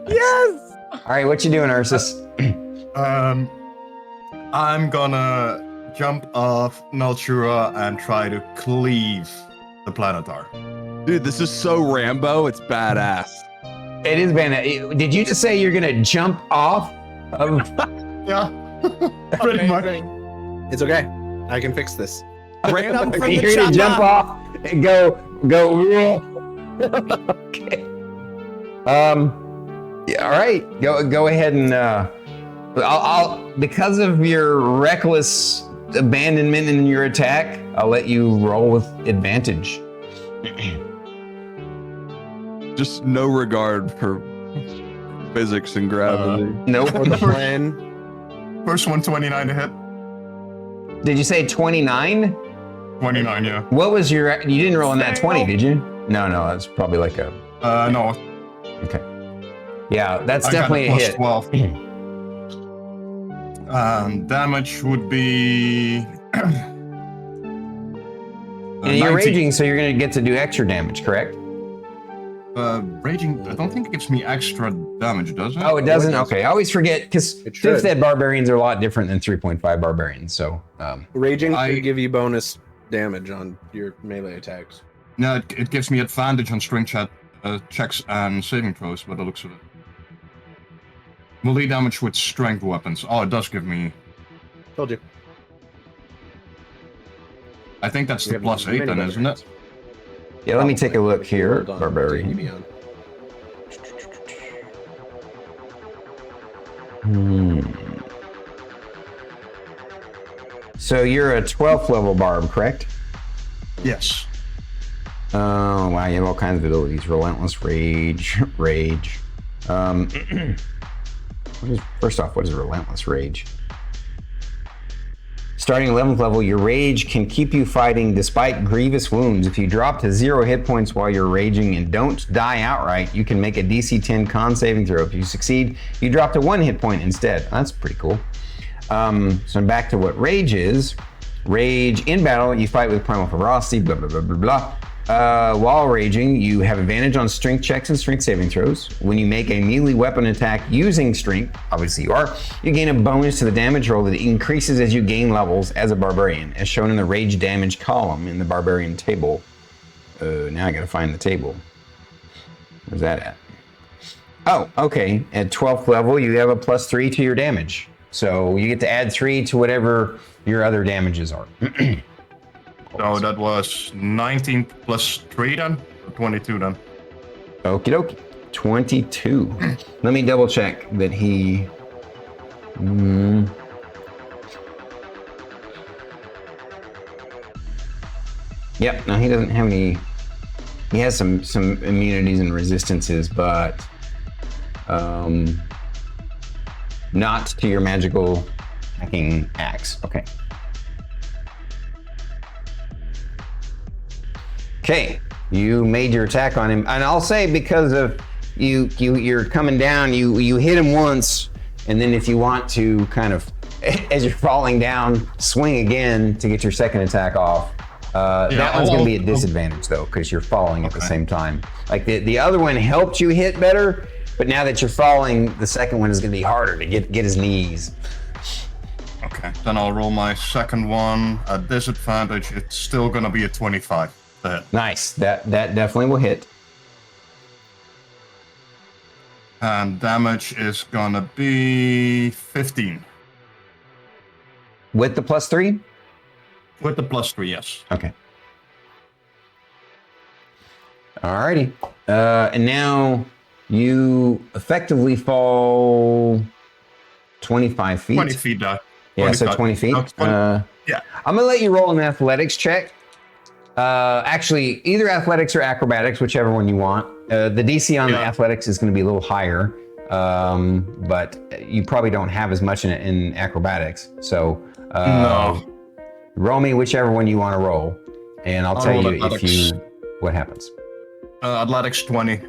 Yes! All right, what you doing, Ursus? I'm gonna jump off Naltura and try to cleave the Planetar. Dude, this is so Rambo. It's badass. It is bad. Did you just say you're gonna jump off of? Yeah, pretty much. Amazing. It's okay. I can fix this. Random from You're the gonna jump chopper. off and go. Okay. Yeah, all right. Go ahead and. I'll because of your reckless abandonment in your attack, I'll let you roll with advantage. Just no regard for physics and gravity. Nope. Or the plan. First one, 29 to hit. Did you say 29? 29, yeah. What was your? You didn't roll in that 20, did you? No, that's probably like a. No. Okay. Yeah, that's I got definitely a plus hit. 12. Damage would be. And you're raging, so you're gonna get to do extra damage, correct? Raging, I don't think it gives me extra damage, does it? Oh, it doesn't? Okay, I always forget, because It should. 5th Ed barbarians are a lot different than 3.5 barbarians, so... Raging I- should give you bonus damage on your melee attacks. No, it gives me advantage on strength checks and saving throws, by the looks of it. Melee damage with strength weapons. Oh, it does give me. Told you. I think that's We the have plus 8 many then, isn't it? Yeah, let me take a look here, Hold on, barbarian. take me on. So you're a 12th level barb, correct? Yes. Oh, wow, you have all kinds of abilities. Relentless Rage, Rage. First off, what is Relentless Rage? Starting 11th level, your rage can keep you fighting despite grievous wounds. If you drop to 0 hit points while you're raging and don't die outright, you can make a DC 10 con saving throw. If you succeed, you drop to 1 hit point instead. That's pretty cool. So back to what rage is. Rage in battle, you fight with primal ferocity, blah, blah, blah, blah, blah. While raging, you have advantage on strength checks and strength saving throws. When you make a melee weapon attack using strength, obviously you are, you gain a bonus to the damage roll that increases as you gain levels as a barbarian, as shown in the rage damage column in the barbarian table. Now I gotta find the table. Where's that at? Oh, okay. At 12th level, you have a +3 to your damage. So you get to add 3 to whatever your other damages are. So that was 19 plus 3 then? Or 22 then? Okie dokie. 22. Let me double check that he. Yep, no, he doesn't have any He has some immunities and resistances, but not to your magical hacking axe. Okay. Okay, you made your attack on him, and I'll say because of you're coming down, you hit him once, and then if you want to kind of, as you're falling down, swing again to get your second attack off. That one's going to be a disadvantage though, because you're falling at the same time. Like the other one helped you hit better, but now that you're falling, the second one is going to be harder to get his knees. Okay, then I'll roll my second one at disadvantage. It's still going to be a 25. Nice. That definitely will hit. And damage is gonna be 15. With the +3? With the +3, yes. Okay. Alrighty. And now you effectively fall 25 feet. 20 feet, yeah, so 20 feet. Yeah. I'm gonna let you roll an athletics check. Actually, either athletics or acrobatics, whichever one you want. The DC on the athletics is going to be a little higher, but you probably don't have as much in acrobatics. So no. Roll me whichever one you want to roll, and I'll tell you what happens. Athletics 20.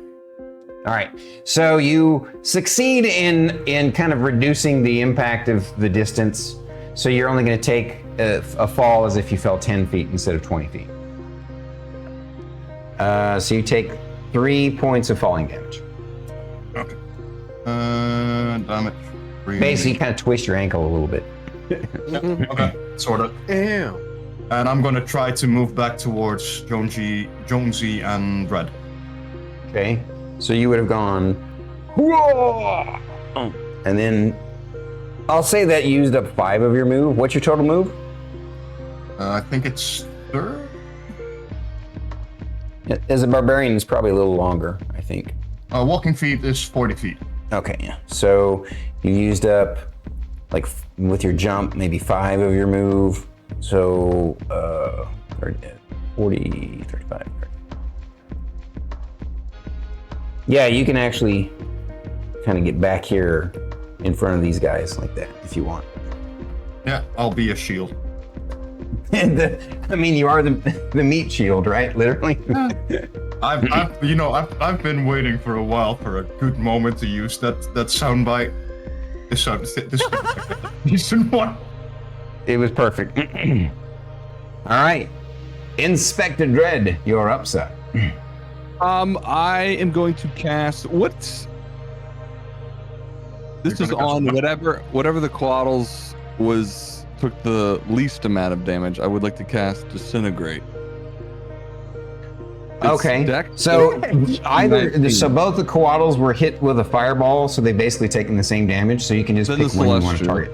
All right. So you succeed in kind of reducing the impact of the distance. So you're only going to take a fall as if you fell 10 feet instead of 20 feet. So you take 3 points of falling damage. Okay. Damage. 3. Basically, you kind of twist your ankle a little bit. Okay, sort of. Damn. And I'm gonna try to move back towards Jonesy and Red. Okay. So you would have gone, whoa! And then I'll say that you used up 5 of your move. What's your total move? I think it's 3rd. As a barbarian, it's probably a little longer, I think. Walking feet is 40 feet. Okay, yeah. So you used up, like, with your jump, maybe 5 of your move. So 40, 35, 30. Yeah, you can actually kind of get back here in front of these guys like that, if you want. Yeah, I'll be a shield. I mean, you are the meat shield, right? Literally. I've been waiting for a while for a good moment to use that soundbite. This decent one. It was perfect. All right, Inspector Dread, you're up, sir. I am going to cast This is on whatever the Coatls took the least amount of damage. I would like to cast Disintegrate. Okay. So both the Coatls were hit with a fireball, so they've basically taken the same damage. So you can just pick one you want to target.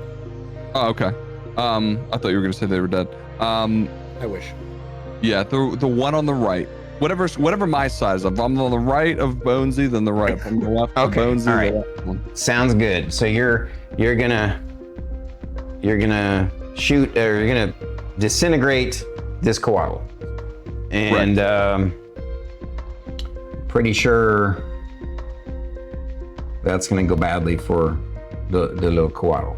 Oh, okay. I thought you were going to say they were dead. I wish. Yeah, the one on the right. Whatever my size of. I'm on the right of Bonesy, then the right. I'm on the left of Bonesy. All right. Sounds good. So you're gonna shoot, or you're gonna disintegrate this Coatl, and pretty sure that's gonna go badly for the little Coatl.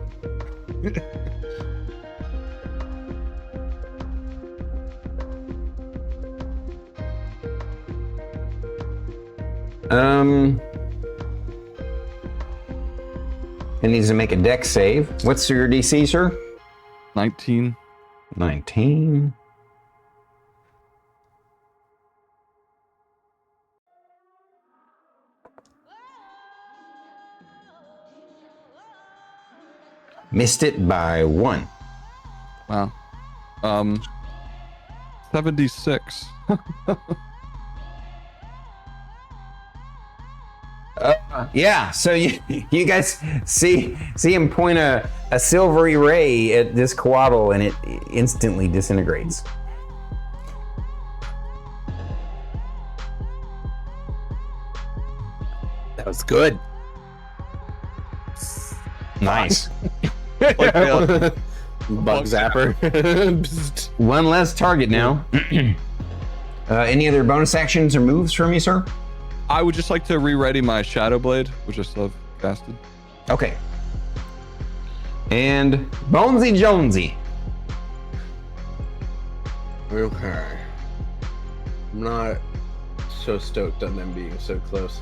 It needs to make a dex save. What's your DC, sir? 19. 19. Missed it by 1. Wow. 76. Yeah, so you guys see him point a silvery ray at this Coatl, and it instantly disintegrates. That was good. Nice. Bug zapper. One less target now. Any other bonus actions or moves from you, sir? I would just like to re-ready my Shadow Blade, which I still have casted. Okay. And BonesyJonesy. Okay. I'm not so stoked on them being so close.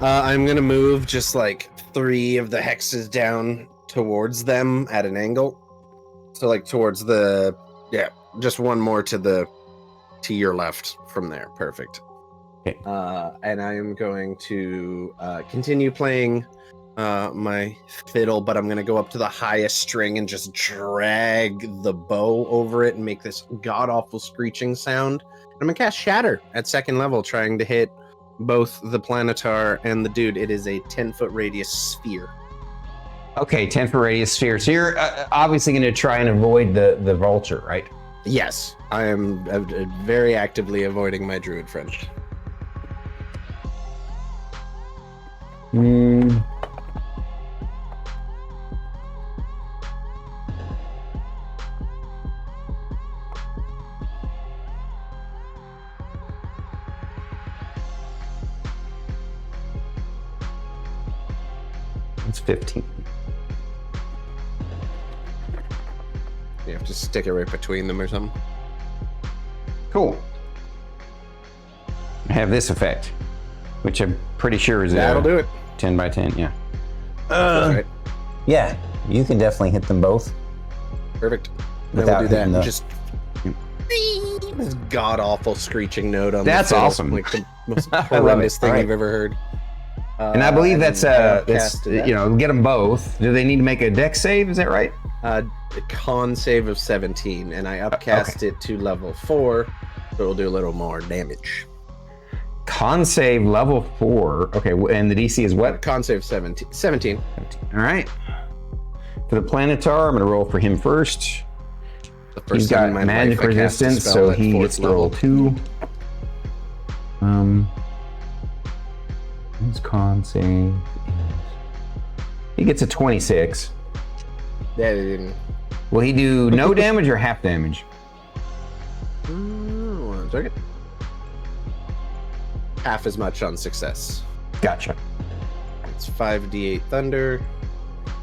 I'm gonna move just like 3 of the hexes down towards them at an angle. So like towards the just one more to your left from there. Perfect. Okay. And I am going to continue playing my fiddle, but I'm gonna go up to the highest string and just drag the bow over it and make this god-awful screeching sound. I'm gonna cast Shatter at 2nd level, trying to hit both the Planetar and the dude. It is a 10-foot radius sphere. Okay, 10-foot radius sphere. So you're obviously going to try and avoid the vulture, right? Yes, I am very actively avoiding my druid friend. It's 15. You have to stick it right between them or something. Cool. I have this effect, which I'm pretty sure is That'll do it. 10 by 10, yeah. That's right. Yeah, you can definitely hit them both. Perfect. Then Without we'll do that. hitting the- Just this god awful screeching note on That's the fiddle, awesome. like the most I love horrendous it. thing All right. you've ever heard. And I believe that's cast that. get them both. Do they need to make a dex save? Is that right? A con save of 17, and I upcast it to level 4, so it'll do a little more damage. Con save level 4. Okay, and the DC is what? Con save 17. 17. All right. For the Planetar, I'm going to roll for him first. The first He's time got in my magic life I cast a resistance, spell so at he 4th gets to roll level. 2. His con save. He gets a 26. That didn't. Will he do no damage or half damage? 1 second. Half as much on success. Gotcha. It's 5d8 thunder.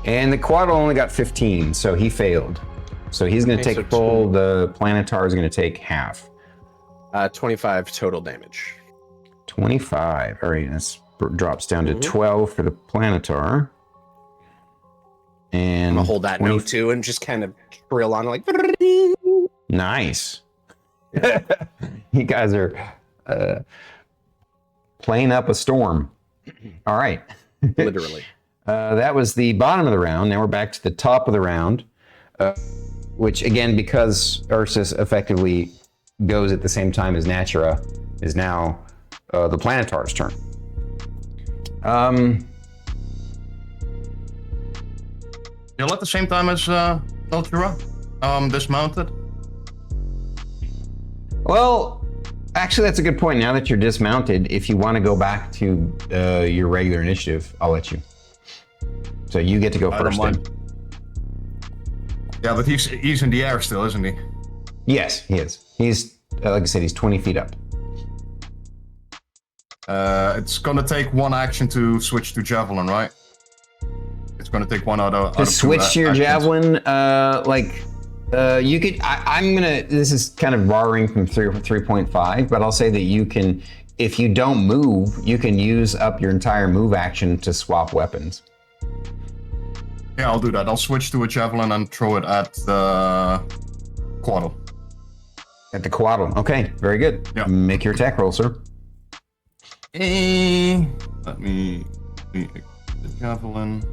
And the Quaddle only got 15, so he failed. So he's going to Okay, take so full. The Planetar is going to take half. 25 total damage. 25. All right, this drops down to 12 for the Planetar. And I'm gonna hold that 20 note too and just kind of drill on it like. Nice. You guys are playing up a storm. All right. Literally. That was the bottom of the round. Now we're back to the top of the round, which again, because Ursus effectively goes at the same time as Natura, is now the Planetar's turn. You'll at the same time as Naltura, dismounted. Well, actually, that's a good point. Now that you're dismounted, if you want to go back to your regular initiative, I'll let you. So you get to go I don't first. mind. Then. Yeah, but he's in the air still, isn't he? Yes, he is. He's like I said, he's 20 feet up. It's gonna take 1 action to switch to javelin, right? It's gonna take one out of To switch to your actions. javelin, you could. I'm gonna. This is kind of borrowing from 3.5, but I'll say that you can, if you don't move, you can use up your entire move action to swap weapons. Yeah, I'll do that. I'll switch to a javelin and throw it at the Quaddle. At the Quaddle. Okay, very good. Yeah. Make your attack roll, sir. Let me the javelin.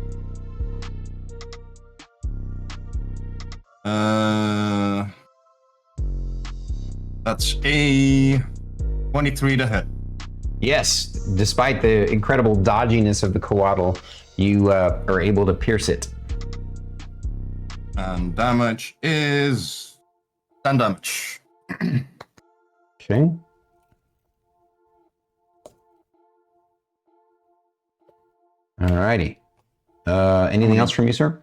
That's a 23 to hit. Yes, despite the incredible dodginess of the Quaddle, you are able to pierce it. And damage is 10 damage. Okay. Alrighty. Anything else from you, sir?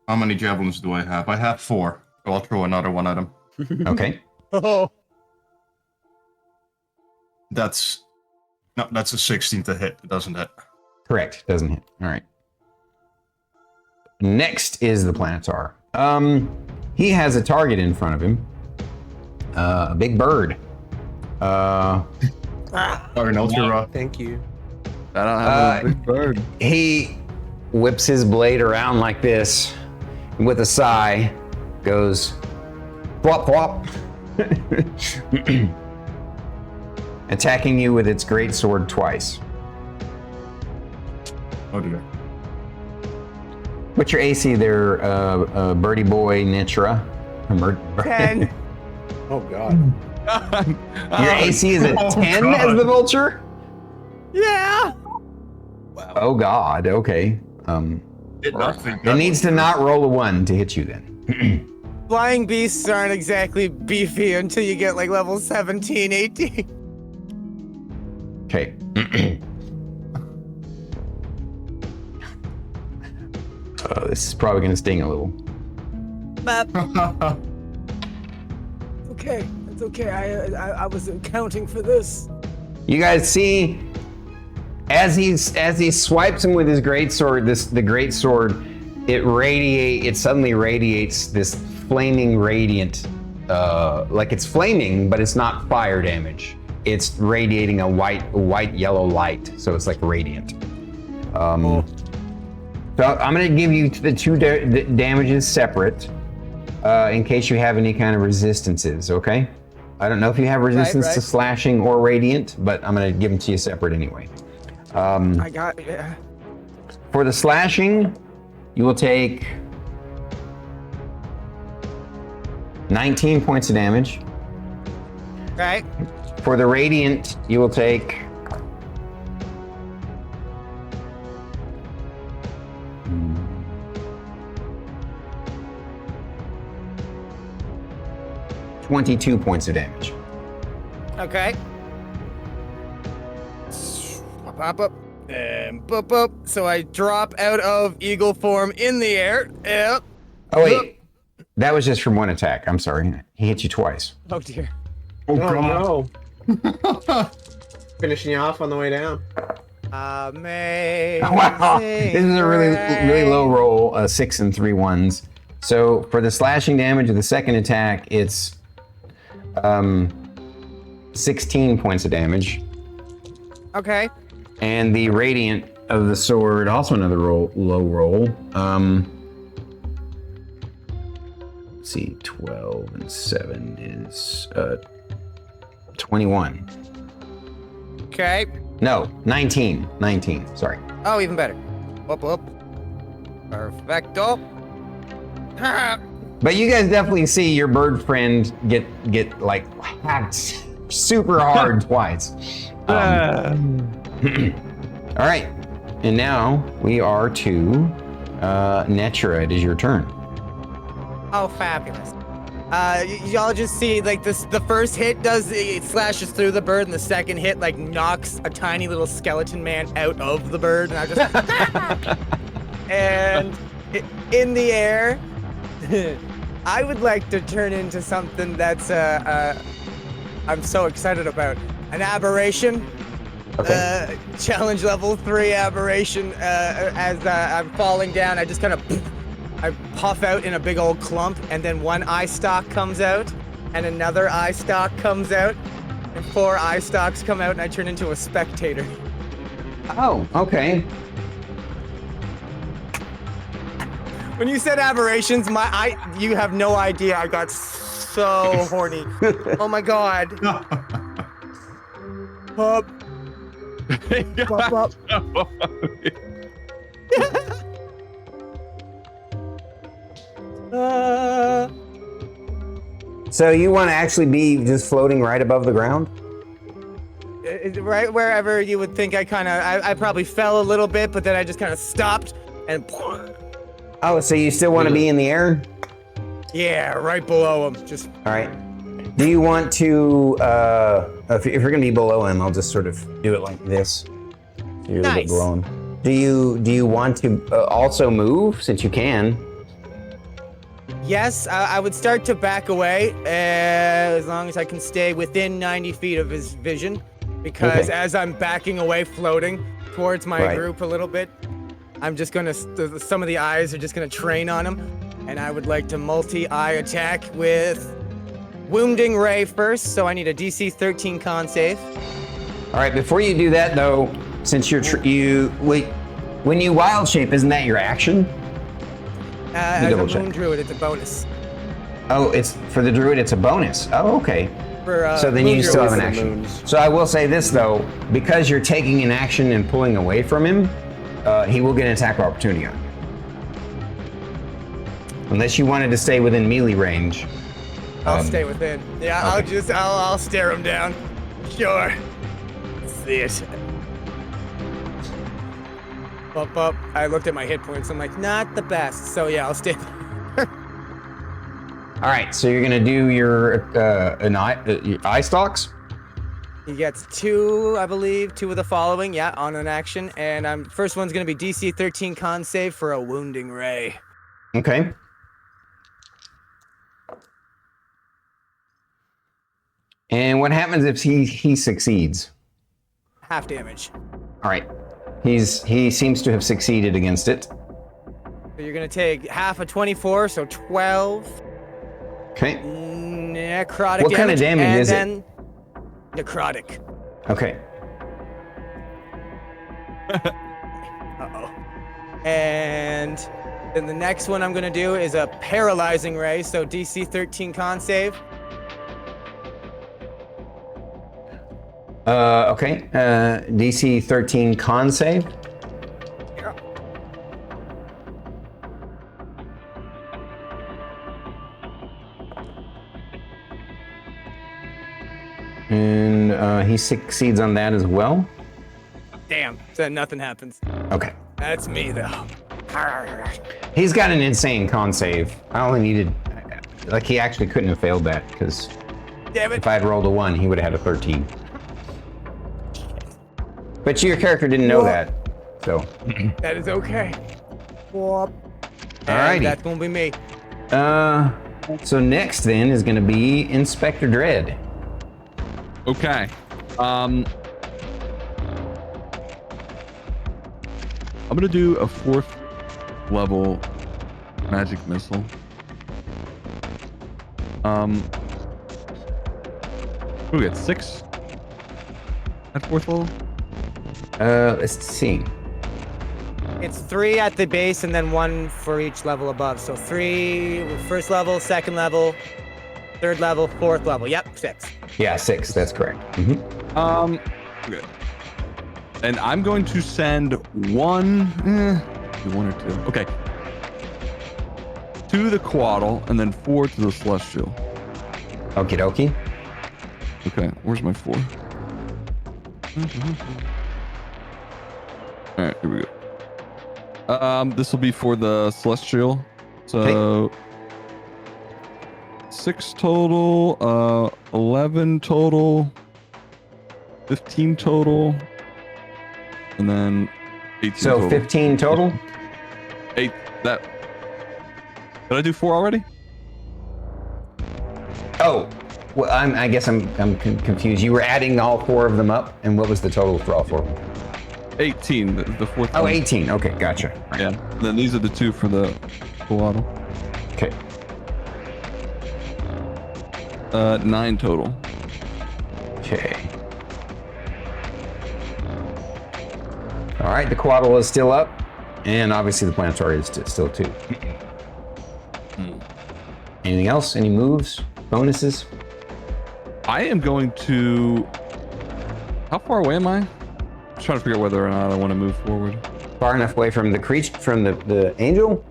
How many javelins do I have? I have 4. So I'll throw another one at him. Okay. That's a 16 to hit. It doesn't hit. Correct. Doesn't hit. All right. Next is the Planetar. He has a target in front of him. A big bird. Sorry, Naltura. Thank you. I don't have a big bird. He whips his blade around like this, and with a sigh, goes flop flop, attacking you with its great sword twice. Oh dear. What's your AC there, birdie boy Nitra? 10. Oh God. Your AC is a 10 as the vulture? Yeah. Wow. Oh God, okay. It needs to not roll a 1 to hit you then. Flying beasts aren't exactly beefy until you get like level 17, 18. Okay. This is probably gonna sting a little. But okay, it's okay. I was accounting for this. You guys see, as he swipes him with his greatsword, the greatsword, it suddenly radiates this flaming radiant, like it's flaming, but it's not fire damage. It's radiating a white yellow light, so it's like radiant. So I'm gonna give you the two damages separate, in case you have any kind of resistances. Okay? I don't know if you have resistance to slashing or radiant, but I'm gonna give them to you separate anyway. I got yeah. For the slashing, you will take 19 points of damage. Right. For the radiant, you will take 22 points of damage. Okay. Pop up and boop up. So I drop out of eagle form in the air. Yep. Oh wait, that was just from one attack. I'm sorry. He hit you twice. Oh dear. Oh God. No. Finishing you off on the way down. Amazing. Wow, this is a really low roll, 6 and 3 ones. So for the slashing damage of the second attack, it's 16 points of damage. Okay. And the radiant of the sword, also another low roll. Let's see, 12 and 7 is 21. Okay. No, 19. 19, sorry. Oh, even better. Whoop whoop. Perfecto. But you guys definitely see your bird friend get like hacked super hard twice. All right, and now we are to Netra. It is your turn. Oh, fabulous. Y'all just see like this. The first hit it slashes through the bird, and the second hit like knocks a tiny little skeleton man out of the bird, and I just and in the air. I would like to turn into something that's I'm so excited about. An aberration. Okay. Challenge level 3 aberration. As I'm falling down, I just kind of I puff out in a big old clump, and then one eye stalk comes out, and another eye stalk comes out, and 4 eye stalks come out, and I turn into a spectator. Oh, okay. When you said aberrations, you have no idea. I got so horny. Oh my God. Up. Up. So you want to actually be just floating right above the ground? Right wherever you would think I probably fell a little bit, but then I just kind of stopped and. Oh, so you still want to be in the air? Yeah, right below him. Just. All right. Do you want to, if you're going to be below him, I'll just sort of do it like this. So you're a little bit below him. Do you want to also move, since you can? Yes, I would start to back away as long as I can stay within 90 feet of his vision. because Okay. as I'm backing away, floating towards my Right. group a little bit, I'm just gonna, some of the eyes are just gonna train on him, and I would like to multi-eye attack with Wounding Ray first, so I need a DC 13 con save. All right, before you do that though, since when you wild shape, isn't that your action? As a double check. Moon Druid, it's a bonus. Oh, it's for the druid, it's a bonus. Oh, okay. For, So then Moon you still Druid, have an for the action. moons. So I will say this though, because you're taking an action and pulling away from him, he will get an attack of opportunity on you. Unless you wanted to stay within melee range. I'll stay within. Yeah, I'll stare him down. Sure. See it. Up. I looked at my hit points. I'm like, not the best. So yeah, I'll stay. All right, so you're gonna do your eye stalks. He gets 2, I believe, 2 of the following. Yeah, on an action, and first one's gonna be DC 13 con save for a Wounding Ray. Okay. And what happens if he succeeds? Half damage. All right. He seems to have succeeded against it. So you're gonna take half of 24, so 12. Okay. Necrotic What kind of damage and is it? then necrotic. Okay. Uh-oh. And then the next one I'm gonna do is a paralyzing ray, so DC 13 con save. Okay. DC 13 con save. Yeah. And he succeeds on that as well. Damn, so nothing happens. Okay. That's me though. He's got an insane con save. I only needed, like, he actually couldn't have failed that because Damn it. if I had rolled a 1, he would have had a 13. But your character didn't know that, so. That is okay. Whoop. Alrighty. That's gonna be me. So next then is gonna be Inspector Dread. Okay. I'm gonna do a 4th level magic missile. We get 6 at 4th level. Let's see. It's 3 at the base and then 1 for each level above. So 3 first level, 2nd level, 3rd level, 4th level. Yep, 6. Yeah, 6. That's correct. Okay. And I'm going to send 1 or 2. Okay. 2 to the Quaddle and then 4 to the Celestial. Okie dokie. Okay, where's my 4? All right, here we go. This will be for the Celestial. So 6 total, 11 total, 15 total, and then 18 So total. 15 total? 8. That. Did I do 4 already? Oh, well, I guess I'm confused. You were adding all 4 of them up, and what was the total for all 4 of them? 18. The 4th. Oh, one. 18. Okay, gotcha. Right. Yeah. And then these are the 2 for the Waddle. Okay. 9 total. Okay. All right, the Quaddle is still up, and obviously the Planetary is still too. Anything else? Any moves? Bonuses? I am going to. How far away am I? I'm trying to figure out whether or not I want to move forward. Far enough away from the creature, from the angel?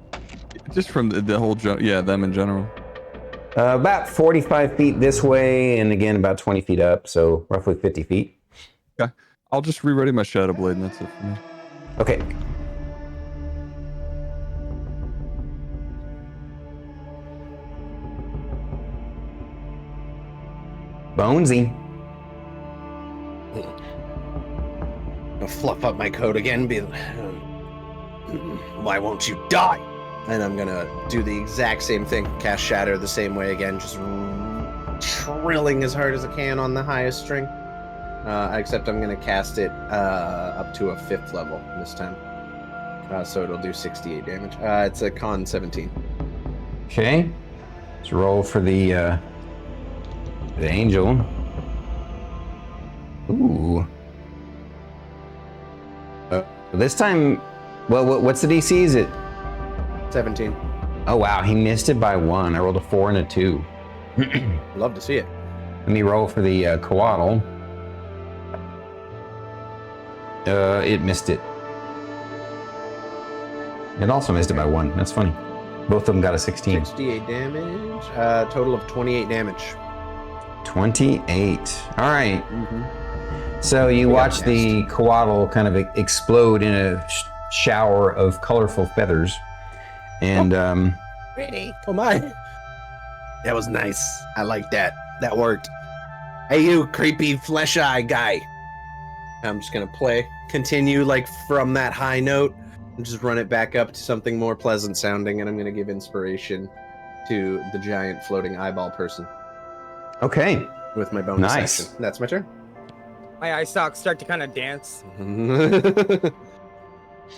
Just from the whole, yeah, them in general. About 45 feet this way, and again about 20 feet up, so roughly 50 feet. Okay. I'll just re-ready my Shadow Blade, and that's it for me. Okay. Bonesy. I'll fluff up my coat again, be why won't you die? And I'm gonna do the exact same thing, cast Shatter the same way again, just trilling as hard as I can on the highest string. Except I'm going to cast it up to a 5th level this time. So it'll do 68 damage. It's a con 17. Okay. Let's roll for the angel. Ooh. This time, well, what's the DC? Is it 17. Oh wow, he missed it by 1. I rolled a 4 and a 2. Love to see it. Let me roll for the coatl. It missed it. It also missed it by 1. That's funny. Both of them got a 16. 68 damage. Total of 28 damage. 28. All right. So you watch the coatl kind of explode in a shower of colorful feathers. And, Pretty. Oh my. That was nice. I like that. That worked. Hey, you creepy flesh eye guy. I'm just going to continue like from that high note and just run it back up to something more pleasant sounding. And I'm going to give inspiration to the giant floating eyeball person. Okay. With my bonus Nice. action. That's my turn. My eye stalks start to kind of dance. I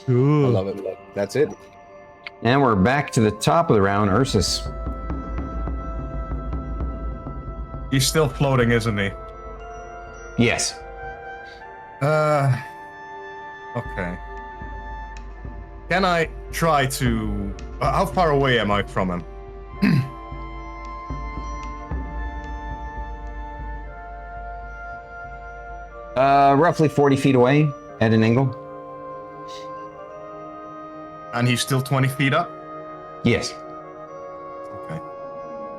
love it. That's it. And we're back to the top of the round, Ursus. He's still floating, isn't he? Yes. Okay. Can I try to... how far away am I from him? Roughly 40 feet away at an angle. And he's still 20 feet up? Yes. Okay.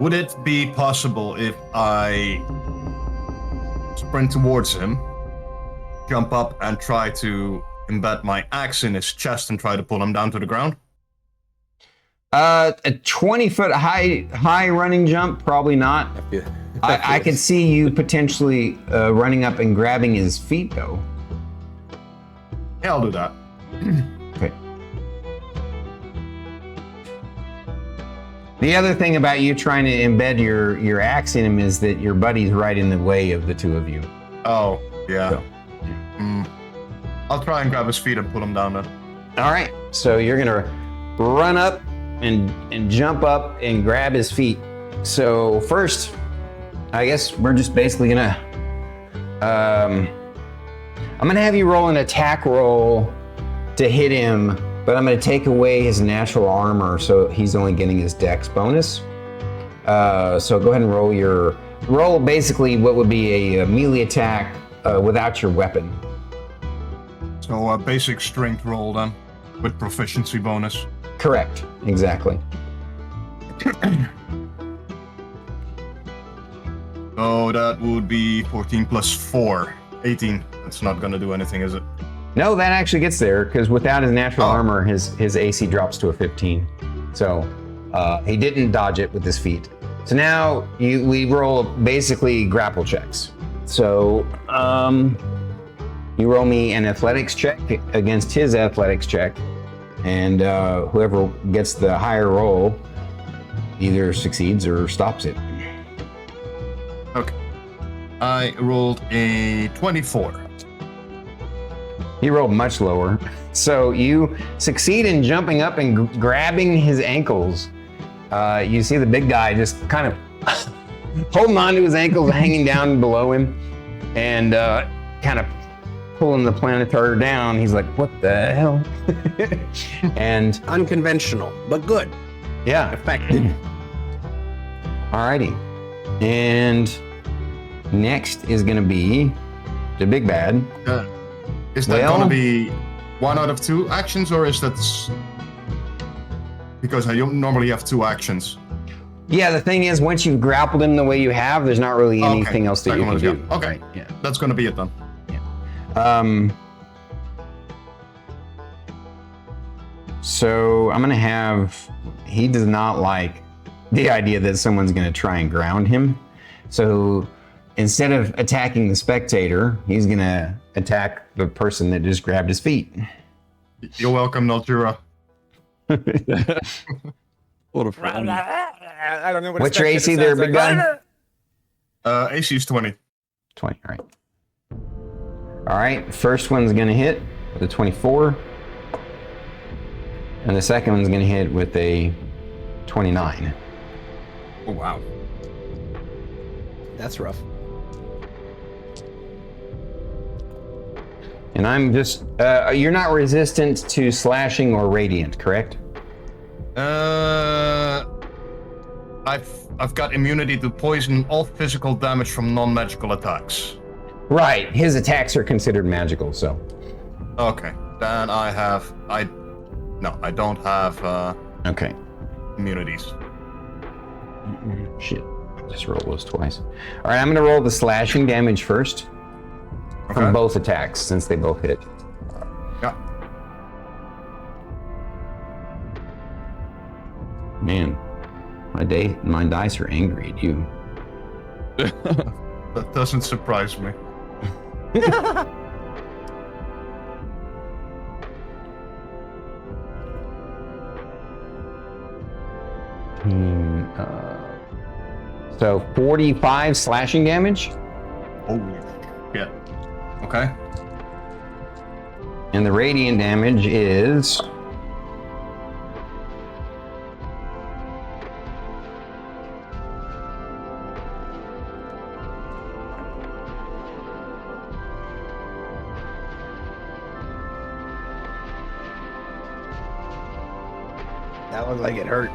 Would it be possible if I sprint towards him, jump up, and try to embed my axe in his chest and try to pull him down to the ground? A 20-foot high running jump, probably not. I could see you potentially running up and grabbing his feet, though. Yeah, I'll do that. Okay. The other thing about you trying to embed your axe in him is that your buddy's right in the way of the two of you. Oh, yeah. So. I'll try and grab his feet and pull him down then. All right, so you're gonna run up and jump up and grab his feet. So first, I guess we're just basically gonna, I'm gonna have you roll an attack roll to hit him, but I'm gonna take away his natural armor, so he's only getting his dex bonus. So go ahead and roll basically what would be a melee attack without your weapon. So a basic strength roll then, with proficiency bonus. Correct, exactly. So that would be 14 plus 4, 18. That's not gonna do anything, is it? No, that actually gets there, because without his natural armor, his AC drops to a 15. So he didn't dodge it with his feet. So now we roll basically grapple checks. So you roll me an athletics check against his athletics check, and whoever gets the higher roll either succeeds or stops it. Okay. I rolled a 24. He rolled much lower. So you succeed in jumping up and grabbing his ankles. You see the big guy just kind of holding on to his ankles, hanging down below him, and kind of pulling the planetary down. He's like, what the hell? And unconventional, but good. Yeah. Effective. Alrighty. And next is gonna be the big bad. Is that gonna be 1 out of 2 actions, or is that... Because I don't normally have 2 actions. Yeah, the thing is, once you've grappled him the way you have, there's not really anything else that you can do. Okay, right? Yeah. That's gonna be it then. So I'm gonna have, he does not like the idea that someone's gonna try and ground him. So instead of attacking the spectator, he's gonna attack the person that just grabbed his feet. You're welcome, Naltura. What a friend. I don't know what. What's your AC there, big guy? AC is 20. 20, all right. All right, first one's gonna hit with a 24. And the second one's gonna hit with a 29. Oh, wow. That's rough. And I'm just, you're not resistant to slashing or radiant, correct? I've got immunity to poison and all physical damage from non-magical attacks. Right, his attacks are considered magical, so. Okay, then I don't have Okay. immunities. Shit, I just rolled those twice. All right, I'm gonna roll the slashing damage first from Okay. both attacks since they both hit. Yeah. Man, my dice are angry at you. That doesn't surprise me. So 45 slashing damage, Holy shit. Okay. and the radiant damage is That looked like it hurt.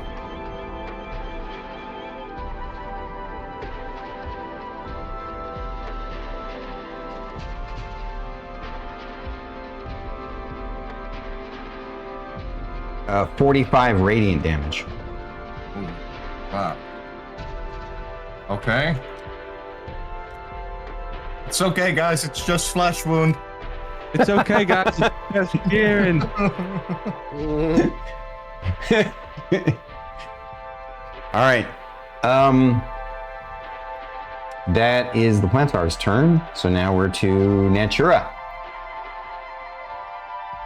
uh, 45 radiant damage. Ooh. Wow. Okay. It's okay, guys. It's just flesh wound. It's okay, guys. It's just Kieran. All right. That is the Plantar's turn. So now we're to Natura.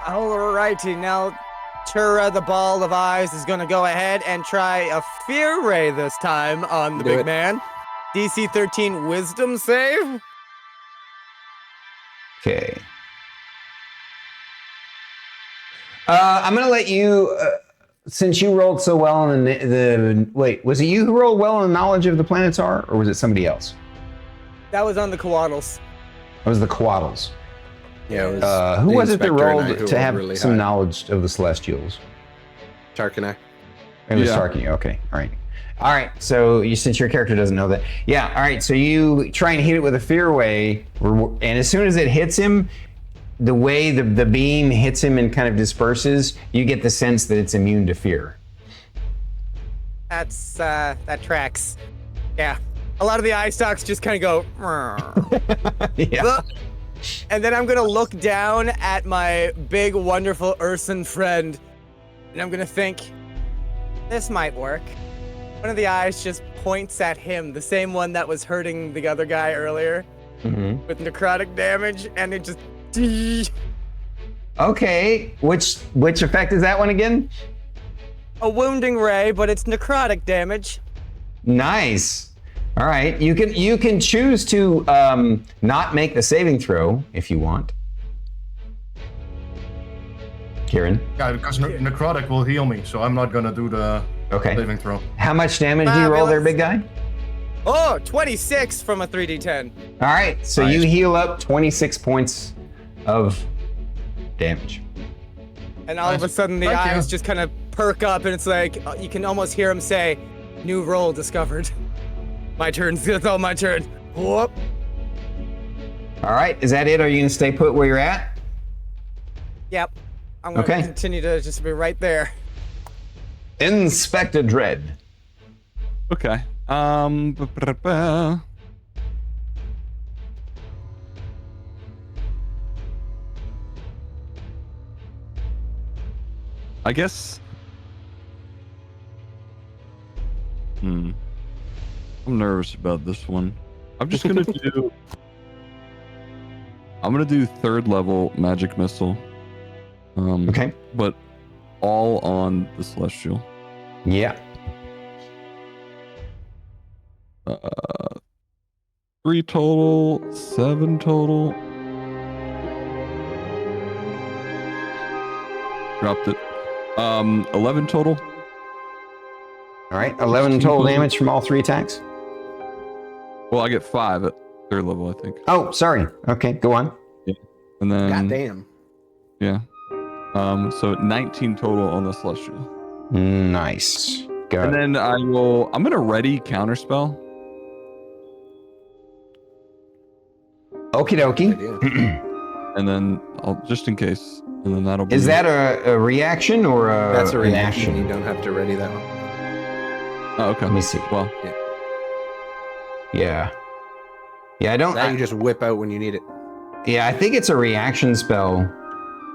Alrighty, now Tura, the ball of eyes, is gonna go ahead and try a fear ray this time on the Do big it. man. DC 13 wisdom save. Okay. I'm gonna let you, since you rolled so well on wait, was it you who rolled well on the knowledge of the planets are, or was it somebody else? That was on the Coatls. It was the Coatls. Yeah, it was Who the was it that Inspectre and I rolled who to have really some high. knowledge of the Celestials? Tarkonix. It was Yeah. Tarky. Okay, all right. All right, so since your character doesn't know that. Yeah, all right, so you try and hit it with a fear ray, and as soon as it hits him, the way the beam hits him and kind of disperses, you get the sense that it's immune to fear. That's that tracks. Yeah. A lot of the eye stalks just kind of go. Yeah. And then I'm gonna look down at my big, wonderful Ursan friend, and I'm gonna think, this might work. One of the eyes just points at him, the same one that was hurting the other guy earlier Mm-hmm. with necrotic damage, and it just. Okay, which effect is that one again? A wounding ray, but it's necrotic damage. Nice. All right, you can choose to not make the saving throw if you want. Kieran. Yeah, because necrotic will heal me, so I'm not gonna do the Okay. saving throw. How much damage do you roll there, big guy? Oh, 26 from a 3d10. All right, so Nice. you heal up 26 points of damage. And all of a Nice. sudden the Thank you. eyes just kind of perk up, and it's like you can almost hear him say, "New role discovered." My turn. It's all my turn. Whoop. All right, is that it? Are you gonna stay put where you're at? Yep. I'm gonna Okay. continue to just be right there. Inspector Dread. Okay. Ba-ba-ba. I guess. I'm nervous about this one. I'm just gonna do. I'm gonna do third level magic missile. Okay. But all on the celestial. Yeah. 3 total, 7 total. dropped it. 11 total. All right, 11 total damage from all 3 attacks. Well, I get 5 at 3rd level, I think. Oh, sorry. Okay, go on. Yeah. And then Goddamn. yeah. So 19 total on the celestial. Nice. Got And it. then I'm gonna ready counterspell. Okie dokie. And then I'll just in case. And then that'll be. Is that a reaction or That's a an reaction. action? You don't have to ready that one. Oh, okay. Let me see. Well, Yeah. Yeah, I don't. That you just whip out when you need it. Yeah, I think it's a reaction spell,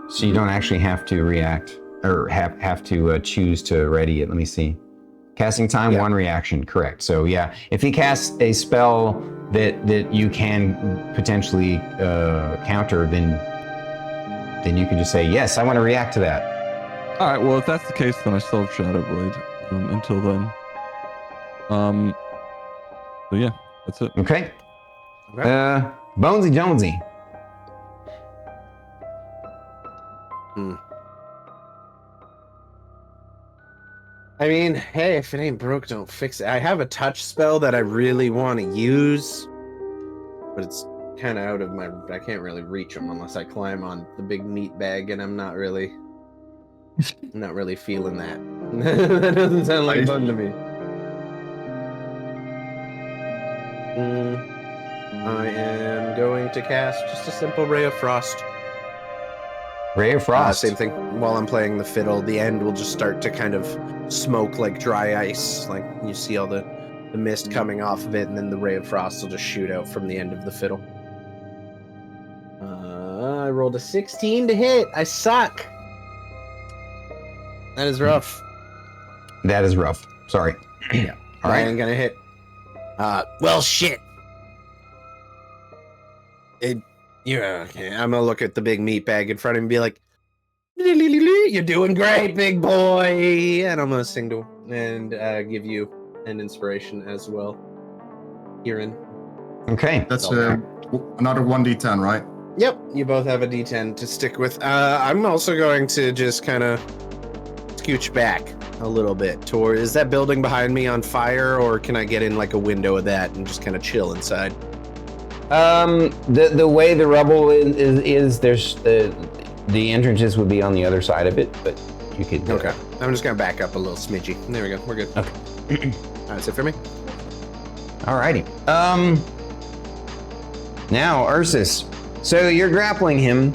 so you don't actually have to react or have to choose to ready it. Let me see. Casting time, 1 reaction, correct. So yeah, if he casts a spell that you can potentially counter, then you can just say, yes, I want to react to that. all right. Well, if that's the case, then I still have Shadow Blade until then. So yeah, that's it. Okay. BonesyJonesy. I mean, hey, if it ain't broke, don't fix it. I have a touch spell that I really want to use, but it's kind of out of my. I can't really reach them unless I climb on the big meat bag, and I'm not really feeling that. That doesn't sound like fun to me. I am going to cast just a simple Ray of Frost. Ray of Frost. Same thing. While I'm playing the fiddle, the end will just start to kind of smoke like dry ice. Like you see all the mist coming off of it, and then the Ray of Frost will just shoot out from the end of the fiddle. I rolled a 16 to hit. I suck. That is rough. That is rough. Sorry. Yeah. All I right. ain't gonna hit. Well, shit. Yeah, okay. I'm gonna look at the big meat bag in front of him and be like, "You're doing great, big boy," and I'm gonna sing to and give you an inspiration as well, Kieran. Okay. That's Okay. another 1d10, right? Yep, you both have a D10 to stick with. I'm also going to just kind of scooch back a little bit toward. Is that building behind me on fire, or can I get in like a window of that and just kind of chill inside? The way the rubble is there's the entrances would be on the other side of it, but you could. Okay, I'm just gonna back up a little smidgy. There we go. We're good. Okay. That's it for me. Alrighty. Now Ursus. So you're grappling him,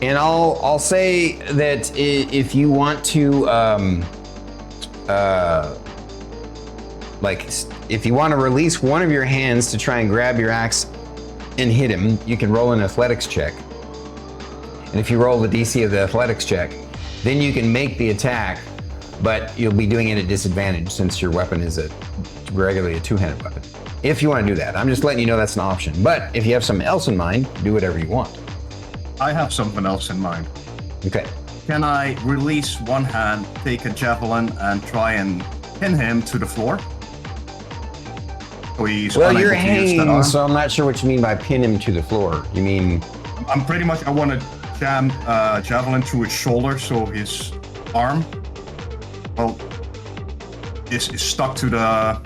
and I'll say that if you want to if you want to release one of your hands to try and grab your axe and hit him, you can roll an athletics check. And if you roll the DC of the athletics check, then you can make the attack, but you'll be doing it at disadvantage since your weapon is regularly a two-handed weapon. If you want to do that, I'm just letting you know that's an option. But if you have something else in mind, do whatever you want. I have something else in mind. Okay. Can I release one hand, take a javelin, and try and pin him to the floor? So he's Well, unable you're to use that hanging, arm? so I'm not sure what you mean by pin him to the floor. You mean... I'm pretty much, I want to jam javelin through his shoulder so his arm, well, is stuck to the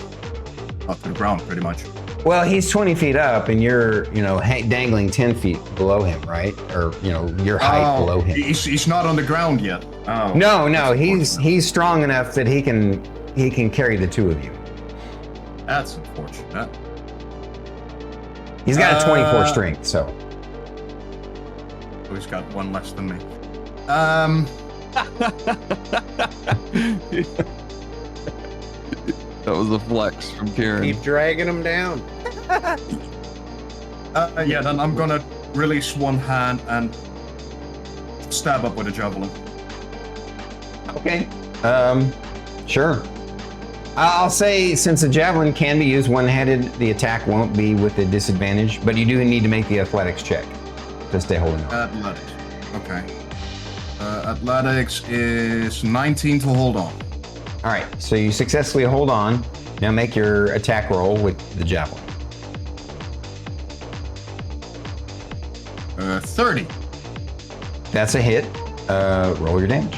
ground pretty much. Well, he's 20 feet up, and you're, dangling 10 feet below him, right? Or, your height below him. He's not on the ground yet. Oh, No, he's strong enough that he can carry the two of you. That's unfortunate. He's got a 24 strength, so. Oh, he's got one less than me. That was a flex from Kieran. Keep dragging him down. Yeah, then I'm gonna release one hand and stab up with a javelin. Okay. Sure. I'll say since the javelin can be used one-handed, the attack won't be with a disadvantage, but you do need to make the athletics check to stay holding on. Athletics. Okay. Athletics is 19 to hold on. All right, so you successfully hold on. Now make your attack roll with the javelin. 30. That's a hit. Roll your damage.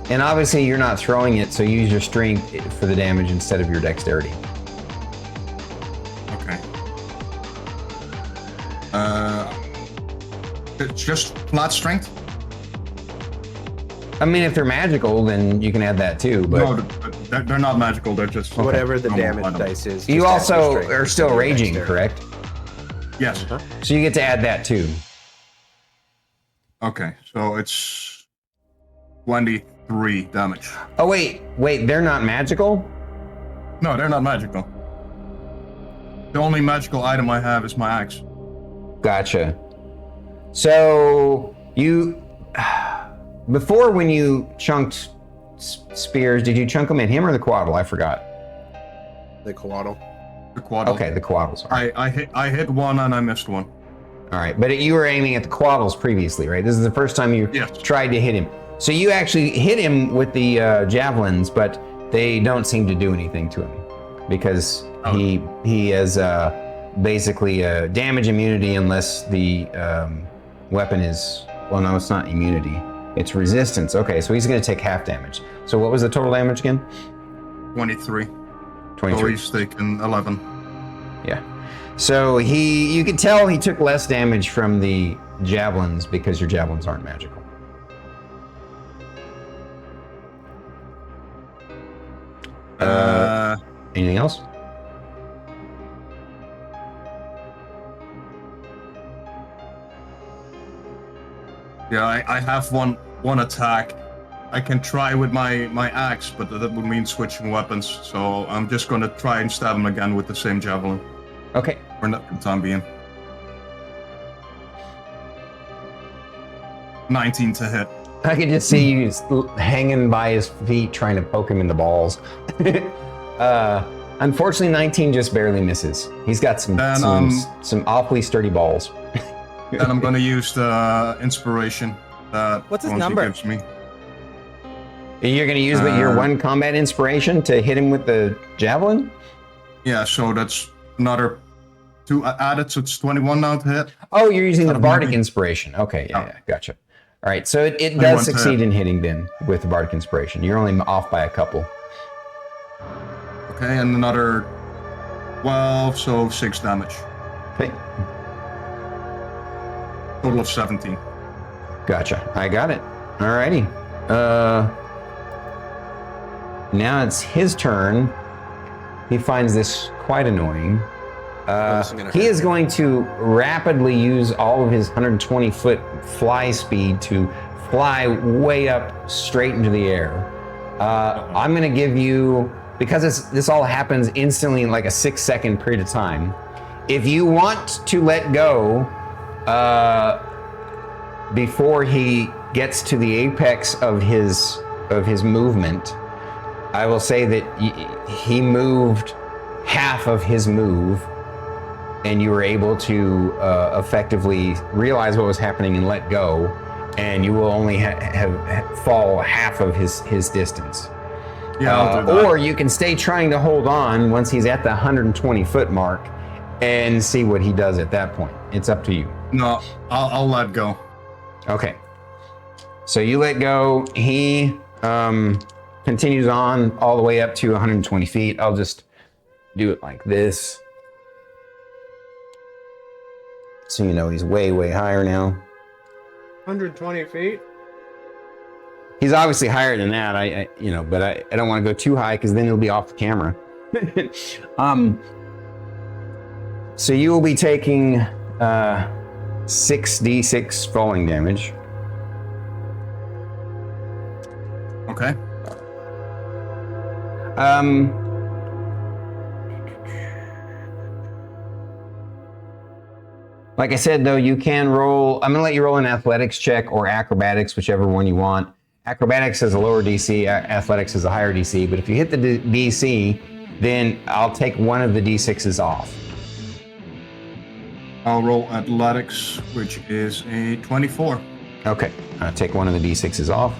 And obviously you're not throwing it, so use your strength for the damage instead of your dexterity. Okay. It's just flat strength? I mean, if they're magical, then you can add that too, but... No, they're not magical, they're just... Whatever the normal damage item. dice is. You just add also your strength are still to your raging, dexterity. correct? Yes. So you get to add that too. Okay, so it's 23 damage. Oh, wait, they're not magical? No, they're not magical. The only magical item I have is my axe. Gotcha. So you... Before, when you chunked spears, did you chunk them at him or the quaddle? I forgot. The coatl. The quaddle. Okay, the quaddles. I hit one and I missed one. All right, but you were aiming at the quaddles previously, right? This is the first time you tried to hit him. So you actually hit him with the javelins, but they don't seem to do anything to him because he has basically damage immunity unless the weapon is... Well, no, it's not immunity. It's resistance. Okay, so he's going to take half damage. So what was the total damage again? 23. 23. So he's taken 11. Yeah. So you could tell he took less damage from the javelins because your javelins aren't magical. Anything else? Yeah, I have one attack. I can try with my axe, but that would mean switching weapons. So I'm just gonna try and stab him again with the same javelin. Okay. For the time being. 19 to hit. I can just see you hanging by his feet trying to poke him in the balls. Unfortunately, 19 just barely misses. He's got some awfully sturdy balls. Then I'm gonna use the inspiration that What's his Bonzy number? gives me. You're going to use your one combat inspiration to hit him with the javelin? Yeah, so that's another 2 added, so it's 21 now to hit. Oh, you're using the bardic inspiration. Okay, yeah, gotcha. All right, so it does succeed in hitting then with the bardic inspiration. You're only off by a couple. Okay, and another 12, so 6 damage. Okay. Total of 17. Gotcha. I got it. Alrighty. Now it's his turn. He finds this quite annoying. He is going to rapidly use all of his 120-foot fly speed to fly way up straight into the air. I'm going to give you, because this all happens instantly in like a 6-second period of time, if you want to let go before he gets to the apex of his movement, I will say that he moved half of his move, and you were able to effectively realize what was happening and let go, and you will only have fall half of his distance. Yeah, I'll do that. Or you can stay trying to hold on once he's at the 120-foot mark and see what he does at that point. It's up to you. No, I'll let go. Okay. So you let go. He continues on all the way up to 120 feet. I'll just do it like this. So you know he's way, way higher now. 120 feet? He's obviously higher than that. I but I don't want to go too high because then he'll be off the camera. So you will be taking 6d6 falling damage. Okay. Like I said, though, you can roll. I'm going to let you roll an athletics check or acrobatics, whichever one you want. Acrobatics has a lower DC, athletics has a higher DC, but if you hit the DC, then I'll take one of the D6s off. I'll roll athletics, which is a 24. Okay, I'll take one of the D6s off.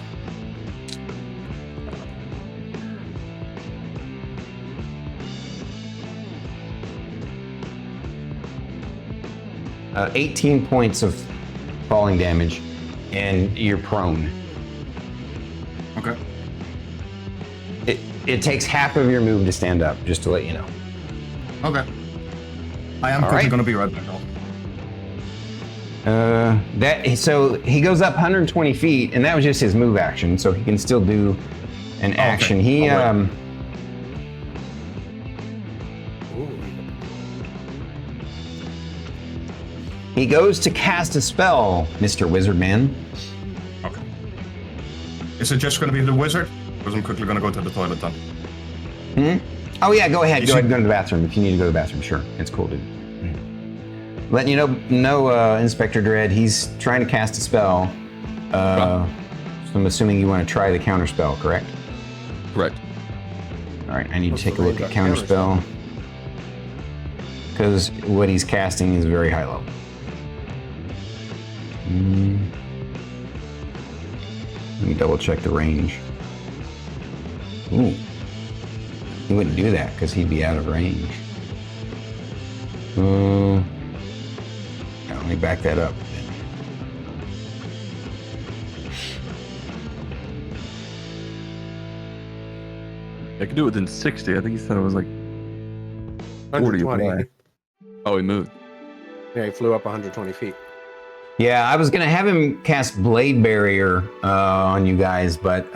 Uh, 18 points of falling damage, and you're prone. Okay. it takes half of your move to stand up, just to let you know. Okay. I am All quickly right. going to be right back. So he goes up 120 feet, and that was just his move action, so he can still do an action. He All right. he goes to cast a spell, Mr. Wizard Man. Okay. Is it just going to be the wizard? Because I'm quickly going to go to the toilet then. Oh yeah, go ahead. You Go ahead should- and go to the bathroom if you need to go to the bathroom. Sure, it's cool, dude. Letting you know, Inspector Dread, he's trying to cast a spell. So I'm assuming you want to try the counter spell, correct? Correct. All right, I need What's to take the a look range at on counter counter spell because what he's casting is very high level. Let me double check the range. Ooh, he wouldn't do that because he'd be out of range. Yeah, let me back that up. I could do it within 60. I think he said it was like 40 120. away. Oh, he moved. Yeah, he flew up 120 feet. Yeah, I was gonna have him cast Blade Barrier on you guys, but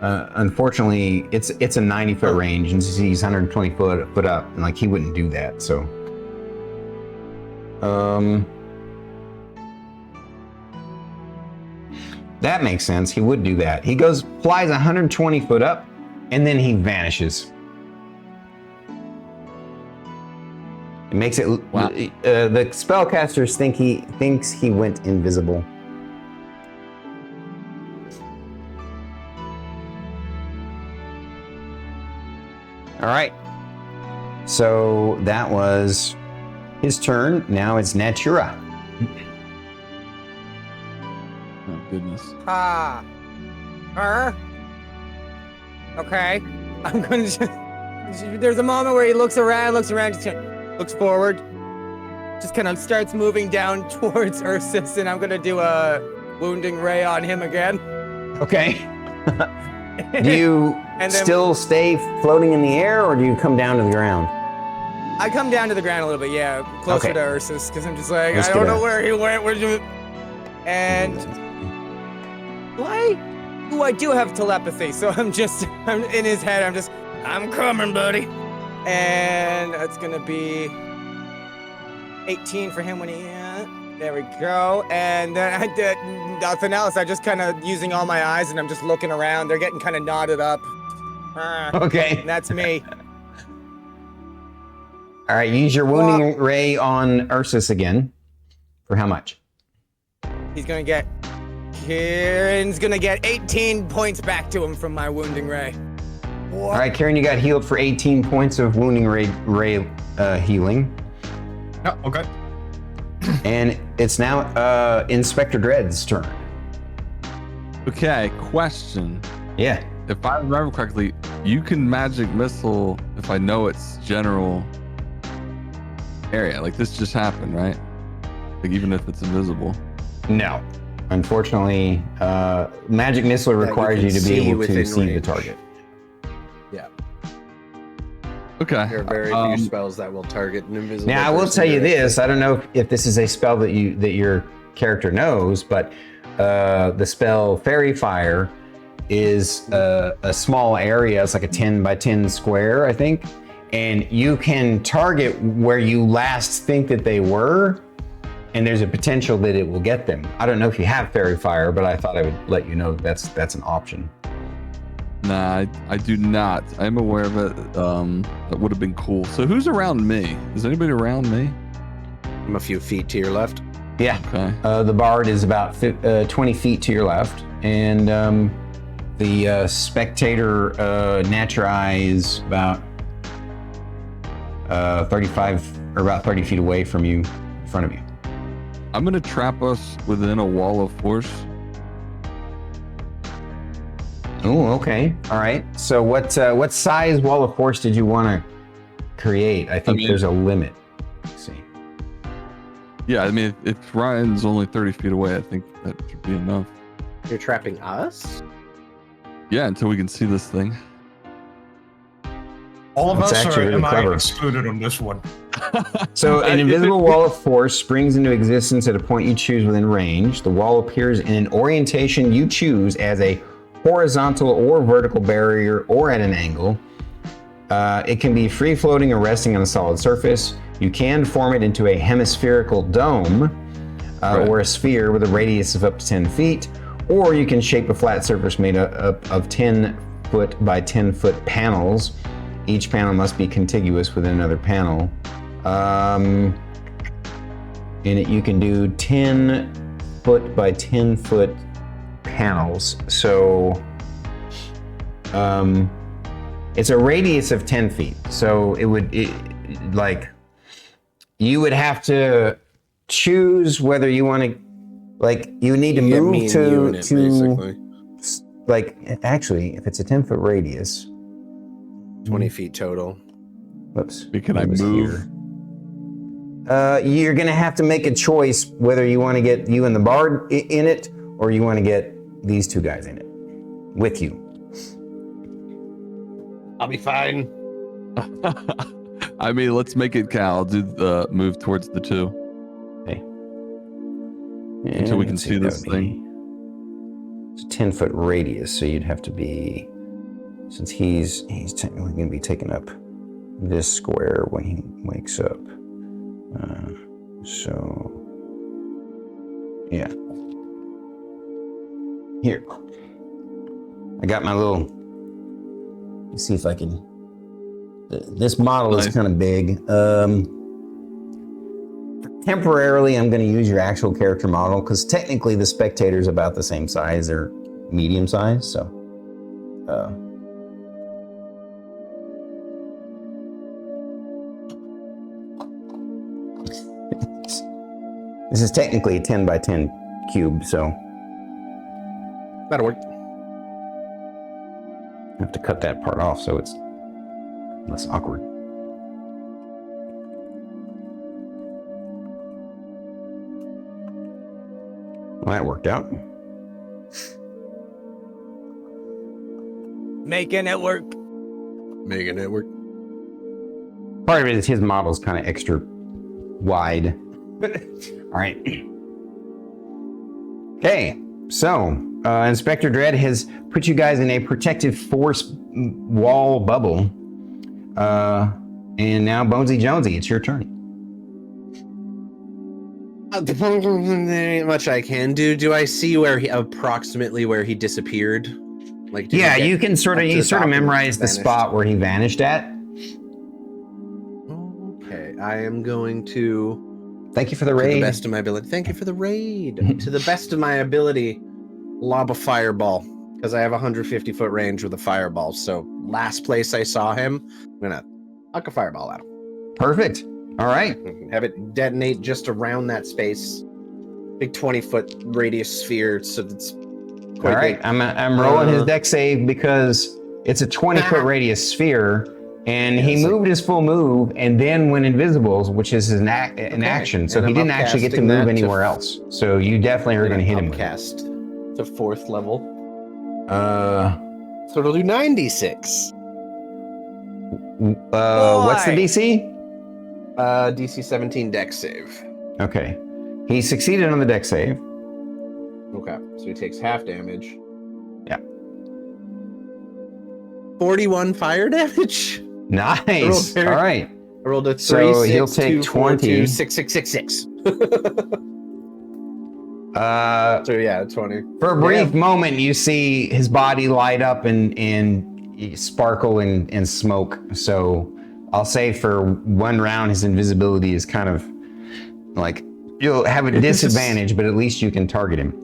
unfortunately, it's a 90-foot range, and he's 120 foot up, and like he wouldn't do that. So, that makes sense. He would do that. He flies 120 foot up, and then he vanishes. It makes it. Wow. The spellcasters thinks he went invisible. All right. So that was his turn. Now it's Natura. Oh, goodness. Ha. Okay. I'm gonna just. There's a moment where he looks around, looks forward, just kind of starts moving down towards Ursus, and I'm gonna do a wounding ray on him again. Okay. Do you And then- still stay floating in the air, or do you come down to the ground? I come down to the ground a little bit, yeah, closer Okay. to Ursus, because I'm just like, Let's I don't get know a- where he went. And I do have telepathy, so I'm in his head. I'm coming, buddy. And it's gonna be 18 for him when he. There we go. And then I did nothing else. I just kind of using all my eyes, and I'm just looking around. They're getting kind of knotted up. Okay. And that's me. All right. Use your wounding ray on Ursus again. For how much? Kieran's gonna get 18 points back to him from my wounding ray. All right, Kieran, you got healed for 18 points of wounding ray healing. Yeah, okay. And it's now Inspector Dread's turn. Okay, question. Yeah. If I remember correctly, you can magic missile if I know its general area. Like this just happened, right? Like even if it's invisible. No. Unfortunately, magic missile requires you can to be see able to within see the range. target. Yeah. Okay. There are very few spells that will target an invisible. Now, I will person tell you directly. this. I don't know if this is a spell that your character knows, but the spell Fairy Fire is a small area. It's like a 10 by 10 square, I think. And you can target where you last think that they were, and there's a potential that it will get them. I don't know if you have Fairy Fire, but I thought I would let you know that's an option. Nah, I do not. I'm aware of it. That would have been cool. So who's around me? Is anybody around me? I'm a few feet to your left. Yeah. Okay. The bard is about 20 feet to your left, and the spectator Naltura-Irai is about 35 or about 30 feet away from you, in front of you. I'm gonna trap us within a wall of force. Oh, okay. All right. So what size wall of force did you want to create? I think there's a limit. Let's see. Yeah, I mean, if Ryan's only 30 feet away, I think that should be enough. You're trapping us? Yeah, until we can see this thing. All of That's us actually are really am I clever. excluded on this one? So an invisible wall of force springs into existence at a point you choose within range. The wall appears in an orientation you choose as a horizontal or vertical barrier or at an angle. It can be free floating or resting on a solid surface. You can form it into a hemispherical dome or a sphere with a radius of up to 10 feet, or you can shape a flat surface made up of 10 foot by 10 foot panels. Each panel must be contiguous with another panel. In it, you can do 10 foot by 10 foot panels. So it's a radius of 10 feet. So you would have to choose whether you want to, you need to move basically. Actually, if it's a 10 foot radius, 20 feet total. Whoops. Can I move? You're gonna have to make a choice whether you want to get you and the bard in it, or you want to get these two guys in it with you. I'll be fine. I mean, let's make it count. I'll do the move towards the two. Okay. Until we can see this thing. It's a 10 foot radius, so you'd have to be, since he's technically going to be taking up this square when he wakes up. So, yeah. Here. I got my little, let's see if I can, this model is kind of big. Temporarily, I'm going to use your actual character model because technically the spectator's about the same size. They're medium size, so. This is technically a 10 by 10 cube, so. That'll work. I have to cut that part off so it's less awkward. Well, that worked out. Making it work. Making it work. Part of it is his model's kind of extra wide. All right. Okay, so Inspector Dread has put you guys in a protective force wall bubble. And now BonesyJonesy, it's your turn. There ain't much I can do. Do I see approximately where he disappeared? Yeah, you can sort of memorize the spot where he vanished at. Okay, I am going to. Thank you for the raid. To the best of my ability. Thank you for the raid. To the best of my ability, lob a fireball because I have 150 foot range with a fireball. So last place I saw him, I'm gonna huck a fireball at him. Perfect. All right. Have it detonate just around that space. Big 20-foot radius sphere, so it's quite all right. big. I'm rolling his deck save because it's a 20-foot radius sphere, and he moved his full move, and then went invisible, which is an action. So he didn't actually get to move anywhere else. So you definitely are going to hit him with it. Cast to 4th level. So it'll do 96. What's the DC? DC 17 deck save. Okay. He succeeded on the deck save. Okay, so he takes half damage. Yeah. 41 fire damage. Nice. All right. I rolled a 3, so 6, he'll take 2, 4, 20. 2, 6, 6, 6, 6. So yeah, 20. For a brief moment, you see his body light up and sparkle and smoke. So I'll say for one round, his invisibility is kind of like, you'll have a disadvantage, but at least you can target him.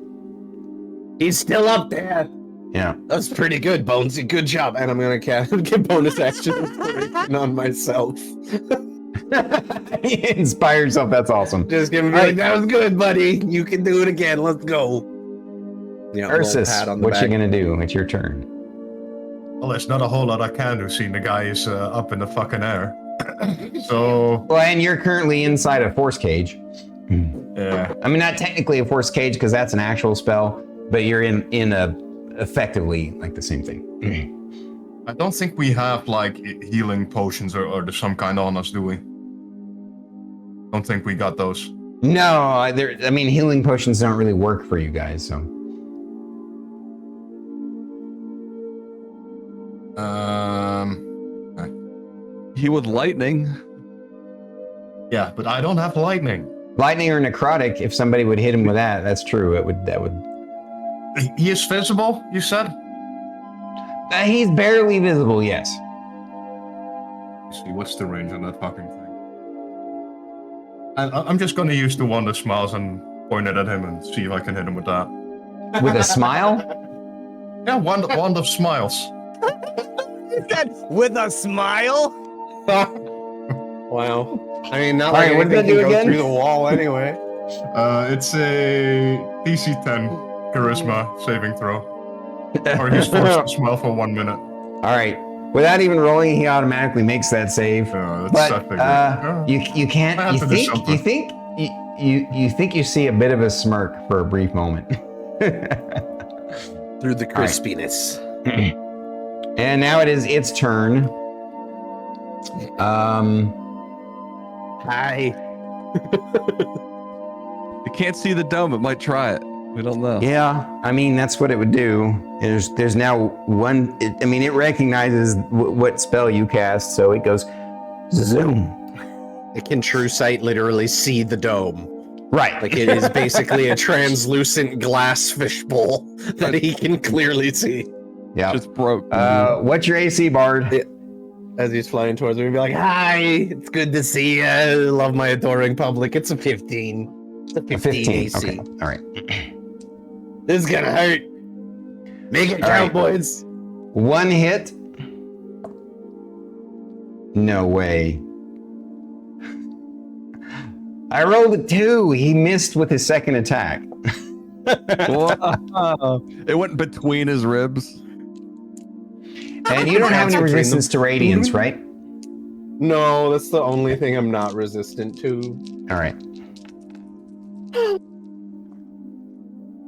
He's still up there. Yeah. That's pretty good, Bonesy. Good job. And I'm going to get bonus action on myself. He inspires himself. That's awesome. Just give him like, that was good, buddy. You can do it again. Let's go. Yeah, Ursus, what you going to do? It's your turn. Well, there's not a whole lot I can do, seeing the guy is up in the fucking air. So. Well, and you're currently inside a force cage. Yeah. I mean, not technically a force cage because that's an actual spell, but you're in a effectively like the same thing. I don't think we have like healing potions or some kind on us, do we? Don't think we got those. No, I mean, healing potions don't really work for you guys, so. He with lightning. Yeah, but I don't have lightning. Lightning or necrotic, if somebody would hit him with that, that's true. That would. He is visible, you said? He's barely visible, yes. Let's see, what's the range on that fucking thing? I'm just gonna use the one that smiles and point it at him and see if I can hit him with that. With a smile? Yeah, wand of smiles. With a smile? Wow. I mean, not All like right, what did anything that do can go again? through the wall anyway. It's a DC 10 charisma saving throw. Or he's forced to smile for 1 minute. All right. Without even rolling, he automatically makes that save. That's But that you can't. I have to do something. You think you see a bit of a smirk for a brief moment. Through the crispiness. And now it is its turn. Hi. You can't see the dome. It might try it. We don't know. Yeah, I mean that's what it would do. There's now one. It recognizes what spell you cast, so it goes zoom. It can true sight literally see the dome. Right. Like it is basically a translucent glass fishbowl that he can clearly see. Yeah. Just broke. What's your AC, Bard? As he's flying towards me, be like, "Hi, it's good to see you. I love my adoring public. It's a 15. It's a 15 AC. Okay. All right. This is gonna hurt. Make it All count, right. boys." One hit. No way. I rolled a 2. He missed with his second attack. Wow. It went between his ribs. And you don't have any Between them. resistance to radiance, right? No, that's the only thing I'm not resistant to. All right.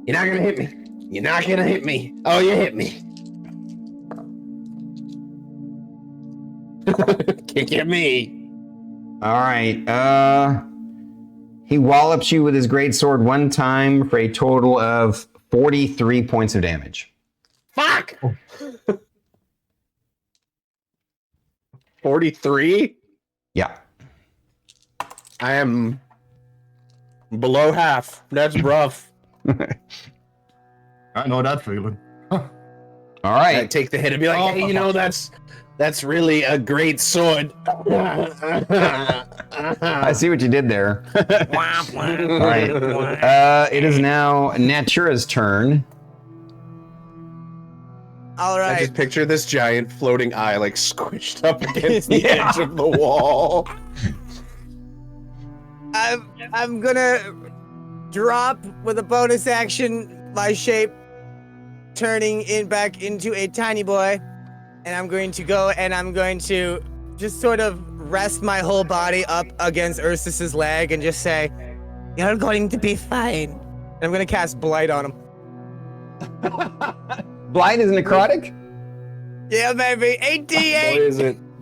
You're not gonna hit me. You're not gonna hit me. Oh, you hit me. Can't get me. All right. He wallops you with his great sword one time for a total of 43 points of damage. Fuck. 43? Yeah. I am below half. That's rough. I know that feeling. All I right. take the hit and be like, hey, you know, that's really a great sword. I see what you did there. All right. It is now Natura's turn. All I right. just picture this giant floating eye like squished up against the edge of the wall. I'm gonna drop with a bonus action my shape, turning back into a tiny boy, and I'm going to go and I'm going to just sort of rest my whole body up against Ursus's leg and just say, "You're going to be fine." And I'm gonna cast Blight on him. Blight is necrotic? Yeah, baby. 88. Boy,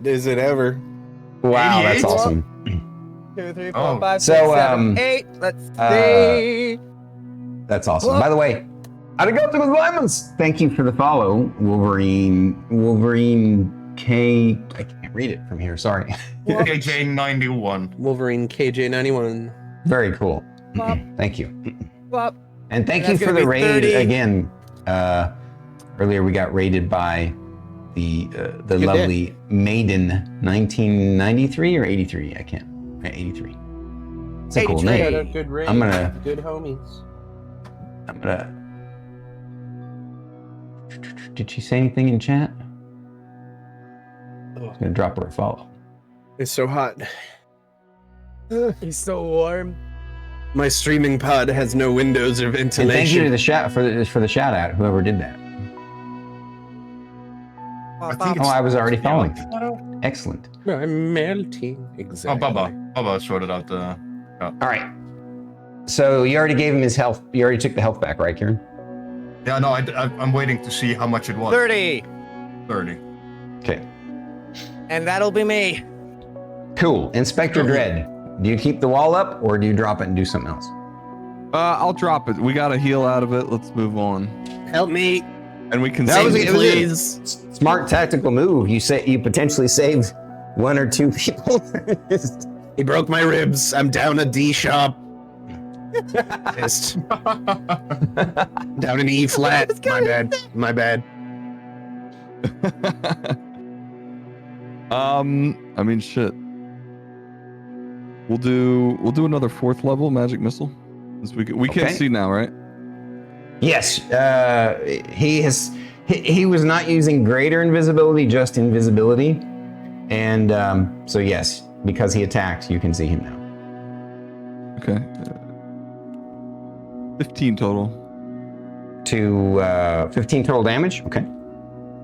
is it ever? Wow, that's 88? awesome. 2, 3, 4, Oh. 5, So, 6, 7, um, 8. Let's see. That's awesome. By the way, arigato gozaimasu. Thank you for the follow, Wolverine K. I can't read it from here. Sorry. KJ91. Wolverine KJ91. Very cool. Bop. Thank you. Bop. And thank That's you for gonna the be raid 30. again. Earlier we got raided by the lovely Maiden 1993 or 83. I can't. 83. It's a cool 83. name. Good raid. I'm gonna- Good homies. I'm gonna. Did she say anything in chat? I'm gonna drop her a follow. It's so hot. He's so warm. My streaming pod has no windows or And thank you to ventilation. the shout for the shout out. Whoever did that. think Oh, I was already following. Excellent. I'm melting. Oh, Exactly. Bubba sorted out the... All right. So you already gave him his health. You already took the health back, right, Kieran? Yeah, no, I'm waiting to see how much it was. 30. 30. Okay. And that'll be me. Cool. Inspector Dread, do you keep the wall up or do you drop it and do something else? I'll drop it. We got a heal out of it. Let's move on. Help me. And we can That was save a- Please. Smart tactical move. You potentially saved 1 or 2 people. He broke my ribs. I'm down a D shop. Pissed. Down an E flat. My bad. I mean, shit. We'll do another 4th level magic missile. We can't Okay. see now, right? Yes, he was not using greater invisibility, just invisibility, and so yes, because he attacked, you can see him now. Okay. 15 total. To 15 total damage. Okay.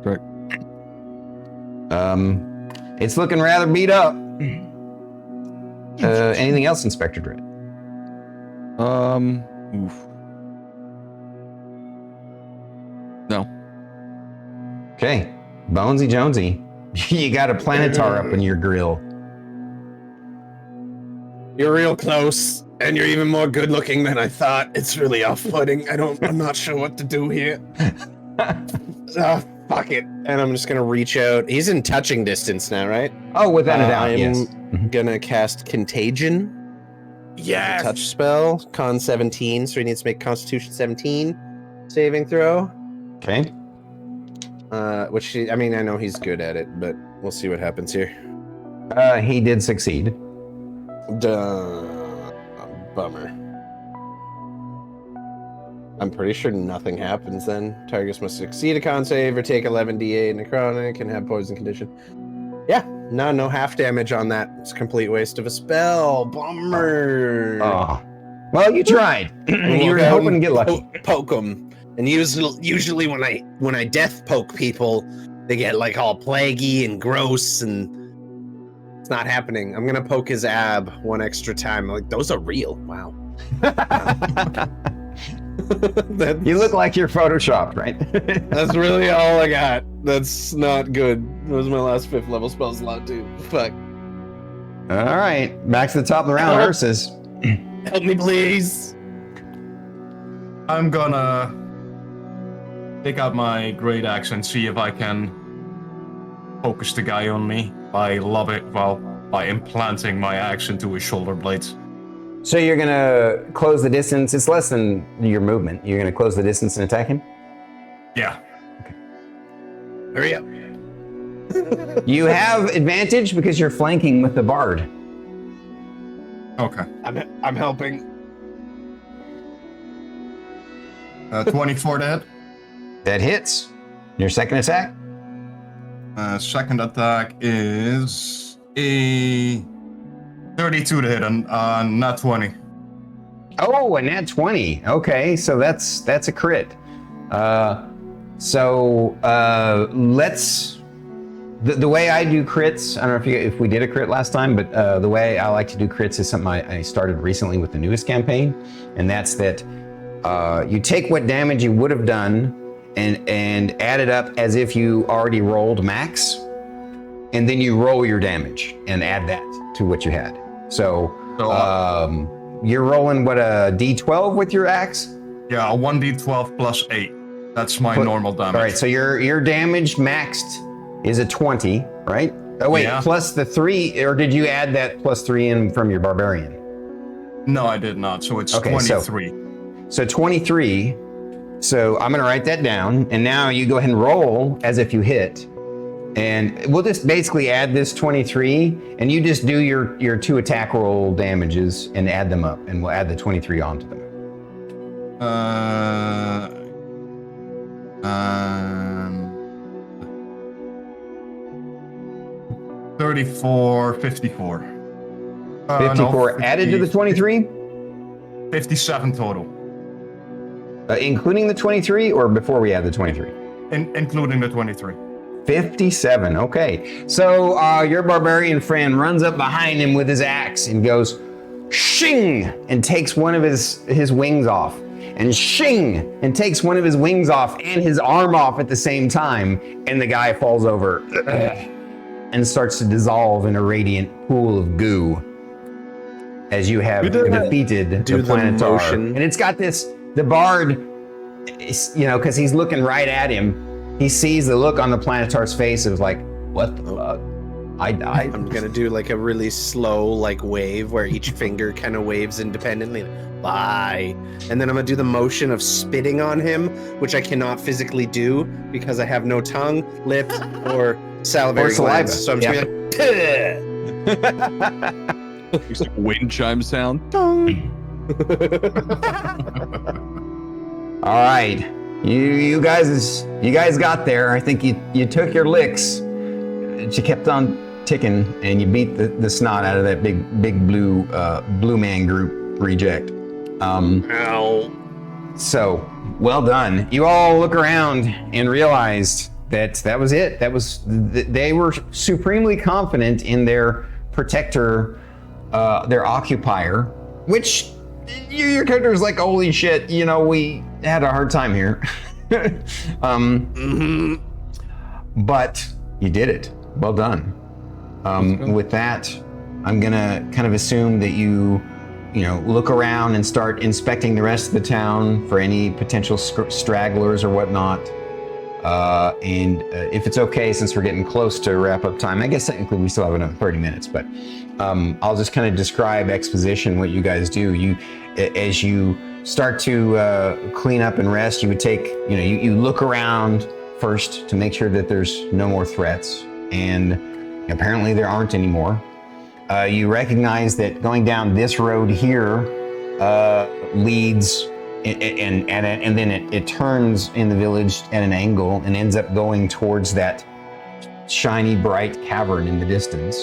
Correct. It's looking rather beat up. Anything else, Inspector Dread? Oof. No. Okay, BonesyJonesy, you got a planetar up in your grill. You're real close, and you're even more good looking than I thought. It's really off-putting. I'm not sure what to do here. Fuck it. And I'm just gonna reach out. He's in touching distance now, right? Oh, without a doubt, I'm yes. gonna cast Contagion. Yes. Touch spell, Con 17, so he needs to make Constitution 17 saving throw. Okay. Which, I mean, I know he's good at it, but we'll see what happens here. He did succeed. Bummer. I'm pretty sure nothing happens then. Targets must succeed a con save or take 11d8 necrotic and have poison condition. Yeah, no half damage on that. It's a complete waste of a spell. Bummer. Oh. Well, you tried. You were hoping to get lucky. Poke them. And usually when I death poke people, they get like all plaguey and gross, and it's not happening. I'm gonna poke his ab one extra time. Like, those are real. Wow. You look like you're photoshopped, right? That's really all I got. That's not good. That was my last 5th level spell slot too. Fuck. All right, back to the top of the round, Ursus. Help me, please. I'm gonna take out my great axe and see if I can focus the guy on me by implanting my axe into his shoulder blades. So you're gonna close the distance. It's less than your movement. You're gonna close the distance and attack him? Yeah. Hurry up. You have advantage because you're flanking with the bard. Okay. I'm helping. 24 to hit. That hits. Your second attack? Second attack is a 32 to hit and not 20. Oh, a nat 20. Okay, so that's a crit. Let's. The way I do crits, I don't know if we did a crit last time, but the way I like to do crits is something I started recently with the newest campaign, and that's that you take what damage you would have done and add it up as if you already rolled max, and then you roll your damage and add that to what you had. So you're rolling what, a d12 with your axe? Yeah, a 1d12 plus 8. That's my normal damage. All right, so your damage maxed is a 20, right? Oh wait, Yeah. plus the 3, or did you add that plus 3 in from your barbarian? No, I did not. So it's Okay, 23. So 23. So I'm gonna write that down, and now you go ahead and roll as if you hit. And we'll just basically add this 23, and you just do your 2 attack roll damages and add them up, and we'll add the 23 onto them. 34, 54. 54 added to the 23? 57 total. Including the 23 or before we add the 23? Including the 23. 57, okay. So your barbarian friend runs up behind him with his axe and goes shing and takes one of his wings off. and shing, and takes one of his wings off and his arm off at the same time, and the guy falls over and starts to dissolve in a radiant pool of goo as you have defeated the Planetar. And it's got the bard, you know, because he's looking right at him, he sees the look on the Planetar's face of like, what the fuck? I died. I'm gonna do like a really slow like wave where each finger kind of waves independently. Bye. And then I'm gonna do the motion of spitting on him, which I cannot physically do because I have no tongue, lips, or salivary glands. So I'm just gonna be like, It's like a wind chime sound. All right, you guys got there. I think you took your licks. She kept on ticking, and you beat the snot out of that big blue man group reject. ow. So well done. You all look around and realized that was it. They were supremely confident in their protector, their occupier, which your character is like, holy shit, you know, we had a hard time here. But you did it. Well done. With that, I'm gonna kind of assume that you look around and start inspecting the rest of the town for any potential stragglers or whatnot. And if it's okay, since we're getting close to wrap up time, I guess technically we still have another 30 minutes, but I'll just kind of describe exposition, what you guys do. As you start to clean up and rest, you would take, you look around first to make sure that there's no more threats, and apparently there aren't anymore. You recognize that going down this road here leads, and then it turns in the village at an angle and ends up going towards that shiny, bright cavern in the distance.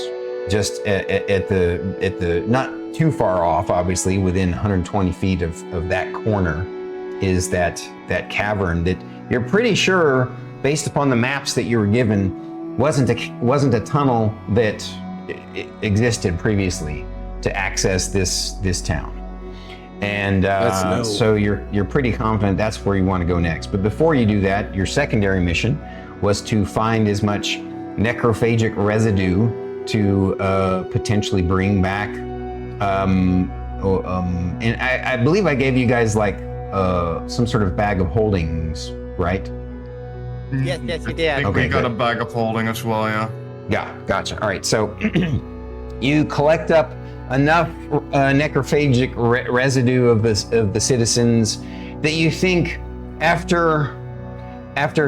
Just at the not too far off, obviously, within 120 feet of that corner, is that cavern that you're pretty sure, based upon the maps that you were given, wasn't a tunnel that existed previously to access this town. And so you're pretty confident that's where you want to go next. But before you do that, your secondary mission was to find as much necrophagic residue to potentially bring back. And I believe I gave you guys like some sort of bag of holdings, right? Yes, you did. I think we got a bag of holding as well, yeah. Yeah, gotcha. All right, so you collect up enough necrophagic residue of the citizens that you think after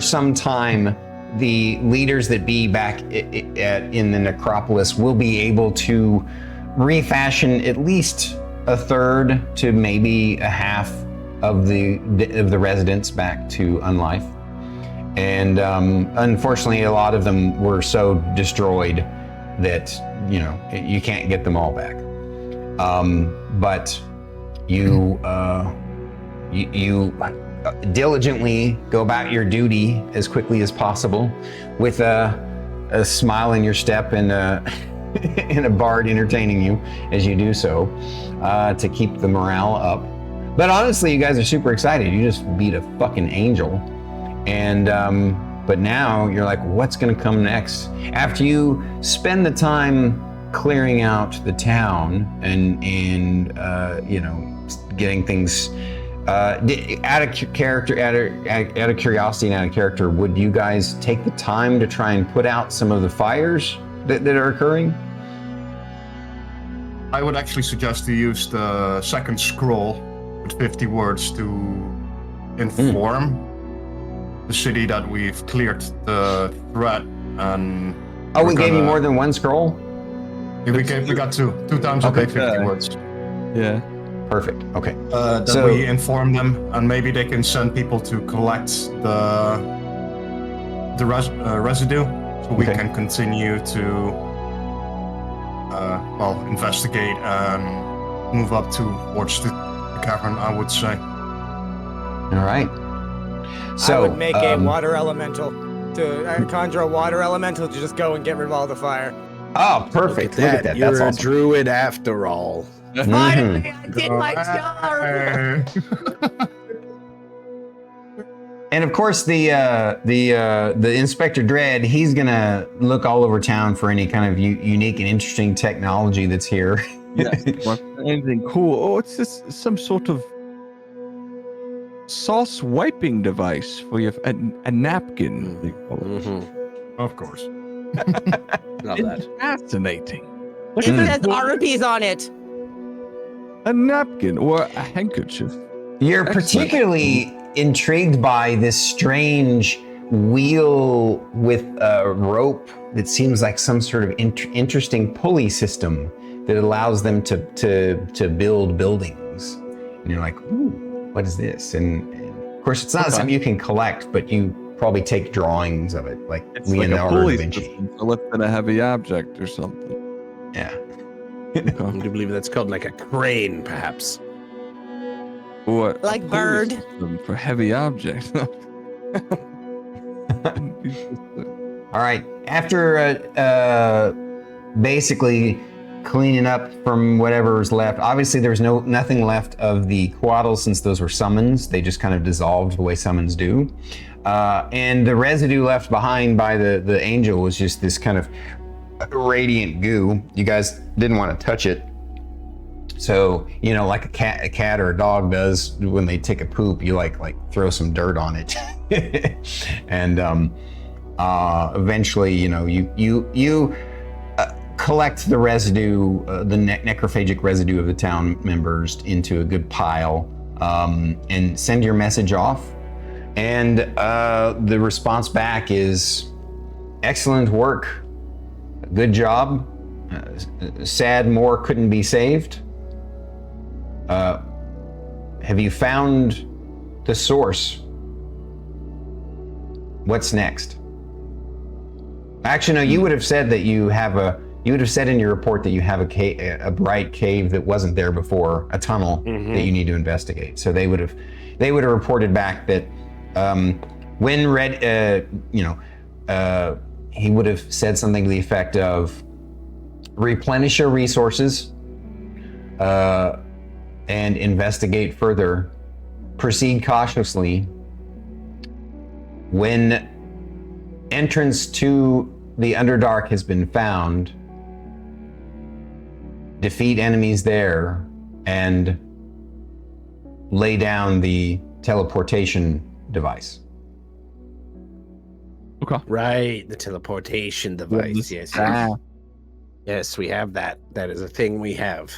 some time, the leaders that be back in the necropolis will be able to refashion at least a third to maybe a half of the residents back to unlife. And unfortunately, a lot of them were so destroyed that you can't get them all back. But you diligently go about your duty as quickly as possible, with a smile in your step and and a bard entertaining you as you do so, to keep the morale up. But honestly, you guys are super excited. You just beat a fucking angel. And but now you're like, what's gonna come next? After you spend the time clearing out the town and getting things out of character, out of curiosity and out of character, would you guys take the time to try and put out some of the fires that are occurring? I would actually suggest to use the second scroll with 50 words to inform the city that we've cleared the threat. And we gave you more than one scroll? Yeah, we got two times a day, 50 words. Yeah. Perfect. Okay. Then we inform them, and maybe they can send people to collect the residue, so we can continue to investigate and move up towards the cavern, I would say. All right. So I would make a water elemental to conjure a water elemental to just go and get rid of all the fire. Oh, perfect. Look at that. You're That's a awesome. druid after all. Finally, I did my job. And of course, the Inspector Dread, he's gonna look all over town for any kind of unique and interesting technology that's here. Yes. Anything cool? Oh, it's just some sort of sauce wiping device for your a napkin. They call it. Mm-hmm. Of course. Not bad. Fascinating. It says Arby's on it. A napkin or a handkerchief. You're Excellent. particularly intrigued by this strange wheel with a rope that seems like some sort of interesting pulley system that allows them to build buildings. And you're like, ooh, what is this? And of course, it's not something you can collect, but you probably take drawings of it, like It's Leonardo like a pulley da Vinci. system for lifting a heavy object or something. Yeah. I do believe that's called like a crane, perhaps. Or Like a pulley bird. system for heavy objects. All right. After basically cleaning up from whatever's left, obviously there was nothing left of the Quaddles since those were summons. They just kind of dissolved the way summons do. And the residue left behind by the angel was just this kind of radiant goo. You guys didn't want to touch it. So, you know, like a cat or a dog does when they take a poop, you like throw some dirt on it. And eventually, you know, you collect the residue, the necrophagic residue of the town members into a good pile, and send your message off. And the response back is, excellent work, good job, sad more couldn't be saved. Have you found the source? What's next? Actually, no, you would have said that you would have said in your report that you have a bright cave that wasn't there before, a tunnel that you need to investigate. So they would have reported back that when he would have said something to the effect of, replenish your resources and investigate further. Proceed cautiously. When entrance to the Underdark has been found, defeat enemies there and lay down the teleportation device. Okay. Right, the teleportation device. Yes. Yes, we have that. That is a thing we have.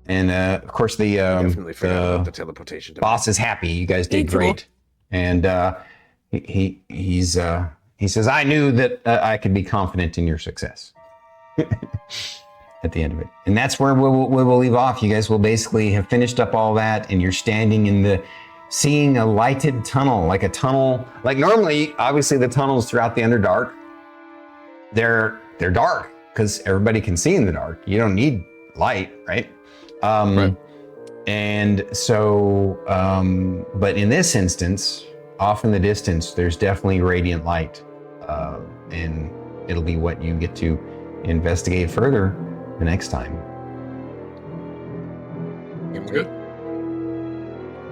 And of course, the Definitely forgot about the teleportation device. boss is happy. You guys did great, and he says, "I knew that I could be confident in your success." At the end of it, and that's where we will leave off. You guys will basically have finished up all that, and you're standing in seeing a lighted tunnel, like a tunnel. Like normally, obviously, the tunnels throughout the Underdark, they're dark because everybody can see in the dark. You don't need light, right? Right. And so, but in this instance, off in the distance, there's definitely radiant light, and it'll be what you get to investigate further the next time. Good.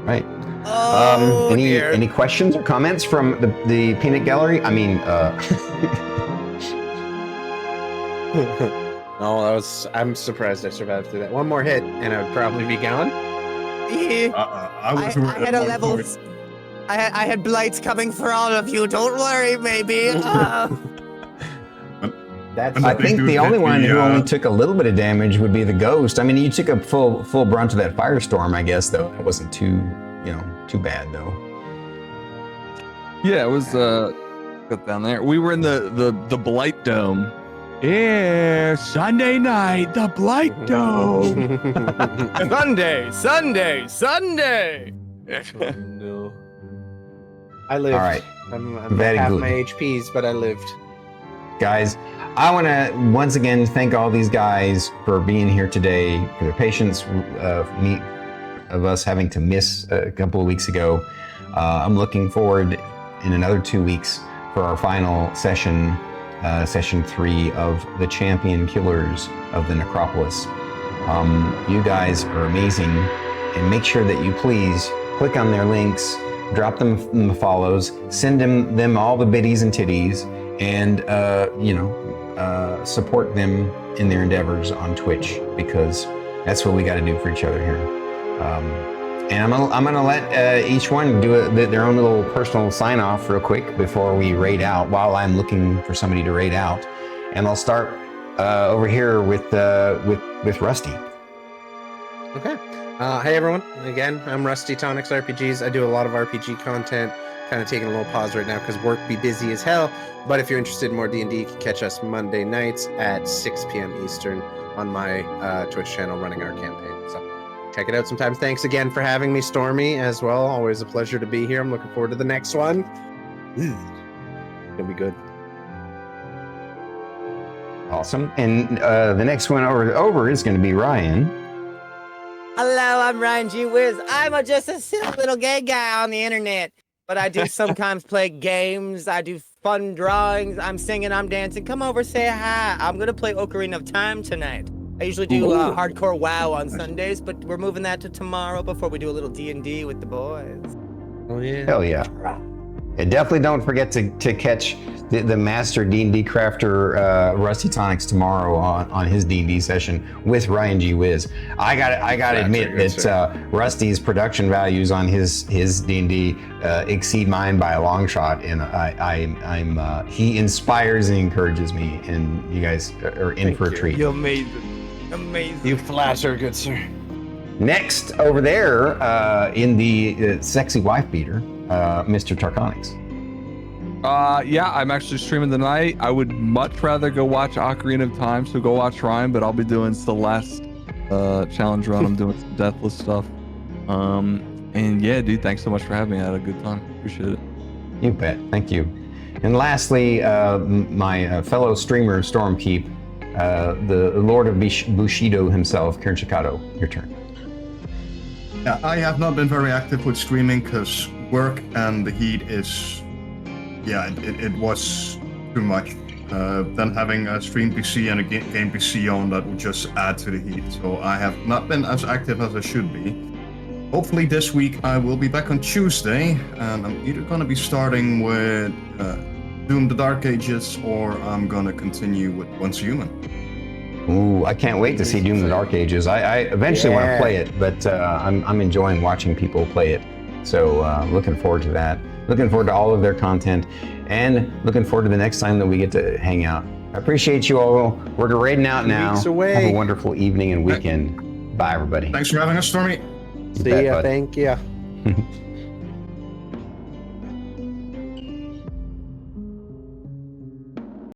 Right. Oh, dear. Any questions or comments from the peanut gallery? I mean, No, I'm surprised I survived through that. One more hit, and I would probably be gone. I had a level. I had blights coming for all of you. Don't worry, maybe. I think the only one who only took a little bit of damage would be the ghost. I mean, you took a full brunt of that firestorm, I guess, though. It wasn't too bad, though. Yeah, it was got down there. We were in the Blight Dome. Yeah, Sunday night, the Blight Dome. Sunday. No. I lived. All right. I'm Very half good. my HPs, but I lived. Guys, I want to once again thank all these guys for being here today, for their patience of us having to miss a couple of weeks ago. I'm looking forward in another 2 weeks for our final session, session 3 of the Champion Killers of the Necropolis. You guys are amazing, and make sure that you please click on their links drop them the follows, send them all the biddies and titties, and support them in their endeavors on Twitch, because that's what we got to do for each other here. And I'm gonna let each one do their own little personal sign off real quick before we raid out, while I'm looking for somebody to raid out. And I'll start over here with Rusty. Okay. Hey everyone. Again, I'm RustyTonixRPGs. I do a lot of RPG content. Kind of taking a little pause right now because work be busy as hell. But if you're interested in more D&D, you can catch us Monday nights at 6 p.m. Eastern on my Twitch channel running our campaign. So check it out sometime. Thanks again for having me, Stormy, as well. Always a pleasure to be here. I'm looking forward to the next one. It'll be good. Awesome. And the next one over is going to be Ryan. Hello, I'm RyanGeeWhiz. I'm just a silly little gay guy on the internet. But I do sometimes play games. I do fun drawings. I'm singing, I'm dancing. Come over, say hi. I'm going to play Ocarina of Time tonight. I usually do hardcore WoW on Sundays, but we're moving that to tomorrow before we do a little D&D with the boys. Oh, yeah. Hell yeah. And definitely don't forget to catch the master D&D crafter Rusty Tonix tomorrow on his D&D session with RyanGeeWhiz. I gotta admit that Rusty's production values on his D&D exceed mine by a long shot, and he inspires and encourages me, and you guys are in for a treat. You're amazing. You flatter, good sir. Next over there in the sexy wife beater, Mr. Tarkonix. Yeah, I'm actually streaming tonight. I would much rather go watch Ocarina of Time, so go watch Ryan, but I'll be doing Celeste challenge run. I'm doing some Deathless stuff. And yeah, dude, thanks so much for having me. I had a good time. Appreciate it. You bet. Thank you. And lastly, my fellow streamer, Stormkeep, the Lord of Bushido himself, Kirinshikato. Your turn. Yeah, I have not been very active with streaming because work and the heat is, it was too much. Then having a stream PC and a game PC on, that would just add to the heat. So I have not been as active as I should be. Hopefully this week I will be back on Tuesday, and I'm either going to be starting with Doom the Dark Ages, or I'm going to continue with Once Human. Ooh, I can't wait to see Doom the Dark Ages. I eventually want to play it, but I'm enjoying watching people play it. So looking forward to that. Looking forward to all of their content, and looking forward to the next time that we get to hang out. I appreciate you all. We're raiding out now. Have a wonderful evening and weekend. Bye, everybody. Thanks for having us, Stormy. See ya. Thank you.